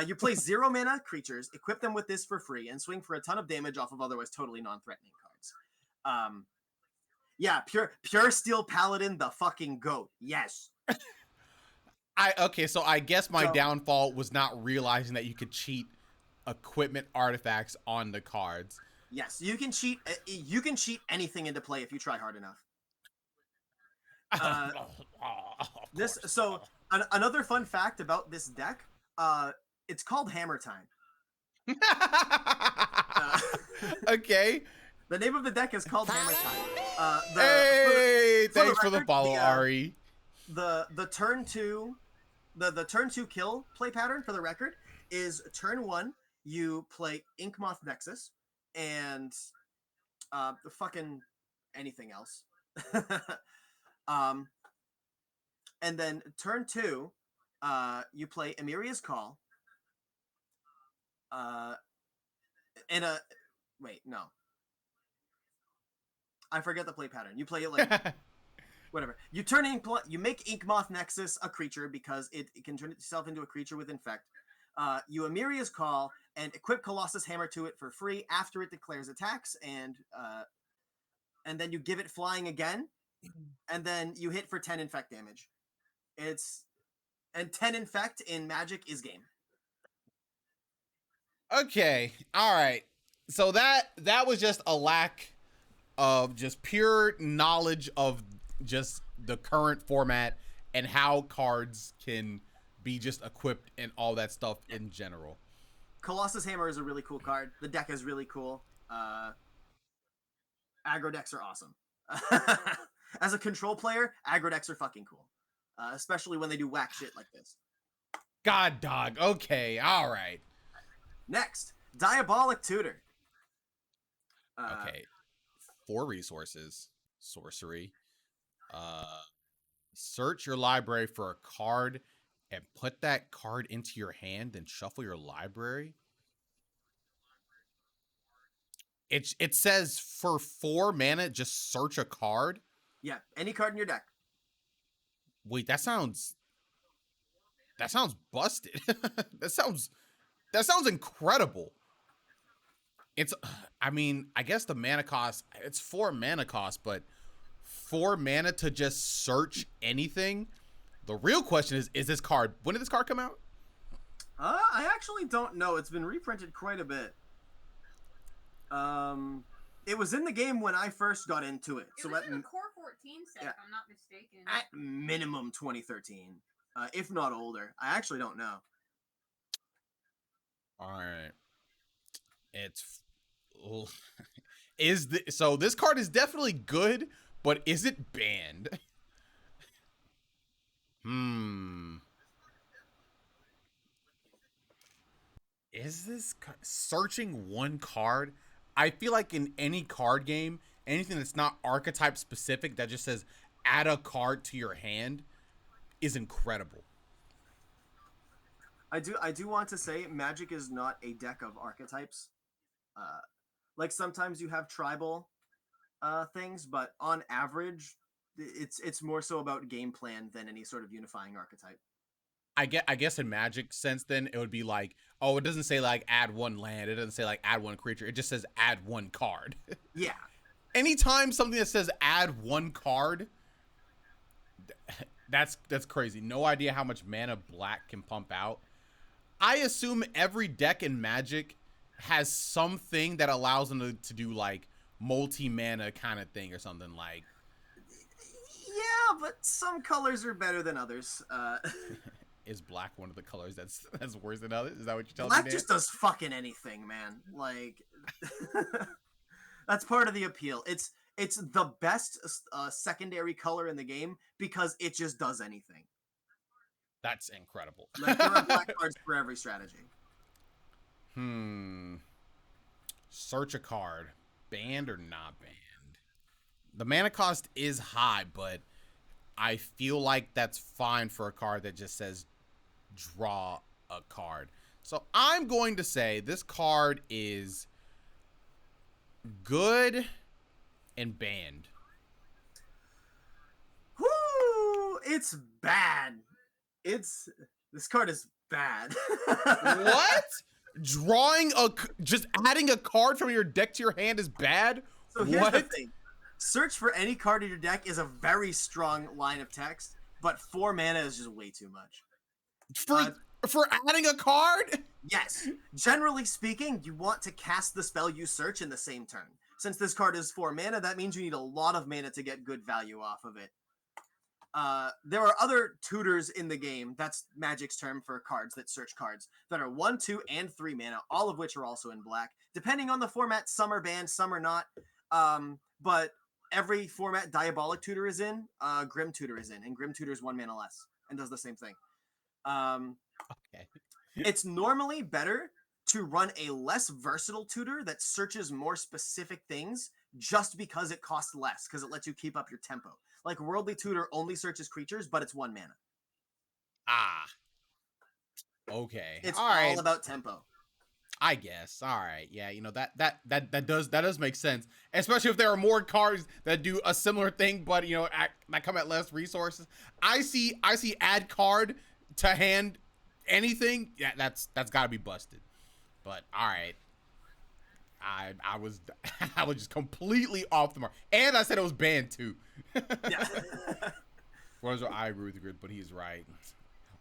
You play 0 mana creatures, equip them with this for free, and swing for a ton of damage off of otherwise totally non-threatening cards. Yeah, pure steel paladin, the fucking goat. Yes. Okay, so I guess my downfall was not realizing that you could cheat equipment artifacts on the cards. Yes, you can cheat. You can cheat anything into play if you try hard enough. Another fun fact about this deck, it's called Hammer Time. Okay. The name of the deck is called Hammer Time. Thanks for the follow, Ari. The turn 2, the turn 2 kill play pattern, for the record, is turn 1 you play Inkmoth Nexus and the fucking anything else. And then turn 2 you play Emiria's Call. Wait, no. I forget the play pattern. You play it like whatever. You make Inkmoth Nexus a creature because it can turn itself into a creature with Infect. You Emiria's Call and equip Colossus Hammer to it for free after it declares attacks, and then you give it flying again, and then you hit for 10 Infect damage. 10 Infect in Magic is game. Okay, all right. So that was just a lack of just pure knowledge of just the current format and how cards can be just equipped and all that stuff in general. Colossus Hammer is a really cool card. The deck is really cool. Aggro decks are awesome. As a control player, aggro decks are fucking cool. Especially when they do whack shit like this. God dog. Okay, all right. Next, Diabolic Tutor. Okay. 4 resources. Sorcery. Search your library for a card and put that card into your hand and shuffle your library. It says for 4 mana, just search a card. Yeah, any card in your deck. Wait, that sounds busted. that sounds incredible. I guess the mana cost, it's 4 mana cost, but 4 mana to just search anything. The real question is this card, when did this card come out? I actually don't know. It's been reprinted quite a bit. It was in the game when I first got into it. It was in the Core 14 set, if I'm not mistaken. At minimum 2013, if not older. I actually don't know. All right. So this card is definitely good, but is it banned? Is this searching one card? I feel like in any card game, anything that's not archetype specific that just says add a card to your hand is incredible. I do want to say Magic is not a deck of archetypes. Like sometimes you have tribal things, but on average, it's more so about game plan than any sort of unifying archetype. I guess in Magic sense, then it would be like, oh, it doesn't say like add 1 land. It doesn't say like add 1 creature. It just says add 1 card. Yeah. Anytime something that says add 1 card, that's crazy. No idea how much mana black can pump out. I assume every deck in Magic has something that allows them to do like multi-mana kind of thing or something like. Yeah, but some colors are better than others. Is black one of the colors that's worse than others? Is that what you're telling me? Black just does fucking anything, man. Like, that's part of the appeal. It's the best secondary color in the game because it just does anything. That's incredible. Like, there are black cards for every strategy. Search a card. Banned or not banned? The mana cost is high, but I feel like that's fine for a card that just says draw a card. So I'm going to say this card is good and banned. Whoo! It's bad. This card is bad. What? Just adding a card from your deck to your hand is bad? So here's the thing. Search for any card in your deck is a very strong line of text, but 4 mana is just way too much. For adding a card? Yes. Generally speaking, you want to cast the spell you search in the same turn. Since this card is 4 mana, that means you need a lot of mana to get good value off of it. There are other tutors in the game. That's Magic's term for cards that search cards that are 1, 2, and 3 mana, all of which are also in black. Depending on the format, some are banned, some are not. But every format Diabolic Tutor is in, Grim Tutor is in, and Grim Tutor is 1 mana less and does the same thing. Okay. It's normally better to run a less versatile tutor that searches more specific things just because it costs less, because it lets you keep up your tempo. Like Worldly Tutor only searches creatures, but it's 1 mana. Ah. Okay. It's all right. all about tempo. I guess. All right. Yeah, that does make sense. Especially if there are more cards that do a similar thing, but that come at less resources. I see add card to hand anything. Yeah, that's got to be busted. But all right. I was I was just completely off the mark. And I said it was banned too. Yeah. I agree with the grid, but he's right.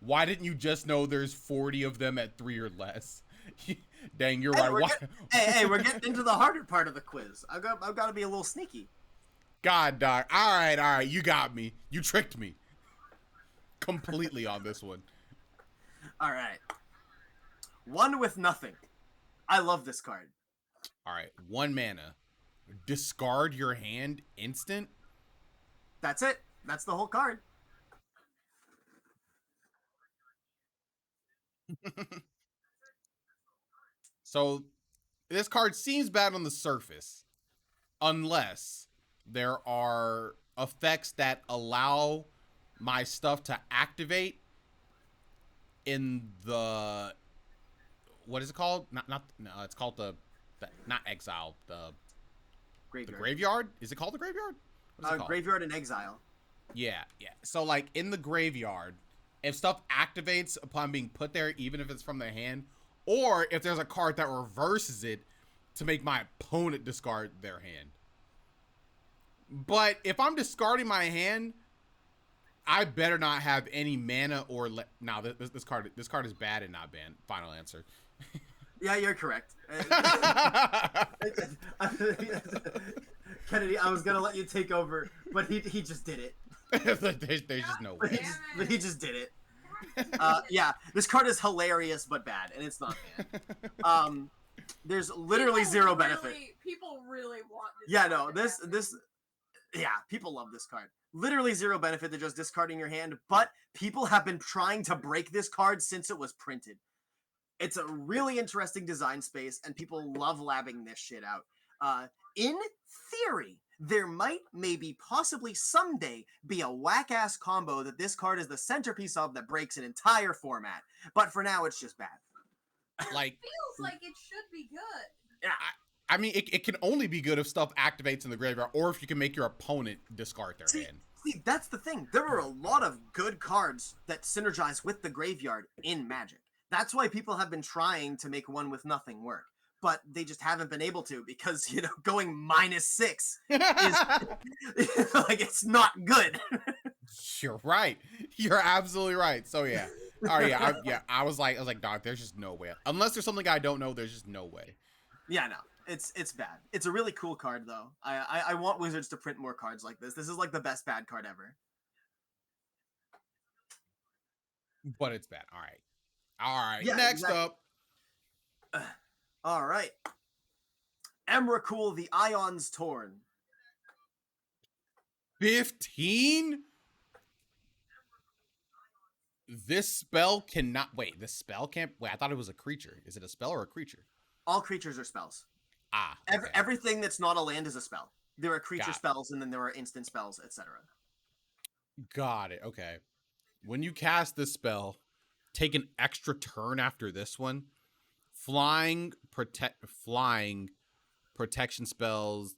Why didn't you just know there's 40 of them at 3 or less? Dang, you're right. Hey, we're getting into the harder part of the quiz. I've got to be a little sneaky. God, dog. All right. You got me. You tricked me. Completely on this one. All right. 1 with nothing. I love this card. All right. 1 mana. Discard your hand instant. That's it. That's the whole card. So this card seems bad on the surface, unless there are effects that allow my stuff to activate in the, what is it called? It's called the not exile, the graveyard. Is it called the graveyard? What is it called? Graveyard and exile. Yeah. So like in the graveyard, if stuff activates upon being put there, even if it's from their hand, or if there's a card that reverses it to make my opponent discard their hand. But if I'm discarding my hand, I better not have any mana or this card is bad and not banned. Final answer. Yeah, you're correct. Kennedy, I was gonna let you take over, but he just did it. There's just no way. He just did it. Yeah, this card is hilarious but bad, and it's not banned. There's literally zero benefit. People really want this. Yeah, no, yeah, people love this card. Literally zero benefit to just discarding your hand, but people have been trying to break this card since it was printed. It's a really interesting design space, and people love labbing this shit out. In theory, there might, maybe, possibly someday be a whack-ass combo that this card is the centerpiece of that breaks an entire format. But for now, it's just bad. Like, feels like it should be good. Yeah. I mean, it can only be good if stuff activates in the graveyard, or if you can make your opponent discard their hand. See, that's the thing. There are a lot of good cards that synergize with the graveyard in Magic. That's why people have been trying to make 1 with nothing work. But they just haven't been able to because, going -6 is like, it's not good. You're right. You're absolutely right. So yeah. Oh yeah. I was like, dog, there's just no way. Unless there's something I don't know, there's just no way. Yeah, no. It's bad. It's a really cool card though. I want Wizards to print more cards like this. This is like the best bad card ever. But it's bad. All right. Yeah, Next exactly. up. All right. Emrakul, the Ions Torn. 15? This spell cannot... Wait, this spell can't... Wait, I thought it was a creature. Is it a spell or a creature? All creatures are spells. Okay. Everything that's not a land is a spell. There are creature spells, and then there are instant spells, etc. Got it. Okay. When you cast this spell, take an extra turn after this one. Flying protection spells.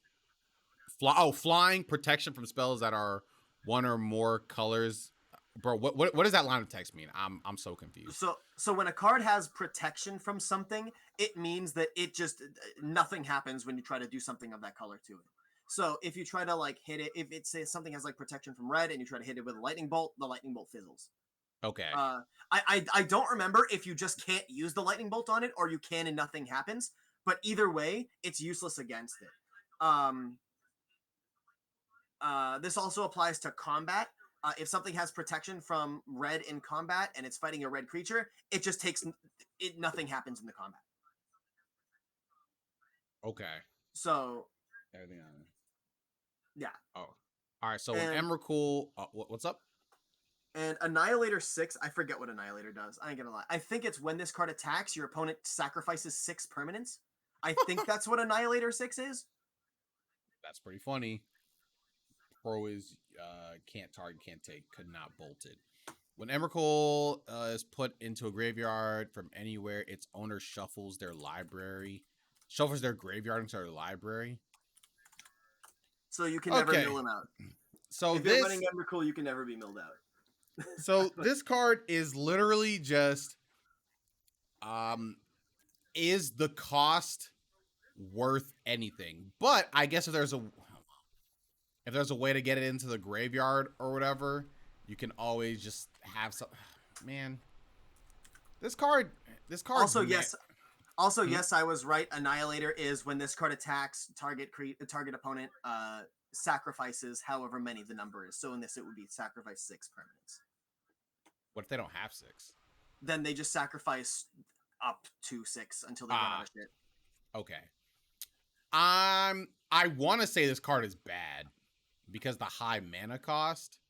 Flying protection from spells that are 1 or more colors. Bro, what does that line of text mean? I'm so confused. So when a card has protection from something, it means that it just nothing happens when you try to do something of that color to it. So if you try to like hit it, if it says something has like protection from red and you try to hit it with a lightning bolt, the lightning bolt fizzles. Okay. I don't remember if you just can't use the lightning bolt on it or you can and nothing happens, but either way, it's useless against it. This also applies to combat. if something has protection from red in combat and it's fighting a red creature, it just takes it. Nothing happens in the combat. Okay. So Everything on. Yeah. Oh. All right. So And- Emrakul, what's up? And Annihilator 6, I forget what Annihilator does. I ain't gonna lie. I think it's when this card attacks, your opponent sacrifices 6 permanents. I think that's what Annihilator 6 is. That's pretty funny. Pro is can't target, can't take, could not bolt it. When Emrakul is put into a graveyard from anywhere, its owner shuffles their graveyard into their library. So you can never Okay. mill him out. So If you're running Emrakul, you can never be milled out. So this card is literally just is the cost worth anything? But I guess if there's a way to get it into the graveyard or whatever, you can always just have some. Man, this card. Also, yes. Also, yes, I was right. Annihilator is when this card attacks target opponent sacrifices however many the number is. So in this, it would be sacrifice 6 permanents. What if they don't have 6? Then they just sacrifice up to 6 until they run out of shit. Okay. I want to say this card is bad because the high mana cost.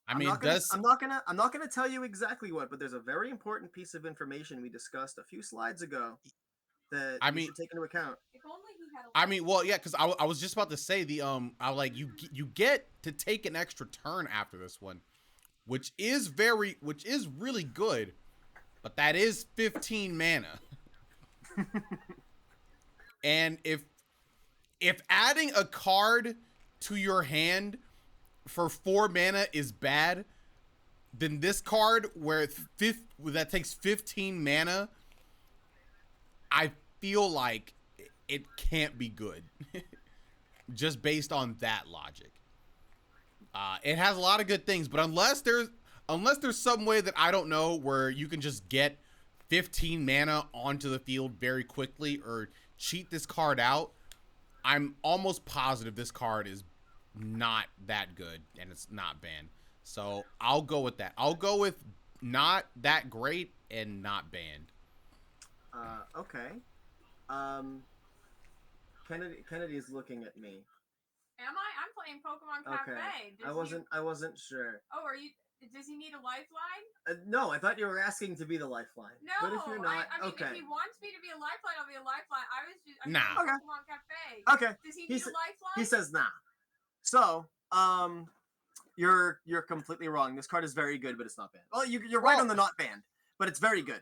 I'm not gonna tell you exactly what, but there's a very important piece of information we discussed a few slides ago that you should take into account. If only he had a I mean, well, yeah, because I was just about to say you get to take an extra turn after this one, which is really good, but that is 15 mana. And if adding a card to your hand for 4 mana is bad, then this card that takes 15 mana, I feel like it can't be good. Just based on that logic. It has a lot of good things, but unless there's some way that I don't know where you can just get 15 mana onto the field very quickly or cheat this card out, I'm almost positive this card is not that good and it's not banned. So I'll go with that. I'll go with not that great and not banned. Okay. Kennedy's looking at me. Am I? I'm playing Pokemon Cafe. Okay. I wasn't sure. Oh, are you? Does he need a lifeline? No, I thought you were asking to be the lifeline. No, but if you're not, I mean, okay. if he wants me to be a lifeline, I'll be a lifeline. I'm Nah. playing Pokemon Cafe. Okay. Does he need a lifeline? He says nah. So, you're completely wrong. This card is very good, but it's not banned. Well, you're right on the not banned, but it's very good.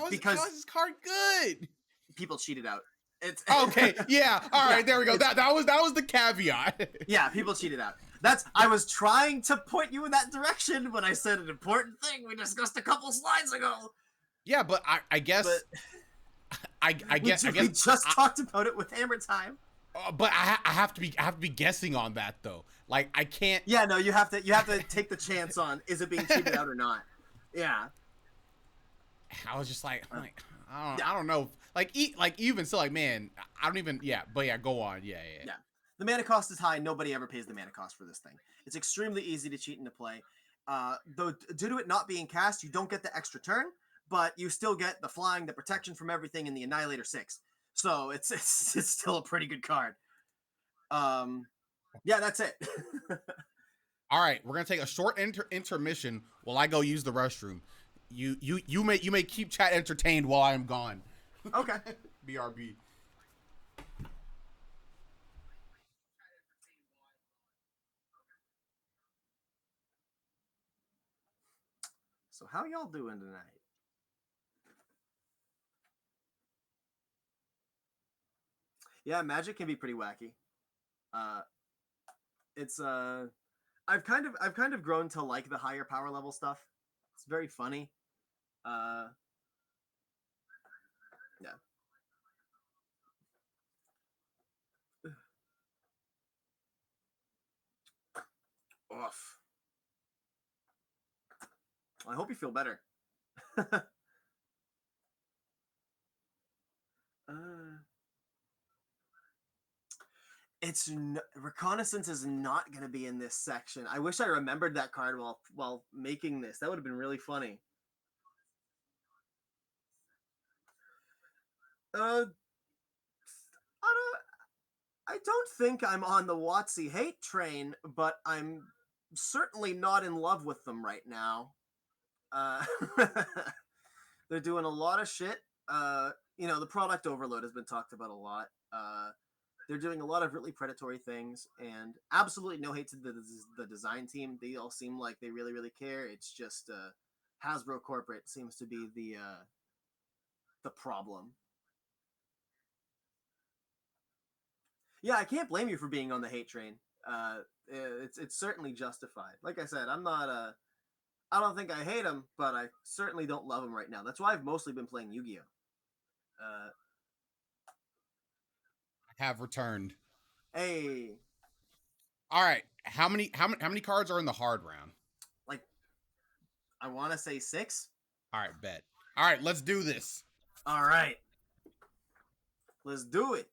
Because how is this card good? People cheated out. It's okay. Yeah. All right. There we go. That was the caveat. Yeah, people cheated out. I was trying to point you in that direction when I said an important thing we discussed a couple slides ago. Yeah, but I guess I guess we just talked about it with Hammer Time. But I have to be guessing on that though. Like I can't. Yeah, no, you have to take the chance on is it being cheated out or not. Yeah. I was just like, I don't know. Like even so, like man, I don't even. Yeah, but yeah, go on. Yeah. The mana cost is high. Nobody ever pays the mana cost for this thing. It's extremely easy to cheat into play. Though due to it not being cast, you don't get the extra turn, but you still get the flying, the protection from everything, and the Annihilator 6. So it's still a pretty good card. Yeah, that's it. All right, we're gonna take a short intermission while I go use the restroom. You may keep chat entertained while I am gone. Okay. BRB. So how y'all doing tonight? Yeah, Magic can be pretty wacky. It's I've kind of grown to like the higher power level stuff. It's very funny. Yeah. Off. I hope you feel better. Reconnaissance is not going to be in this section. I wish I remembered that card while making this. That would have been really funny. I don't think I'm on the WotC hate train, but I'm certainly not in love with them right now. They're doing a lot of shit. The product overload has been talked about a lot. They're doing a lot of really predatory things, and absolutely no hate to the design team. They all seem like they really, really care. It's just Hasbro corporate seems to be the problem. Yeah, I can't blame you for being on the hate train. It's certainly justified. Like I said, I don't think I hate him, but I certainly don't love him right now. That's why I've mostly been playing Yu-Gi-Oh. Have returned. Hey. All right. How many cards are in the hard round? Like, I want to say 6. All right, bet. All right, let's do this. All right. Let's do it.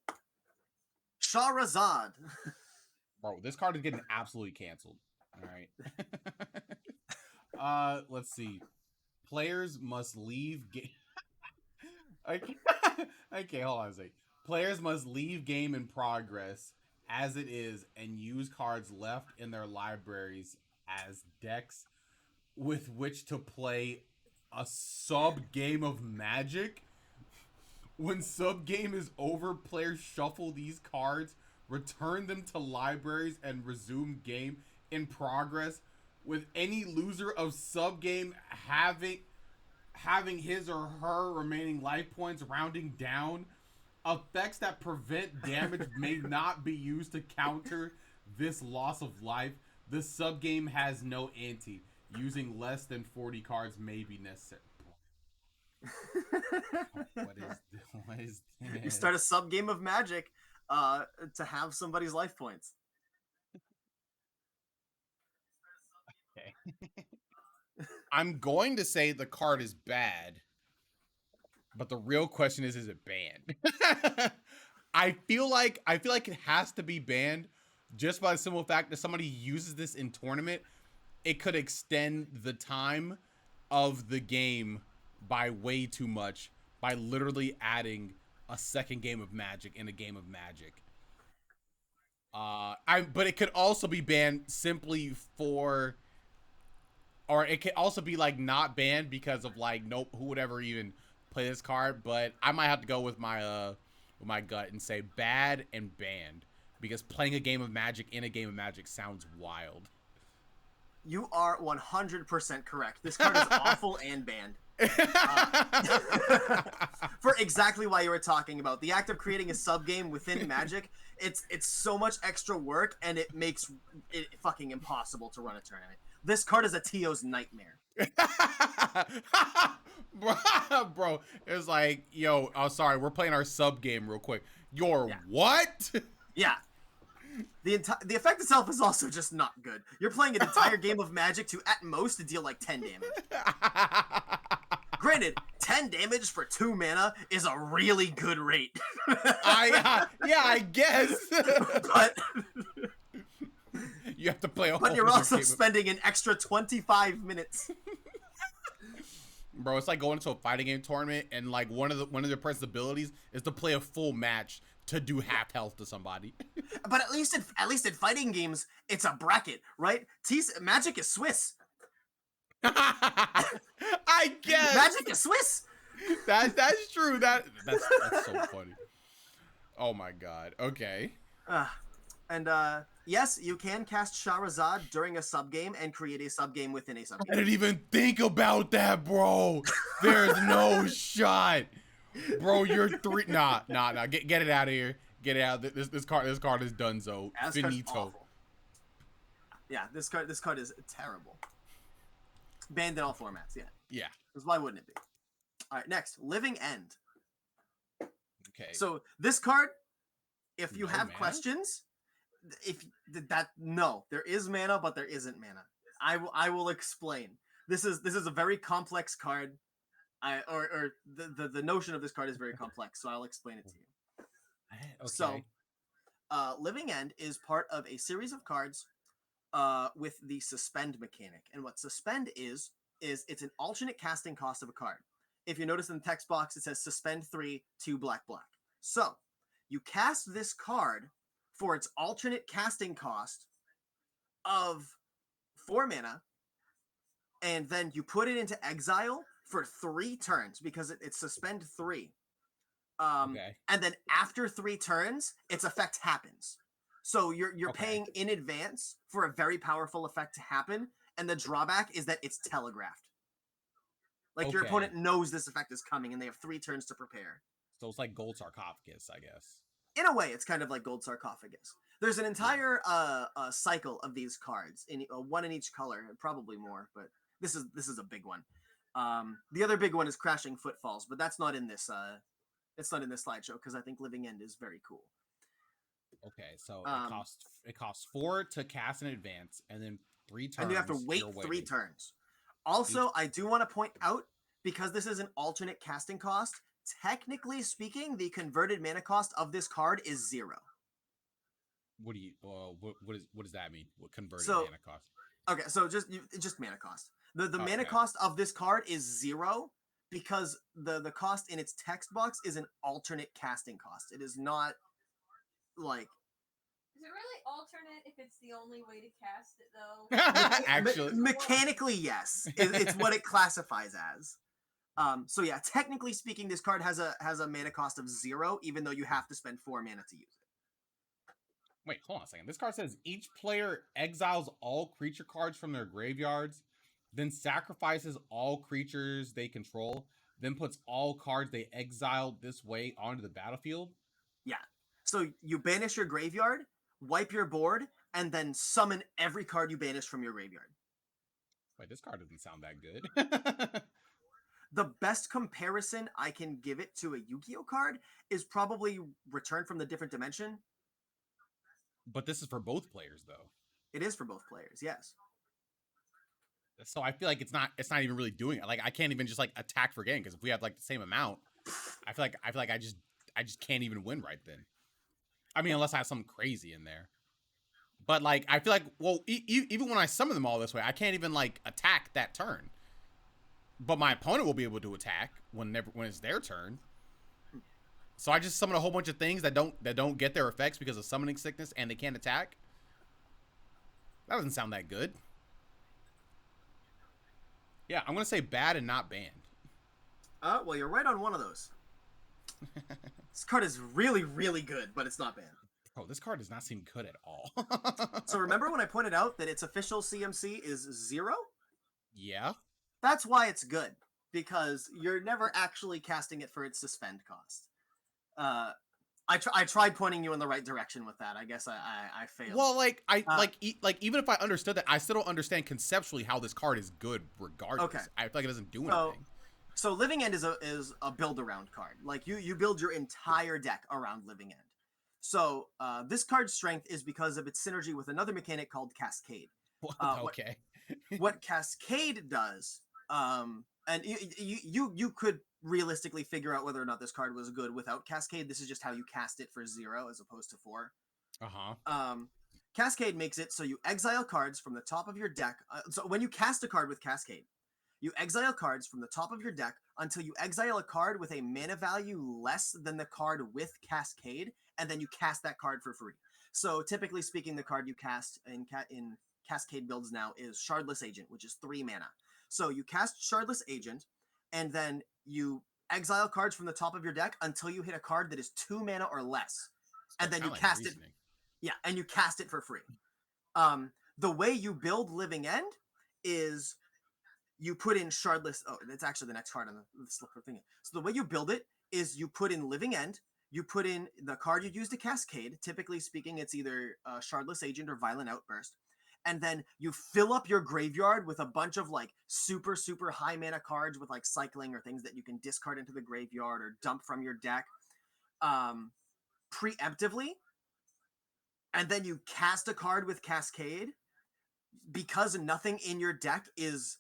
Shahrazad. Bro, this card is getting absolutely canceled. All right. Let's see. Players must leave game. Okay, hold on a second. Players must leave game in progress as it is and use cards left in their libraries as decks with which to play a sub-game of Magic. When sub-game is over, players shuffle these cards, return them to libraries, and resume game in progress, with any loser of sub-game having his or her remaining life points rounding down. Effects that prevent damage may not be used to counter this loss of life. The sub-game has no ante. Using less than 40 cards may be necessary. What is this? You start a sub-game of Magic to have somebody's life points. Okay. I'm going to say the card is bad. But the real question is it banned? I feel like it has to be banned just by the simple fact that somebody uses this in tournament. It could extend the time of the game by way too much by literally adding a second game of Magic in a game of Magic. But it could also be banned simply for, or it could also be like not banned because of like nope, who would ever even play this card. But I might have to go with my gut and say bad and banned, because playing a game of Magic in a game of Magic sounds wild. You are 100% correct. This card is awful and banned. For exactly why you were talking about. The act of creating a sub-game within Magic, it's so much extra work, and it makes it fucking impossible to run a tournament. This card is a TO's nightmare. Bro, it's like, yo, oh, sorry, we're playing our sub-game real quick. What? Yeah. The effect itself is also just not good. You're playing an entire game of Magic to, at most, to deal like 10 damage. Granted, 10 damage for 2 mana is a really good rate. I guess. But you have to play a whole But you're also spending an extra 25 minutes. Bro, it's like going to a fighting game tournament and like one of their press abilities is to play a full match to do half health to somebody. But at least in fighting games, it's a bracket, right? Magic is Swiss. I guess Magic is Swiss. That's true. That's so funny. Oh my god. Okay. Yes, you can cast Shahrazad during a sub-game and create a sub-game within a sub-game. I didn't even think about that, bro. There's no shot. Bro, you're three. Nah. Get it out of here. Get it out. This card is donezo. Finito. Yeah, this card is terrible. Banned in all formats. Yeah. Yeah. Because why wouldn't it be? All right, next, Living End. Okay. So this card, if you No have mana? questions, there is mana, but there isn't mana. I will explain. This is a very complex card. The notion of this card is very complex, so I'll explain it to you. Okay. So, Living End is part of a series of cards with the suspend mechanic. And what suspend is it's an alternate casting cost of a card. If you notice in the text box, it says suspend 3, 2 black. So you cast this card for its alternate casting cost of 4 mana, and then you put it into exile for 3 turns because it's suspend 3. Okay. And then after 3 turns, its effect happens. So you're Okay. paying in advance for a very powerful effect to happen, and the drawback is that it's telegraphed. Like your Okay. opponent knows this effect is coming, and they have 3 turns to prepare. So it's like Gold Sarcophagus, I guess. In a way, it's kind of like Gold Sarcophagus. There's an entire cycle of these cards, in one in each color, probably more, but this is a big one. The other big one is Crashing Footfalls, but that's not in this. It's not in this slideshow because I think Living End is very cool. Okay, so it costs 4 to cast in advance, and then 3 turns. And you have to wait 3 turns. Also, I do want to point out, because this is an alternate casting cost, technically speaking, the converted mana cost of this card is 0. What do you? What does that mean? What converted So- mana cost? Okay, so just mana cost. The mana Okay. cost of this card is 0 because the cost in its text box is an alternate casting cost. It is not like Is it really alternate if it's the only way to cast it, though? Actually, mechanically, yes. It's what it classifies as. So yeah, technically speaking, this card has a mana cost of 0, even though you have to spend 4 mana to use it. wait, hold on a second. This card says each player exiles all creature cards from their graveyards, then sacrifices all creatures they control, then puts all cards they exiled this way onto the battlefield. Yeah. So you banish your graveyard, wipe your board, and then summon every card you banished from your graveyard. Wait, this card doesn't sound that good. The best comparison I can give it to a Yu-Gi-Oh card is probably Return from the Different Dimension. But this is for both players, though. It is for both players, yes. So I feel like it's not even really doing it. Like I can't even just like attack for game because if we have like the same amount, I feel like I just can't even win right then. I mean, unless I have something crazy in there. But like I feel like even when I summon them all this way, I can't even like attack that turn. But my opponent will be able to attack when it's their turn. So I just summon a whole bunch of things that don't get their effects because of summoning sickness and they can't attack. That doesn't sound that good. Yeah, I'm gonna say bad and not banned. Well, you're right on one of those. This card is really, really good, but it's not banned. Oh, this card does not seem good at all. So remember when I pointed out that its official CMC is 0? Yeah. That's why it's good, because you're never actually casting it for its suspend cost. I tried pointing you in the right direction with that. I guess I failed. Well, like even if I understood that, I still don't understand conceptually how this card is good regardless. Okay. I feel like it doesn't do anything. So Living End is a build around card. Like you build your entire deck around Living End. So this card's strength is because of its synergy with another mechanic called Cascade. Okay. What Cascade does, and you could realistically figure out whether or not this card was good without Cascade. This is just how you cast it for 0 as opposed to 4. Cascade makes it so you exile cards from the top of your deck. So when you cast a card with Cascade, you exile cards from the top of your deck until you exile a card with a mana value less than the card with Cascade, and then you cast that card for free. So typically speaking, the card you cast in Cascade builds now is Shardless Agent, which is 3 mana. So you cast Shardless Agent, and then you exile cards from the top of your deck until you hit a card that is 2 mana or less, and then you cast it. Yeah, and you cast it for free. The way you build Living End is you put in Shardless. Oh, that's actually the next card on the slipper thing. So the way you build it is you put in Living End. You put in the card you use to Cascade. Typically speaking, it's either Shardless Agent or Violent Outburst. And then you fill up your graveyard with a bunch of like super, super high mana cards with like cycling or things that you can discard into the graveyard or dump from your deck preemptively. And then you cast a card with Cascade. Because nothing in your deck is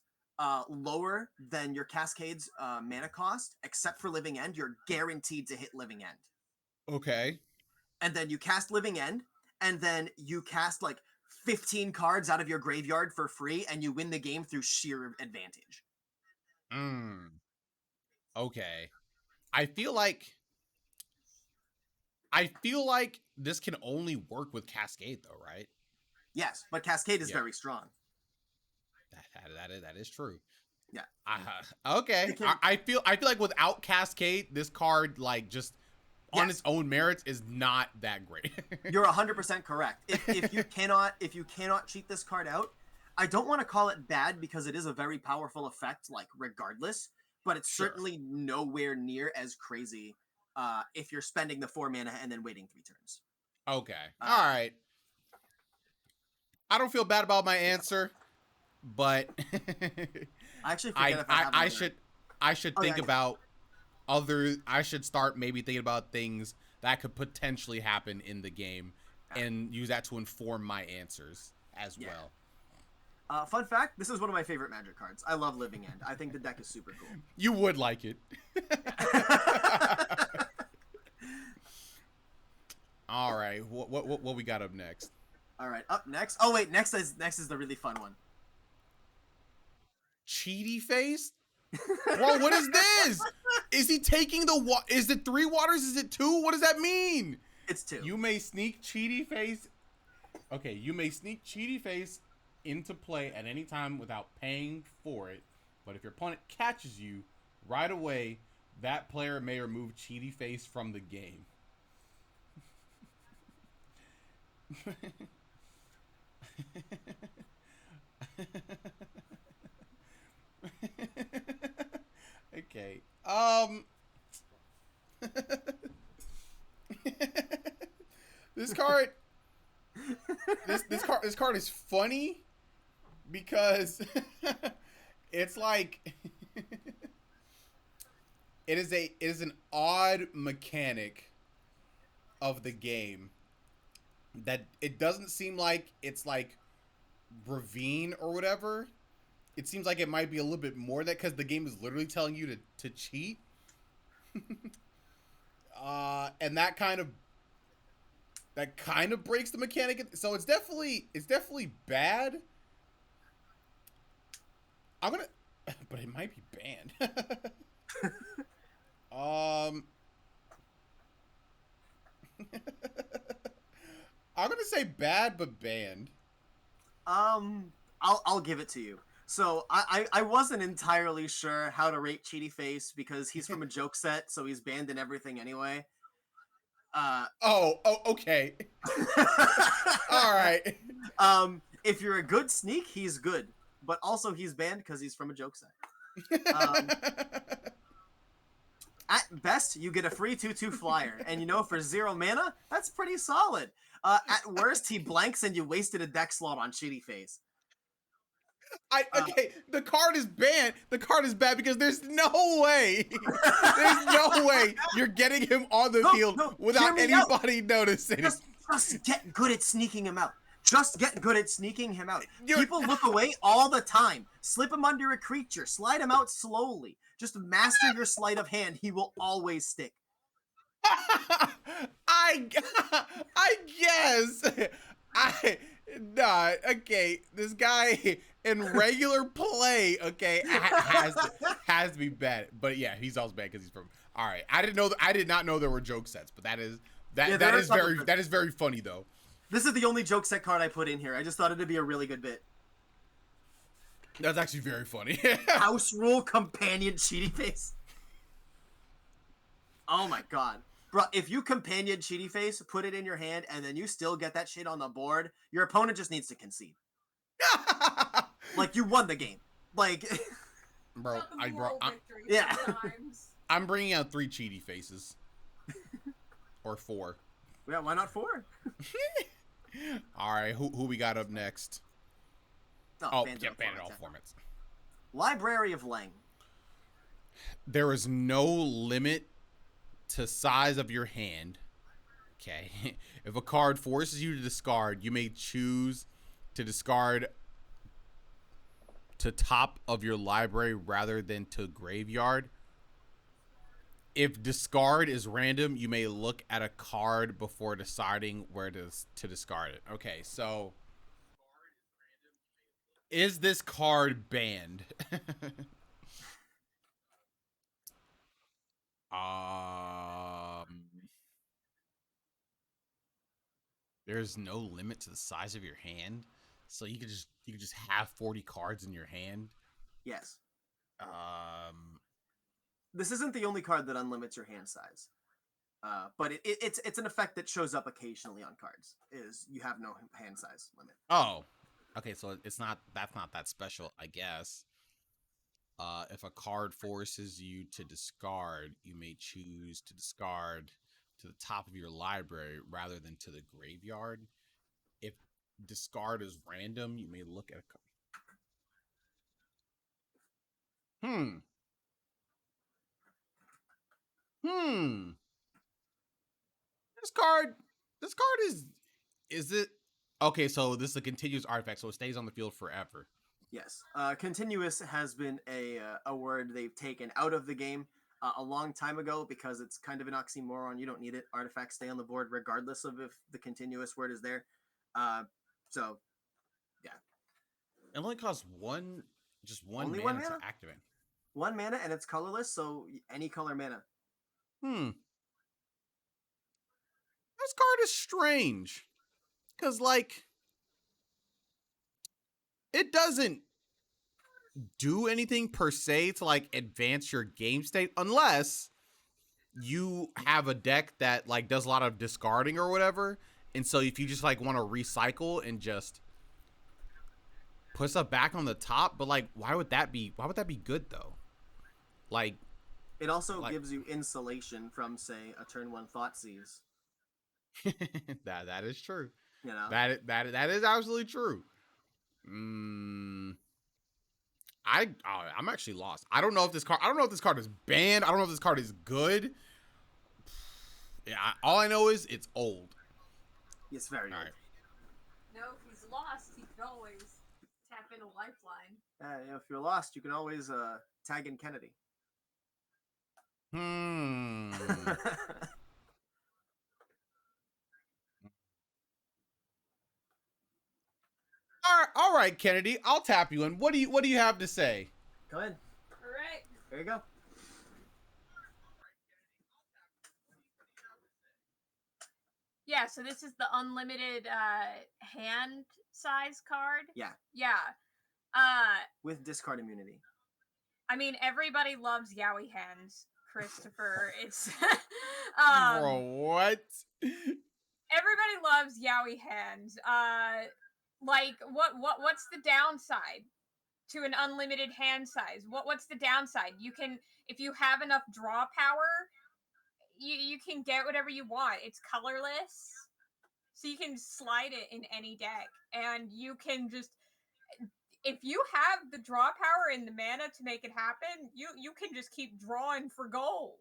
lower than your Cascade's mana cost, except for Living End, you're guaranteed to hit Living End. Okay. and then you cast Living End, and then you cast like 15 cards out of your graveyard for free, and you win the game through sheer advantage. Okay. I feel like this can only work with Cascade, though, right? Yes, but Cascade is very strong. That is true. Yeah. Okay. I feel like without Cascade, this card like just on its own merits is not that great. You're 100% correct. If you cannot cheat this card out, I don't want to call it bad because it is a very powerful effect, like regardless, but it's certainly nowhere near as crazy if you're spending the 4 mana and then waiting 3 turns. Okay. All right. I don't feel bad about my answer, but I actually forget if I should think about I should start maybe thinking about things that could potentially happen in the game and use that to inform my answers as well. Fun fact, this is one of my favorite Magic cards. I love Living End. I think the deck is super cool. You would like it. All right, what we got up next? All right, up next. Oh wait, next is the really fun one. Cheaty Face? Bro, what is this? Is he taking is it 3 waters? Is it 2? What does that mean? It's 2. You may sneak Cheaty Face. Okay, you may sneak Cheaty Face into play at any time without paying for it. But if your opponent catches you right away, that player may remove Cheaty Face from the game. Okay. This card this card is funny because it's like it is an odd mechanic of the game that it doesn't seem like it's like Ravine or whatever. It seems like it might be a little bit more that because the game is literally telling you to cheat. And that kind of breaks the mechanic. So it's definitely bad. But it might be banned. I'm gonna say bad but banned. I'll give it to you. So I wasn't entirely sure how to rate Cheaty Face because he's from a joke set, so he's banned in everything anyway. Okay. All right. If you're a good sneak, he's good, but also he's banned because he's from a joke set. At best, you get a free 2/2 flyer, and for 0 mana, that's pretty solid. At worst, he blanks and you wasted a deck slot on Cheaty Face. The card is banned. The card is bad because there's no way you're getting him on the field without anybody noticing. Just get good at sneaking him out. People look away all the time. Slip him under a creature. Slide him out slowly. Just master your sleight of hand. He will always stick. I guess. Okay. This guy in regular play, okay, has to be bad. But yeah, he's also bad because he's from. All right, I did not know there were joke sets, but that is very funny though. This is the only joke set card I put in here. I just thought it'd be a really good bit. That's actually very funny. House Rule Companion Cheaty Face. Oh my god. Bro, if you companion Cheaty Face, put it in your hand, and then you still get that shit on the board, your opponent just needs to concede. Like, you won the game. Like... Bro, yeah. I'm bringing out 3 Cheaty Faces. Or 4. Yeah, why not 4? Alright, who we got up next? Banned in all formats. Library of Leng. There is no limit to size of your hand. Okay. If a card forces you to discard, you may choose to discard to top of your library rather than to graveyard. if discard is random, you may look at a card before deciding where to discard it. Okay, so is this card banned? There's no limit to the size of your hand, so you could just have 40 cards in your hand. Yes. This isn't the only card that unlimits your hand size, but it's an effect that shows up occasionally on cards. Is you have no hand size limit. Oh, okay. So that's not that special, I guess. If a card forces you to discard, you may choose to discard to the top of your library rather than to the graveyard. If discard is random, you may look at a card. This card is it? Okay, so this is a continuous artifact, so it stays on the field forever. Yes. Continuous has been a word they've taken out of the game a long time ago because it's kind of an oxymoron. You don't need it. Artifacts stay on the board regardless of if the continuous word is there. So, yeah. It only costs one mana to activate. 1 mana, and it's colorless, so any color mana. This card is strange. Because, like, it doesn't do anything per se to, like, advance your game state unless you have a deck that, like, does a lot of discarding or whatever. And so if you just, like, want to recycle and just put stuff back on the top, but, like, why would that be good, though? Like, it also gives you insulation from, say, a turn 1 Thoughtseize. that is true. You know? That is absolutely true. I'm actually lost. I don't know if this card is banned. I don't know if this card is good. Yeah, all I know is it's old. It's very old. Right. No, if he's lost, he can always tap in a lifeline. If you're lost, you can always tag in Kennedy. All right, Kennedy. I'll tap you in. What do you have to say? Go ahead. All right. There you go. Yeah, so this is the unlimited hand size card. Yeah. Yeah. With discard immunity. I mean, everybody loves Yowie hands, Christopher. It's Bro, what? Everybody loves Yowie hands. Like what's the downside to an unlimited hand size? What's the downside? You can, if you have enough draw power, you can get whatever you want. It's colorless, so you can slide it in any deck, and you can just, if you have the draw power and the mana to make it happen, you can just keep drawing for gold.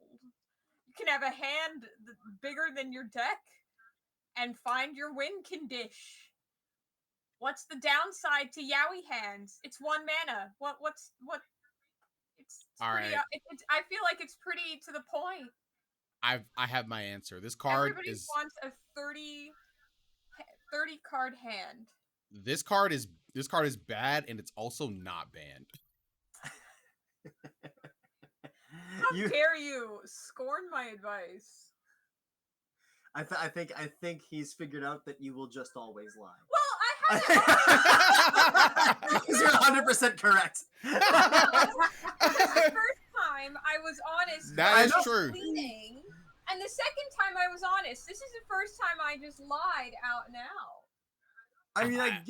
You can have a hand bigger than your deck and find your win condition. What's the downside to Yowie hands? It's 1 mana. It's all pretty, right. I feel like it's pretty to the point. I have my answer. This card Everybody wants a 30 card hand. This card is bad, and it's also not banned. How dare you scorn my advice? I think he's figured out that you will just always lie. Well, I had You're 100% correct. the first time I was honest. That is true. Leading, and the second time I was honest. This is the first time I just lied out and out. I mean, I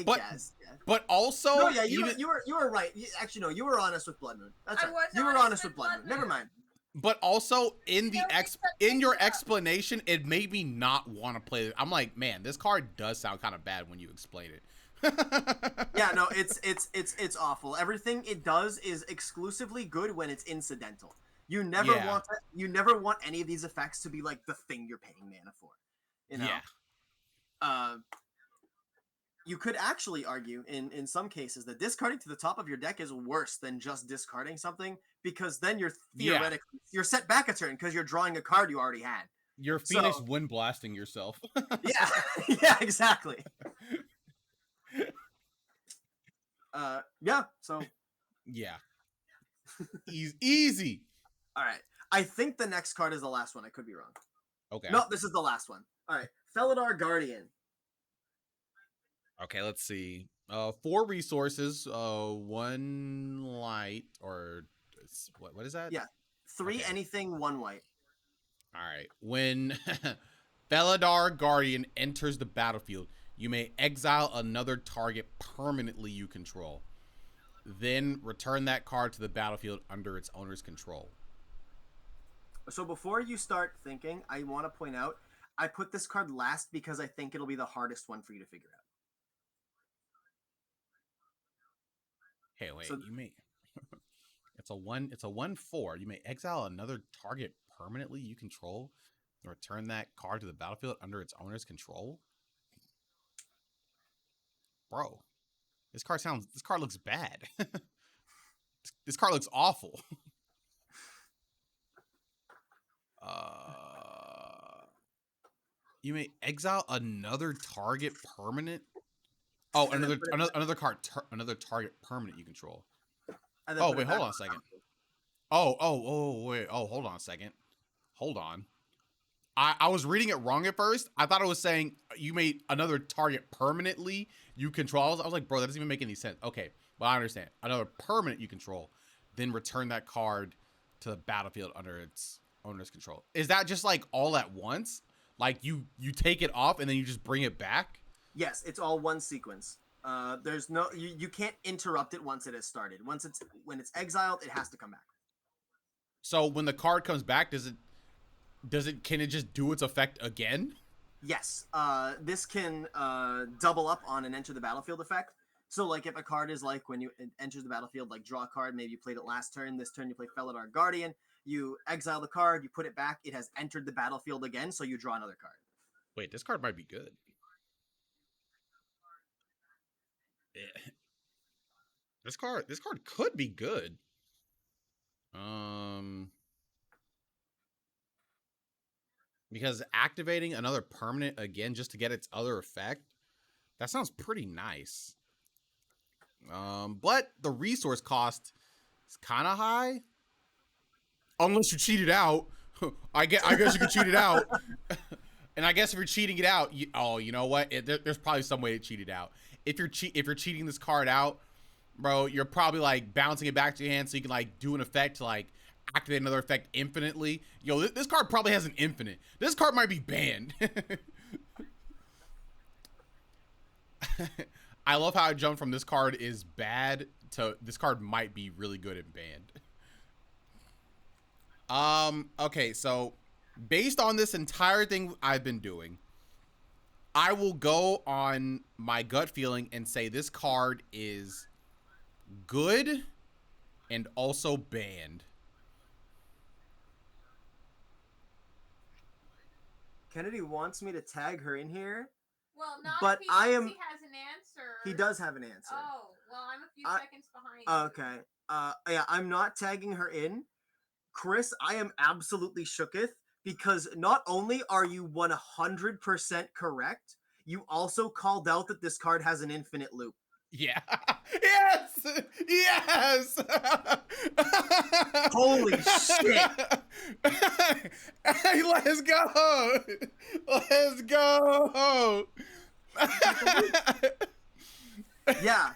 guess. Yeah. But also, no, yeah, you were right. Actually, no, you were honest with Blood Moon. That's right. You were honest with Blood Moon. Never mind. But also in the in your explanation, it made me not want to play it. I'm like, man, this card does sound kind of bad when you explain it. Yeah, no, it's awful. Everything it does is exclusively good when it's incidental. You never want any of these effects to be like the thing you're paying mana for. You know? Yeah. you could actually argue in some cases that discarding to the top of your deck is worse than just discarding something, because then you're theoretically you're set back a turn because you're drawing a card you already had. You're Phoenix wind blasting yourself. Yeah, yeah, exactly. Yeah, so yeah. Easy. All right. I think the next card is the last one. I could be wrong. Okay. No, this is the last one. All right. Felidar Guardian. Okay, let's see. 4 resources, 1 light, or what is that? Yeah. 3 anything, 1 white. All right. When Felidar Guardian enters the battlefield, you may exile another target permanently you control. Then return that card to the battlefield under its owner's control. So before you start thinking, I want to point out, I put this card last because I think it'll be the hardest one for you to figure out. Hey, wait, so, you may it's a 1/4. You may exile another target permanently you control and return that card to the battlefield under its owner's control. Bro, this card looks bad. This card looks awful. You may exile another target permanent. Oh, another target permanent you control. Oh, wait, hold on a second. Wait. Oh, hold on a second. Hold on. I was reading it wrong at first. I thought it was saying you made another target permanently you control. I was like, bro, that doesn't even make any sense. Okay, well, I understand. Another permanent you control, then return that card to the battlefield under its owner's control. Is that just like all at once? Like you take it off and then you just bring it back? Yes, it's all one sequence. There's no you can't interrupt it once it has started. When it's exiled, it has to come back. So when the card comes back, can it just do its effect again? Yes. This can double up on an enter the battlefield effect. So like if a card is like when it enters the battlefield, like draw a card, maybe you played it last turn, this turn you play Felidar Guardian, you exile the card, you put it back, it has entered the battlefield again, so you draw another card. Wait, this card might be good. Yeah. This card could be good. Because activating another permanent again just to get its other effect, that sounds pretty nice. But the resource cost is kind of high. Unless you cheat it out. I guess you can cheat it out. And I guess if you're cheating it out, you know what? There's probably some way to cheat it out. If you're cheating this card out, bro, you're probably like bouncing it back to your hand so you can like do an effect to like activate another effect infinitely. Yo, this card probably has an infinite. This card might be banned. I love how I jumped from this card is bad to this card might be really good and banned. Okay, so based on this entire thing I've been doing, I will go on my gut feeling and say this card is good and also banned. Kennedy wants me to tag her in here. Well, not but if he has an answer. He does have an answer. Oh, well, I'm a few seconds behind. Okay. Yeah, I'm not tagging her in. Chris, I am absolutely shooketh because not only are you 100% correct, you also called out that this card has an infinite loop. Yeah. Yes! Yes! Holy shit! Hey, let's go! Let's go! Yeah.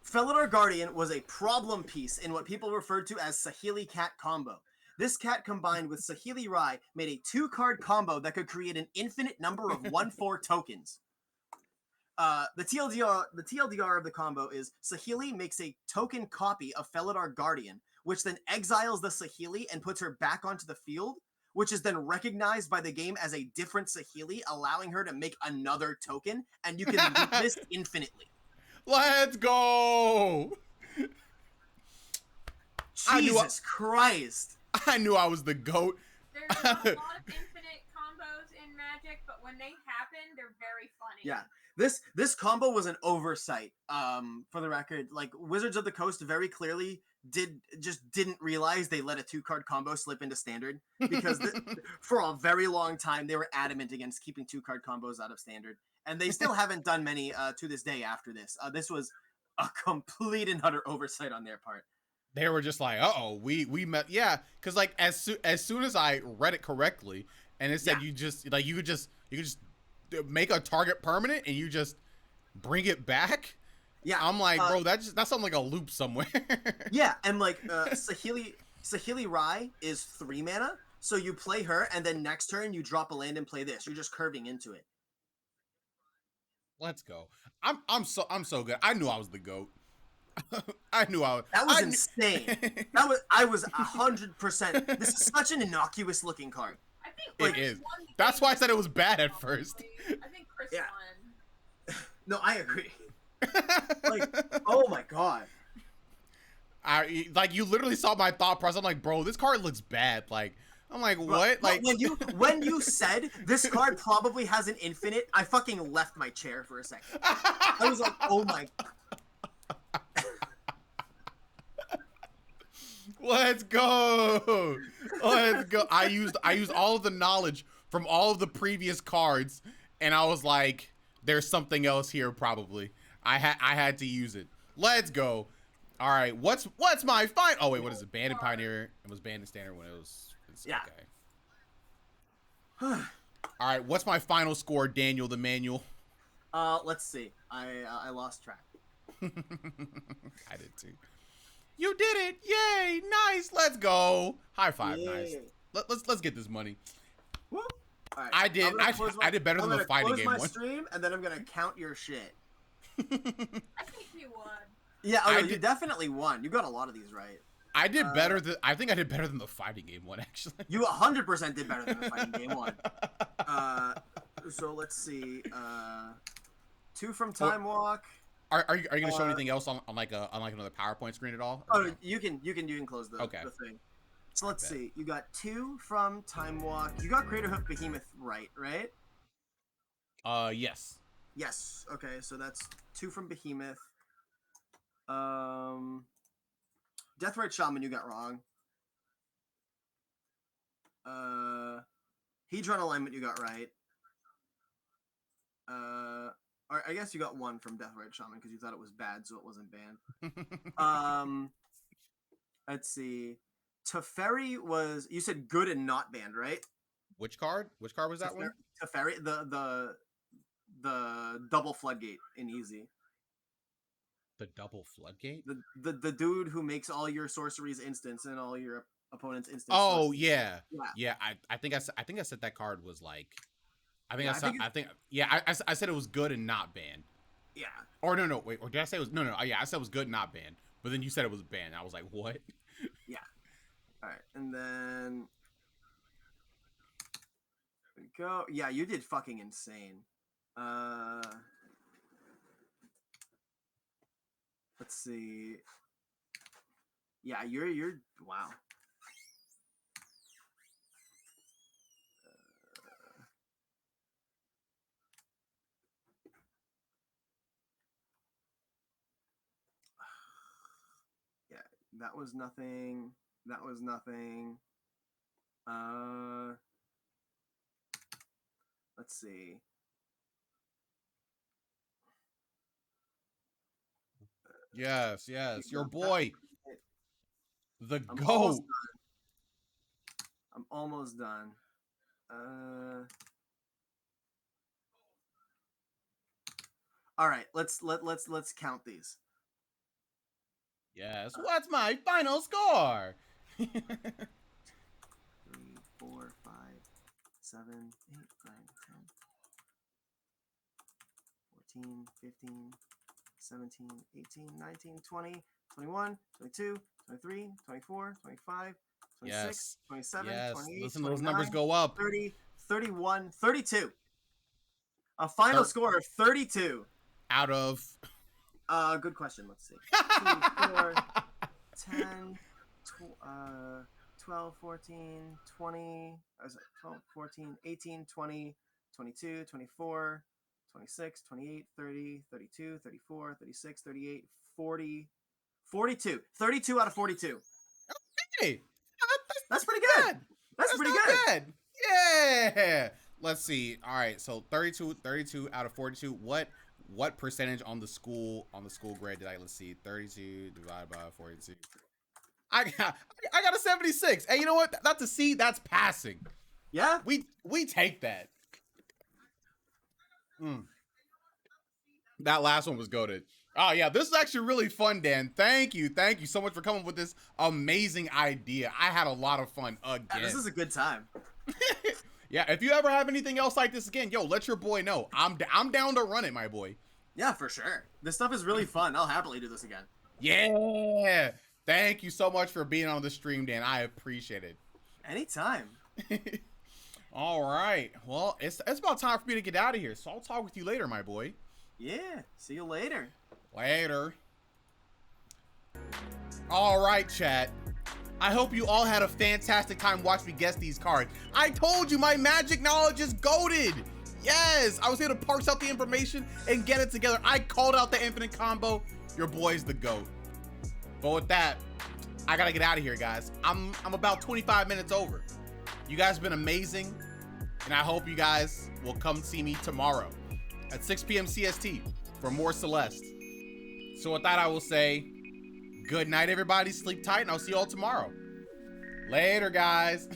Felidar Guardian was a problem piece in what people referred to as Saheeli Cat combo. This cat combined with Saheeli Rai made a 2-card combo that could create an infinite number of 1/4 tokens. The TLDR of the combo is Saheeli makes a token copy of Felidar Guardian, which then exiles the Saheeli and puts her back onto the field, which is then recognized by the game as a different Saheeli, allowing her to make another token, and you can do this infinitely. Let's go! Jesus Christ! I knew I was the GOAT. There's a lot of infinite combos in Magic, but when they happen, they're very funny. Yeah. This combo was an oversight. For the record, like Wizards of the Coast very clearly didn't realize they let a 2-card combo slip into standard because for a very long time they were adamant against keeping 2-card combos out of standard, and they still haven't done many to this day after this. This was a complete and utter oversight on their part. They were just like, uh-oh, we met. Yeah, because like as soon as I read it correctly, and it said you could just make a target permanent and you just bring it back. Yeah, I'm like, bro, that's something like a loop somewhere. Yeah, and like Saheeli Rai is 3 mana, so you play her, and then next turn you drop a land and play this. You're just curving into it. Let's go. I'm so good. I knew I was the GOAT. I knew I was. That was insane. I was 100%. This is such an innocuous looking card. I think it is. That's why I said it was bad at first. I think Chris won. No, I agree. Like, oh my god. You literally saw my thought process. I'm like, bro, this card looks bad. Like, I'm like, what? Like when you said this card probably has an infinite, I fucking left my chair for a second. I was like, oh my. Let's go. Let's go. I used all of the knowledge from all of the previous cards, and I was like, there's something else here probably. I had to use it. Let's go. All right, what's my fine? Oh wait, what is it? Banned in Pioneer. It was banned in Standard when it was. Yeah. Okay. All right, what's my final score, Daniel the Manual? Let's see. I lost track. I did too. You did it! Yay! Nice. Let's go. High five. Yay. Nice. Let's get this money. Woo. All right. I did better than the fighting game one. I'm gonna close my stream and then I'm gonna count your shit. I think you won. Yeah, you definitely won. You got a lot of these right. I did better than I think I did better than the fighting game one actually. You 100% did better than the fighting game one. So let's see. 2 from Time Walk. Are you gonna show anything else on like another PowerPoint screen at all? Oh, no? you can close the okay. The thing. So let's see. You got 2 from Time Walk. You got Craterhoof Behemoth right? Yes. Yes. Okay, so that's 2 from Behemoth. Deathrite Shaman you got wrong. Hedron Alignment you got right. Or I guess you got 1 from Deathrite Shaman because you thought it was bad, so it wasn't banned. Let's see. Teferi was, you said good and not banned, right? Which card? Which card was that one? Teferi, the double floodgate in easy. The double floodgate? The dude who makes all your sorceries instants and all your opponent's instants. Oh sorceries. Yeah. I think I said that card was like. I said it was good and not banned. Yeah. Or no, wait. Or did I say it was no? Yeah, I said it was good and not banned. But then you said it was banned. I was like, what? Yeah. All right, and then there we go. Yeah, you did fucking insane. Let's see. Yeah, you're wow. Yeah, that was nothing. That was nothing. Let's see. Yes, your boy. The GOAT. I'm almost done. All right, let's count these. Yes. What's my final score? 3, 4, 5, 7, 8, 9, 10, 14, 15, 17, 18, 19, 20, 21, 22, 23, 24, 25, 26, yes. 27, yes. 28, Listen, 29, those numbers go up. 30, 31, 32. A final score of 32. Out of... Good question. Let's see. 2, 4, 10, 12, 14, 20, 12, 14, 18, 20, 22, 24, 26, 28, 30, 32, 34, 36, 38, 40, 42. 32 out of 42. Hey, That's pretty good. That's pretty not good. bad. Yeah. Let's see. All right, so 32 out of 42. What percentage on the school grade did I? Let's see. 32 divided by 42. I got a 76. Hey, you know what? That's a C. That's passing. Yeah. We take that. That last one was goated. Oh yeah, this is actually really fun, Dan. Thank you so much for coming up with this amazing idea. I had a lot of fun again. Yeah, this is a good time. Yeah, if you ever have anything else like this again, yo, let your boy know. I'm down to run it, my boy. Yeah, for sure. This stuff is really fun. I'll happily do this again. Yeah. Thank you so much for being on the stream, Dan. I appreciate it. Anytime. All right. Well, it's about time for me to get out of here. So I'll talk with you later, my boy. Yeah. See you later. Later. All right, chat. I hope you all had a fantastic time watching me guess these cards. I told you my magic knowledge is goated. Yes, I was able to parse out the information and get it together. I called out the infinite combo. Your boy's the GOAT. But with that, I gotta get out of here, guys. I'm about 25 minutes over. You guys have been amazing, and I hope you guys will come see me tomorrow at 6 p.m. CST for more Celeste. So with that, I will say good night, everybody. Sleep tight, and I'll see you all tomorrow. Later, guys.